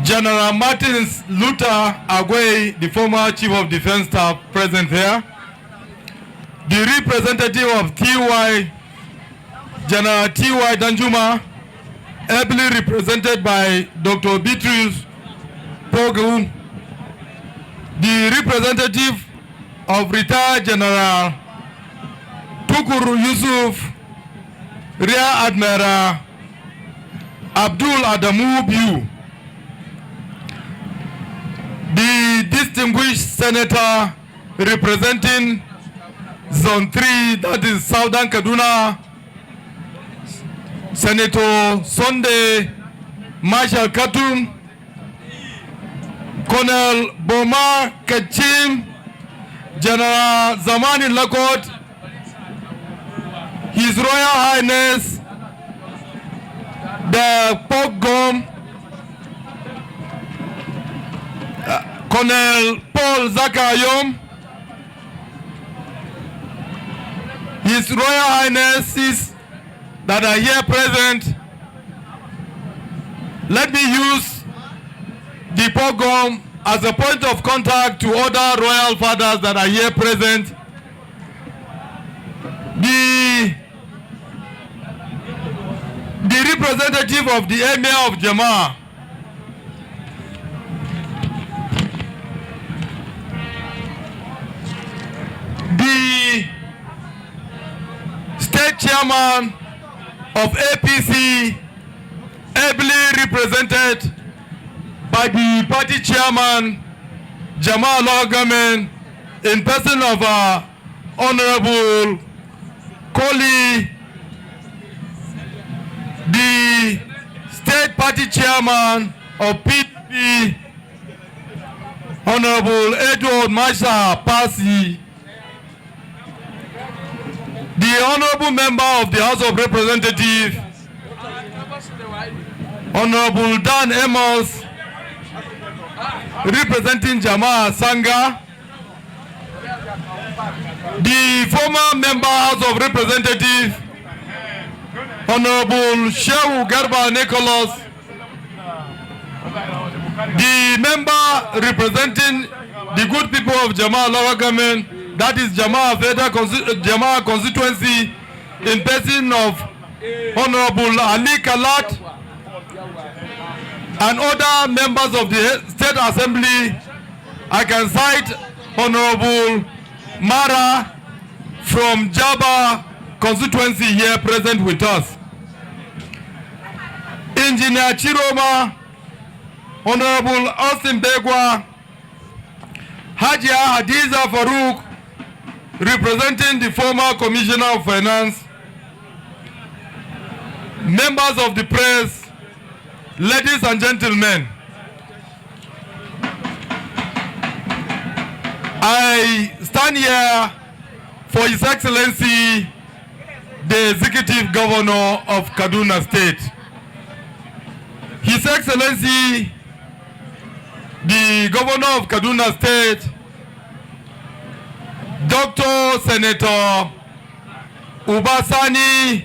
General Martins Luther Agway, the former Chief of Defense Staff, present here. The representative of TY, General TY Danjuma, ably represented by Dr. Beatrice Pogu. The representative of retired General Tukuru Yusuf, Rear Admiral Abdul Adamu Biu. The distinguished senator representing Zone 3, that is Southern Kaduna, Senator Sunday Marshall Katum, Colonel Boma Kachim, General Zamani Lakot, His Royal Highness the Pogom, Colonel Paul Zakayom, His Royal Highnesses that are here present. Let me use the Pogom as a point of contact to other royal fathers that are here present, the representative of the Emir of Jama'ah, the state chairman of APC, ably represented by the party chairman, Jama'ah Local Government, in person of Honorable Koli, the state party chairman of PDP, Honorable Edward Masha Pasi, the honorable member of the House of Representatives, Honorable Dan Amos, representing Jama'ah Sangha, the former member House of Representatives, Honorable Shehu Garba Nicholas, the member representing the good people of Jama'ah Local Government, that is Jama'ah constituency, in person of Honorable Ali Kalat, and other members of the State Assembly. I can cite Honorable Mara from Jaba constituency here present with us. Engineer Chiroma, Honorable Austin Begwa, Hajia Hadiza Farouk, representing the former Commissioner of Finance, members of the press, ladies and gentlemen, I stand here for His Excellency, the Executive Governor of Kaduna State. His Excellency, the Governor of Kaduna State, Dr. Senator Ubasani,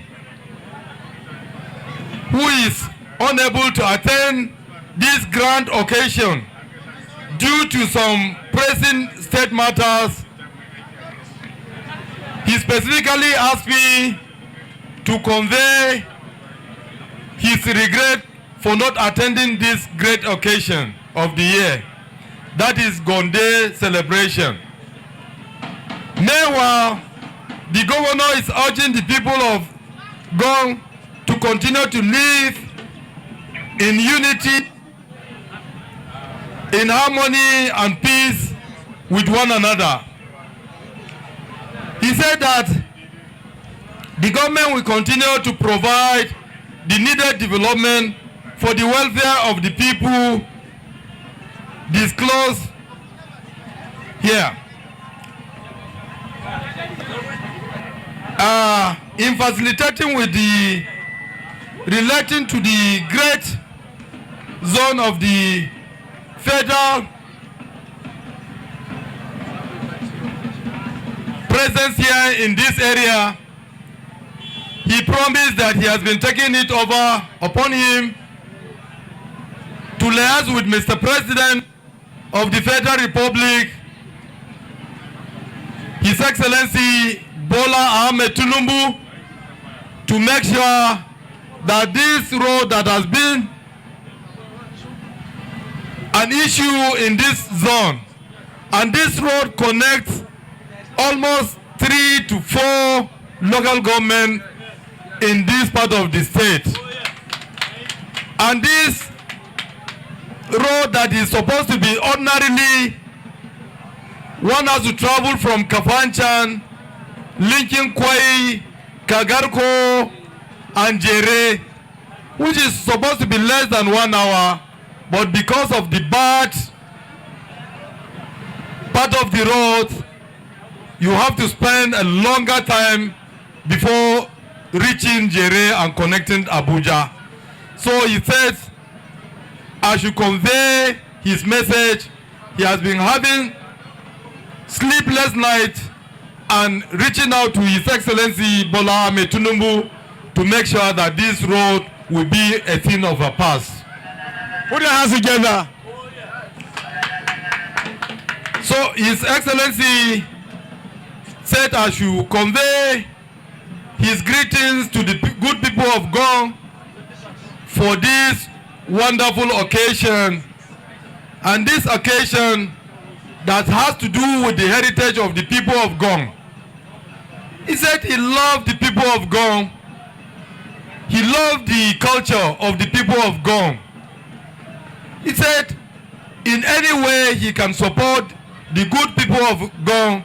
who is unable to attend this grand occasion due to some pressing state matters, he specifically asked me to convey his regret for not attending this great occasion of the year, that is Gonde celebration. Meanwhile, the governor is urging the people of Gwong to continue to live in unity, in harmony and peace with one another. He said that the government will continue to provide the needed development for the welfare of the people disclosed here. In facilitating with the relating to the great zone of the federal presence here in this area, he promised that he has been taking it over upon him to liaise with Mr. President of the Federal Republic, His Excellency Bola Ahmed Tinubu, to make sure that this road that has been an issue in this zone, and this road connects almost 3 to 4 local government in this part of the state. And this road that is supposed to be ordinarily, one has to travel from Kafanchan, linking Kwai, Kagarko, and Jere, which is supposed to be less than 1 hour, but because of the bad part of the road, you have to spend a longer time before reaching Jere and connecting Abuja. So he says, I should convey his message. He has been having sleepless nights and reaching out to His Excellency Bola Ahmed Tinubu to make sure that this road will be a thing of the past. Put your hands together. So His Excellency said I should convey his greetings to the good people of Gwong for this wonderful occasion, and this occasion that has to do with the heritage of the people of Gwong. He said he loved the people of Gwong. He loved the culture of the people of Gwong. He said in any way he can support the good people of Gwong.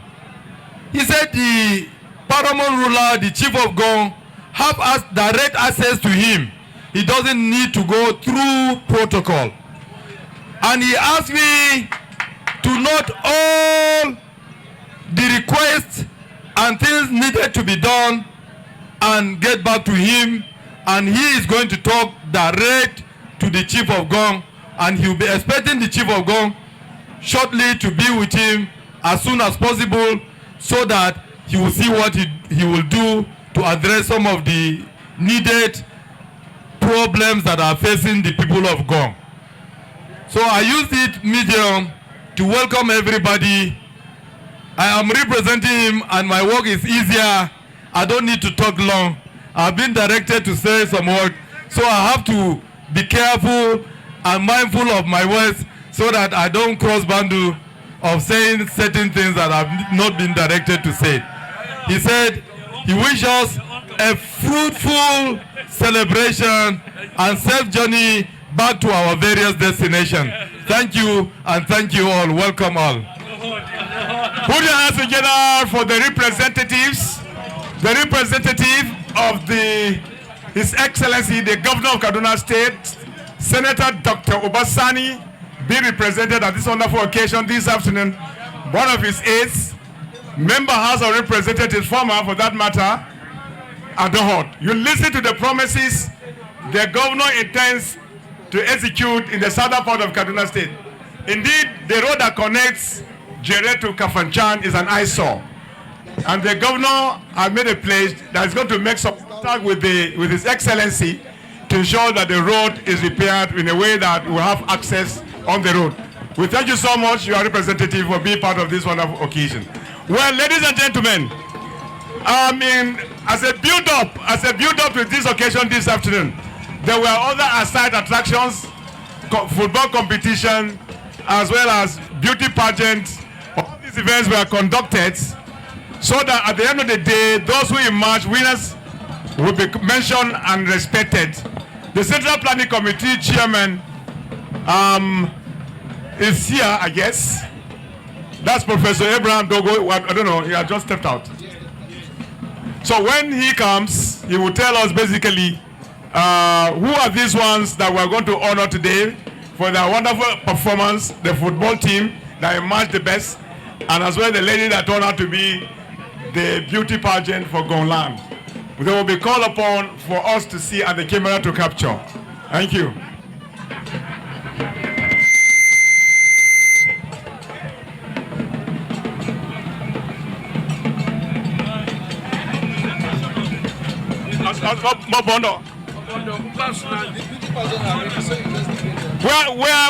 He said the paramount ruler, the chief of Gwong, have direct access to him. He doesn't need to go through protocol. And he asked me to note all the requests and things needed to be done and get back to him. And he is going to talk direct to the chief of Gwong, and he will be expecting the chief of Gwong shortly to be with him as soon as possible, so that he will see what he will do to address some of the needed problems that are facing the people of Gwong. So I use this medium to welcome everybody. I am representing him and my work is easier. I don't need to talk long. I've been directed to say some words, so I have to be careful and mindful of my words so that I don't cross boundary of saying certain things that I've not been directed to say. He said he wishes us a fruitful celebration and safe journey back to our various destinations. Thank you, and thank you all. Welcome all. Put your hands together for the representatives. The representative of His Excellency, the Governor of Kaduna State, Senator Dr. Obasani, being represented at this wonderful occasion this afternoon. One of his aides, Member House of Representatives, former for that matter, Adohot. You listen to the promises the governor intends to execute in the southern part of Kaduna State. Indeed, the road that connects Jere to Kafanchan is an eyesore. And the governor has made a pledge that is going to make some contact with His Excellency to ensure that the road is repaired in a way that we have access on the road. We thank you so much, your representative, for being part of this wonderful occasion. Well, ladies and gentlemen, as a build-up to this occasion this afternoon, there were other aside attractions, football competition, as well as beauty pageants. All these events were conducted so that at the end of the day, those who emerge winners will be mentioned and respected. The Central Planning Committee chairman is here, I guess. That's Professor Abraham Dogo. I don't know, he had just stepped out. So when he comes, he will tell us basically who are these ones that we're going to honor today for their wonderful performance, the football team that emerged the best, and as well the lady that turned out to be the beauty pageant for Gongland. They will be called upon for us to see and the camera to capture. Thank you.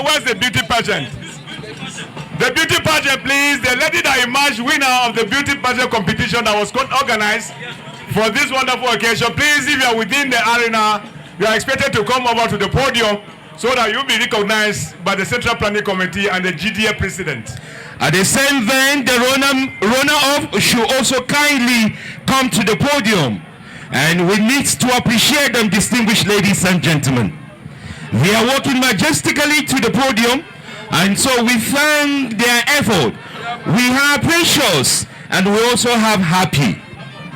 Where's the beauty pageant? The beauty pageant, please. The lady that emerged winner of the beauty pageant competition that was organized for this wonderful occasion. Please, if you are within the arena, you are expected to come over to the podium so that you'll be recognized by the Central Planning Committee and the GDA President. At the same vein, the runner-up should also kindly come to the podium. And we need to appreciate them, distinguished ladies and gentlemen. They are walking majestically to the podium, and so we thank their effort. We have Precious, and we also have Happy.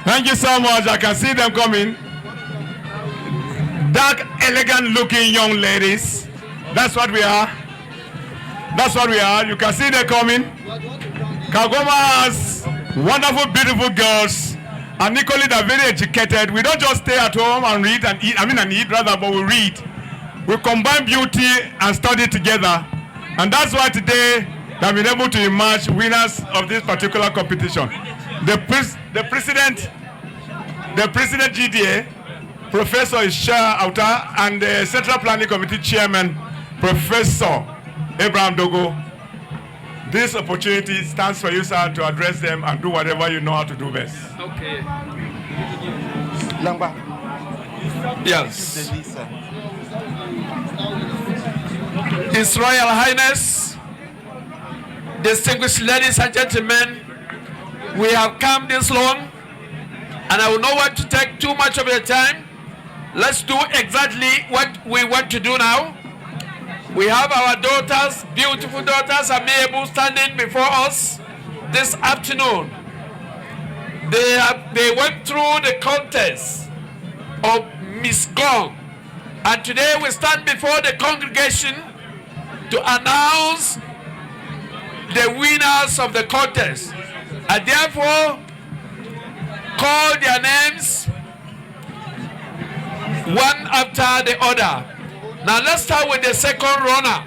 Thank you so much. I can see them coming. Dark, elegant-looking young ladies. That's what we are. That's what we are. You can see them coming. Kagoma has wonderful, beautiful girls. And equally, they're very educated. We don't just stay at home and read and eat. And eat rather, but we read. We combine beauty and study together. And that's why today they've been able to emerge winners of this particular competition. The president GDA, Professor Isha Auta, and the Central Planning Committee Chairman, Professor Abraham Dogo. This opportunity stands for you, sir, to address them and do whatever you know how to do best. Okay. Lamba. Yes. His Royal Highness, distinguished ladies and gentlemen, we have come this long, and I will not want to take too much of your time. Let's do exactly what we want to do now. We have our daughters, beautiful daughters, amiable, standing before us this afternoon. They went through the contest of Miss Gwong, and today we stand before the congregation to announce the winners of the contest. I therefore call their names one after the other. Now let's start with the second runner,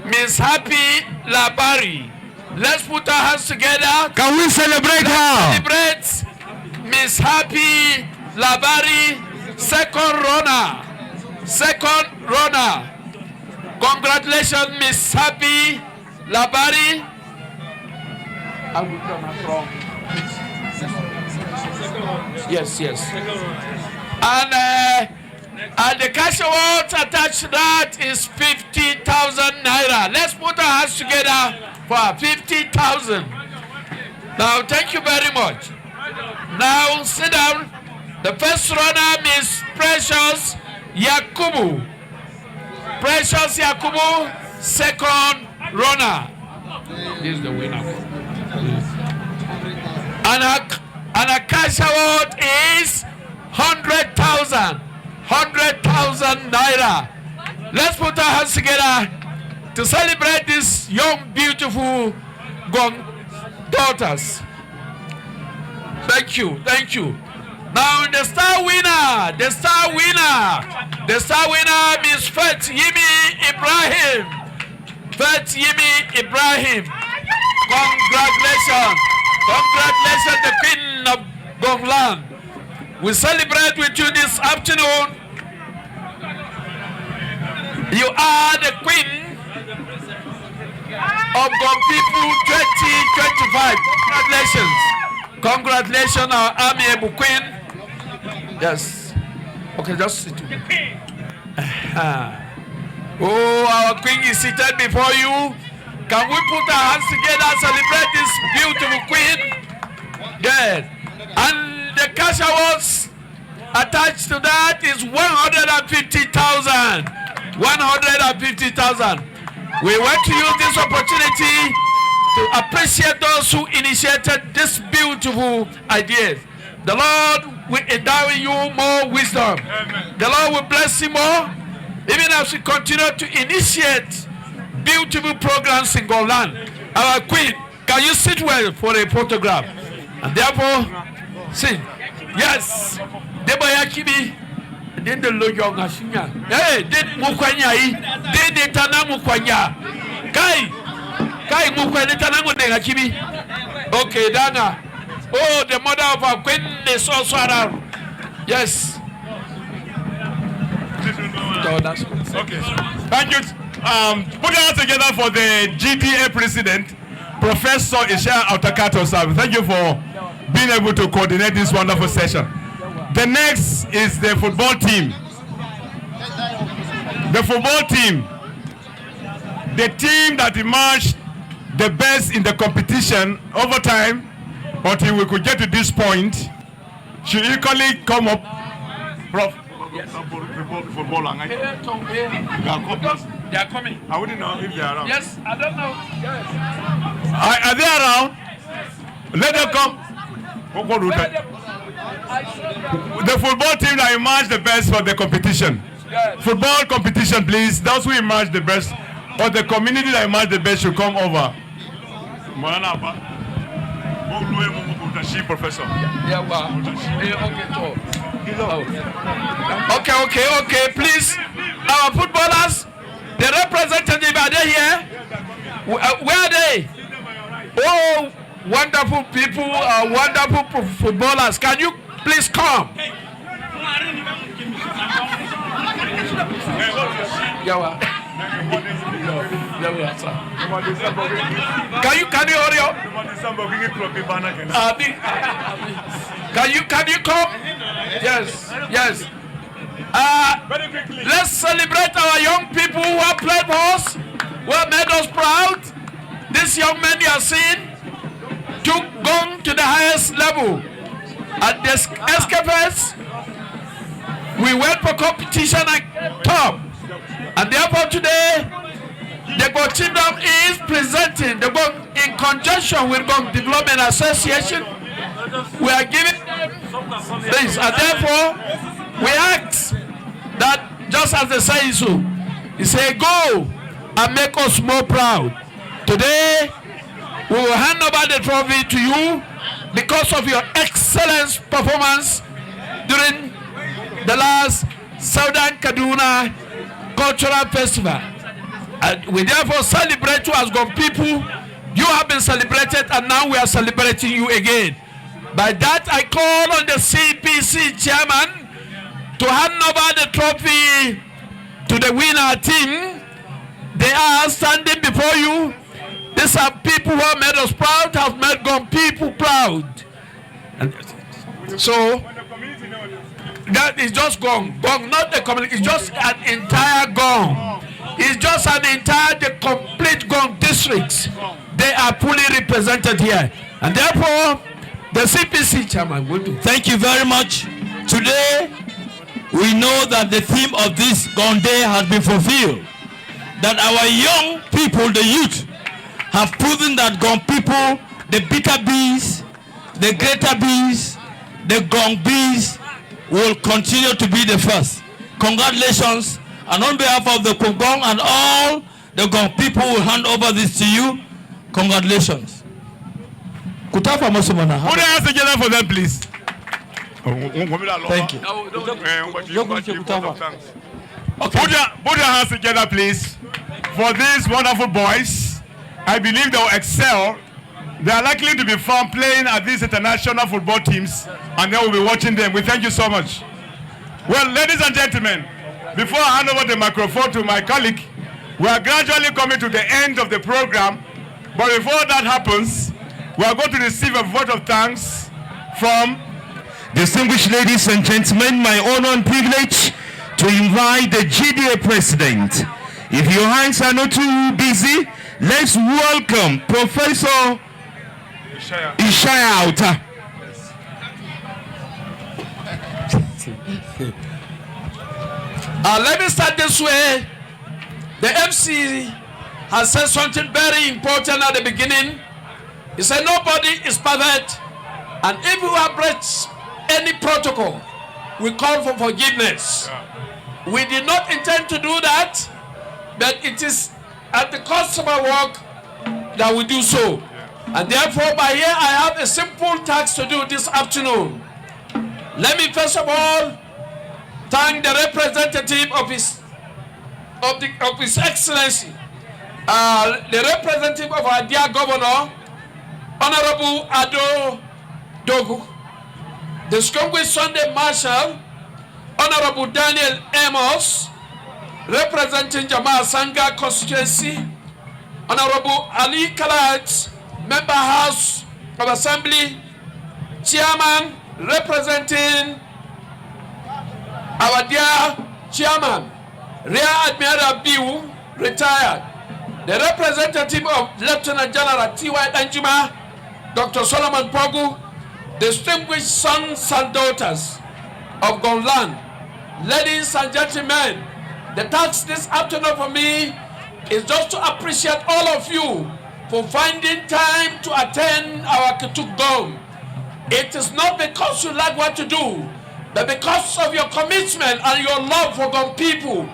Miss Happy Labari. Let's put our hands together. Can we celebrate her? Celebrate Miss Happy Labari, second runner. Second runner. Congratulations, Miss Happy Labari. I will turn her from. Yes. And the cash award attached to that is 50,000 naira. Let's put our hands together for 50,000. Now, thank you very much. Now, sit down. The first runner is Precious Yakubu. Precious Yakubu, second runner. This is the winner. And a cash award is 100,000 naira. Let's put our hands together to celebrate these young, beautiful Gwong daughters. Thank you. Now the star winner is Fat Yimi Ibrahim. Congratulations, the Queen of Gongland. We celebrate with you this afternoon. You are the Queen of Gong People 2025. Congratulations, our amiable Queen. Yes. Okay, just sit. Oh, our Queen is seated before you. Can we put our hands together and celebrate this beautiful Queen? Good. And the cash awards attached to that is 150,000. 150,000. We want to use this opportunity to appreciate those who initiated this beautiful idea. The Lord will endow you more wisdom. Amen. The Lord will bless you more, even as we continue to initiate beautiful programs in Gongland. Our Queen, can you sit well for a photograph? And therefore, sit. Yes. Debayakibi. Then the Lord Gashinya. Hey, did Mukwanya. Did the Tana Mukwanya. Kai Mukwanya Tanamu Negakibi. Okay, Dana. Oh, the mother of our Queen is also around. Yes. Oh, that's good. Okay. Thank you. Put it all together for the GDA president, Professor Isha Autakato. Thank you for being able to coordinate this wonderful session. The next is the football team. The football team. The team that emerged the best in the competition over time, until we could get to this point, should equally come up. Prof. Yes. Football. They are coming. I wouldn't know if they are around. Yes, I don't know. Yes. Are they around? Let them come. The football team that emerged the best for the competition. Yes. Football competition, please. Those who emerged the best, or the community that emerged the best should come over. Professor. Okay. Please, our footballers, the representative, are they here? Where are they? Oh, wonderful people, wonderful footballers. Can you please come? There we are, sir. Can you hurry up? Can you come? Yes. Let's celebrate our young people who have played for us, who have made us proud. This young man you have seen took Gwong to the highest level. At the escapades, we went for competition at top. And therefore today, the Gwong Kingdom is presenting the Gwong in conjunction with Gwong Development Association. We are giving them this, and therefore we ask that just as they say so, he say go and make us more proud. Today we will hand over the trophy to you because of your excellent performance during the last Southern Kaduna Cultural Festival. And we therefore celebrate you as Gwong people. You have been celebrated and now we are celebrating you again. By that I call on the CPC chairman to hand over the trophy to the winner team. They are standing before you. These are people who have made us proud, have made Gwong people proud. And so that is just Gwong, not the community. It's just an entire Gwong. It's just an entire, the complete Gwong districts. They are fully represented here, and therefore the CPC chairman will do. Thank you very much. Today we know that the theme of this Gwong Day has been fulfilled. That our young people, the youth, have proven that Gwong people, the bitter bees, the greater bees, the Gwong bees, will continue to be the first. Congratulations, and on behalf of the Gwong and all the Gwong people will hand over this to you. Congratulations. Put your hands together for them, please. Thank you. Put your hands together, please, for these wonderful boys. I believe they will excel. They are likely to be found playing at these international football teams, and they will be watching them. We thank you so much. Well, ladies and gentlemen, before I hand over the microphone to my colleague, we are gradually coming to the end of the program. But before that happens, we are going to receive a vote of thanks from distinguished ladies and gentlemen, my honor and privilege to invite the GDA president. If your hands are not too busy, let's welcome Professor Ishaya Auta. Let me start this way. The MC has said something very important at the beginning. He said nobody is perfect, and if you have breached any protocol, we call for forgiveness. We did not intend to do that, but it is at the cost of our work that we do so. And therefore, by here, I have a simple task to do this afternoon. Let me first of all thank the representative of His Excellency, the representative of our dear Governor, Honorable Ado Dogu, the distinguished Sunday Marshal, Honorable Daniel Amos, representing Jamal Sanga constituency, Honorable Ali Kalat, Member House of Assembly, Chairman, representing our dear Chairman, Rear Admiral Biu, retired, the representative of Lieutenant General T.Y. Danjuma, Dr. Solomon Pogu, distinguished sons and daughters of Gonlan, ladies and gentlemen, the task this afternoon for me is just to appreciate all of you for finding time to attend our Khituk Gwong. It is not because you like what to do, but because of your commitment and your love for Gwong people.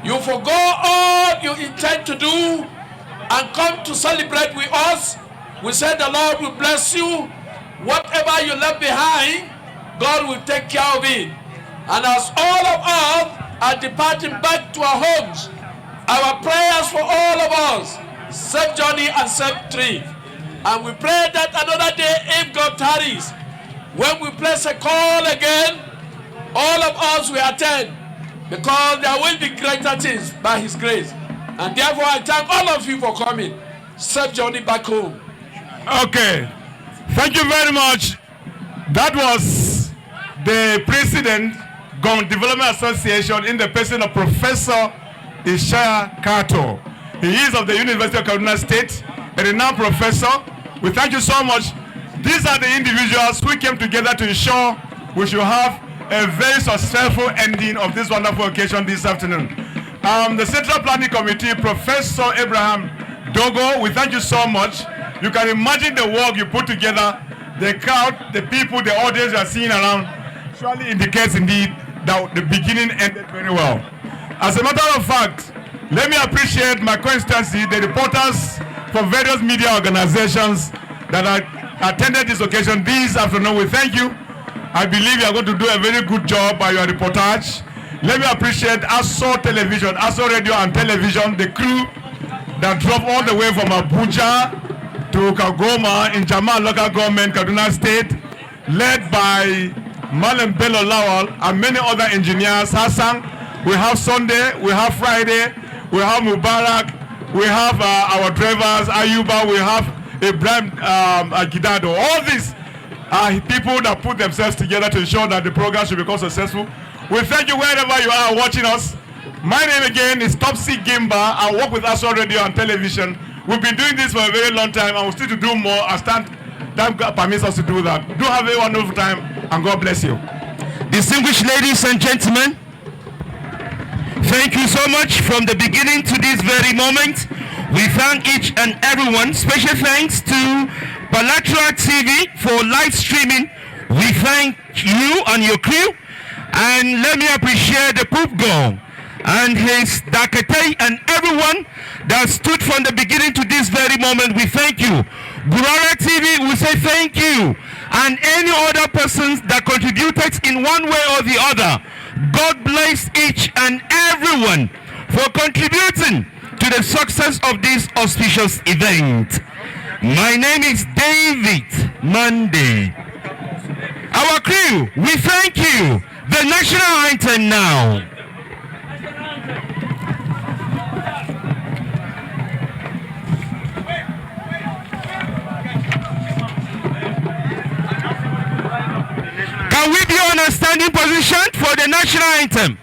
You forgo all you intend to do and come to celebrate with us. We say the Lord will bless you. Whatever you left behind, God will take care of it. And as all of us are departing back to our homes, our prayers for all of us, safe journey and safe trip. And we pray that another day, if God tarries, when we place a call again, all of us will attend, because there will be greater things by His grace. And therefore, I thank all of you for coming. Safe journey back home. Okay. Thank you very much. That was the president, Gwong Development Association, in the person of Professor Ishaya Kato. He is of the University of Kaduna State, a renowned professor. We thank you so much. These are the individuals who came together to ensure we should have a very successful ending of this wonderful occasion this afternoon. The Central Planning Committee, Professor Abraham Dogo, we thank you so much. You can imagine the work you put together, the crowd, the people, the audience you are seeing around, surely indicates indeed that the beginning ended very well. As a matter of fact, let me appreciate my constituency, the reporters from various media organizations that attended this occasion this afternoon. We thank you. I believe you are going to do a very good job by your reportage. Let me appreciate ASO Television, ASO Radio and Television, the crew that drove all the way from Abuja to Kagoma in Jamal local government, Kaduna State, led by Malam Bello Lawal and many other engineers. Hassan, we have Sunday, we have Friday, we have Mubarak, we have our drivers, Ayuba, we have Ibrahim Agidado. All these are people that put themselves together to ensure that the program should become successful. We thank you wherever you are watching us. My name again is Topsy Gimba. I work with ASO Radio and Television. We've been doing this for a very long time and we'll still to do more as time permits us to do that. Do have a wonderful time and God bless you. Distinguished ladies and gentlemen, thank you so much from the beginning to this very moment. We thank each and everyone. Special thanks to Palatra TV for live streaming. We thank you and your crew. And let me appreciate the Poop Gwong and his Dakatei and everyone that stood from the beginning to this very moment. We thank you. Gurara TV, we say thank you. And any other persons that contributed in one way or the other. God bless each and everyone for contributing to the success of this auspicious event. My name is David Monday. Our crew, we thank you. The national anthem now. Can we be on a standing position for the national anthem?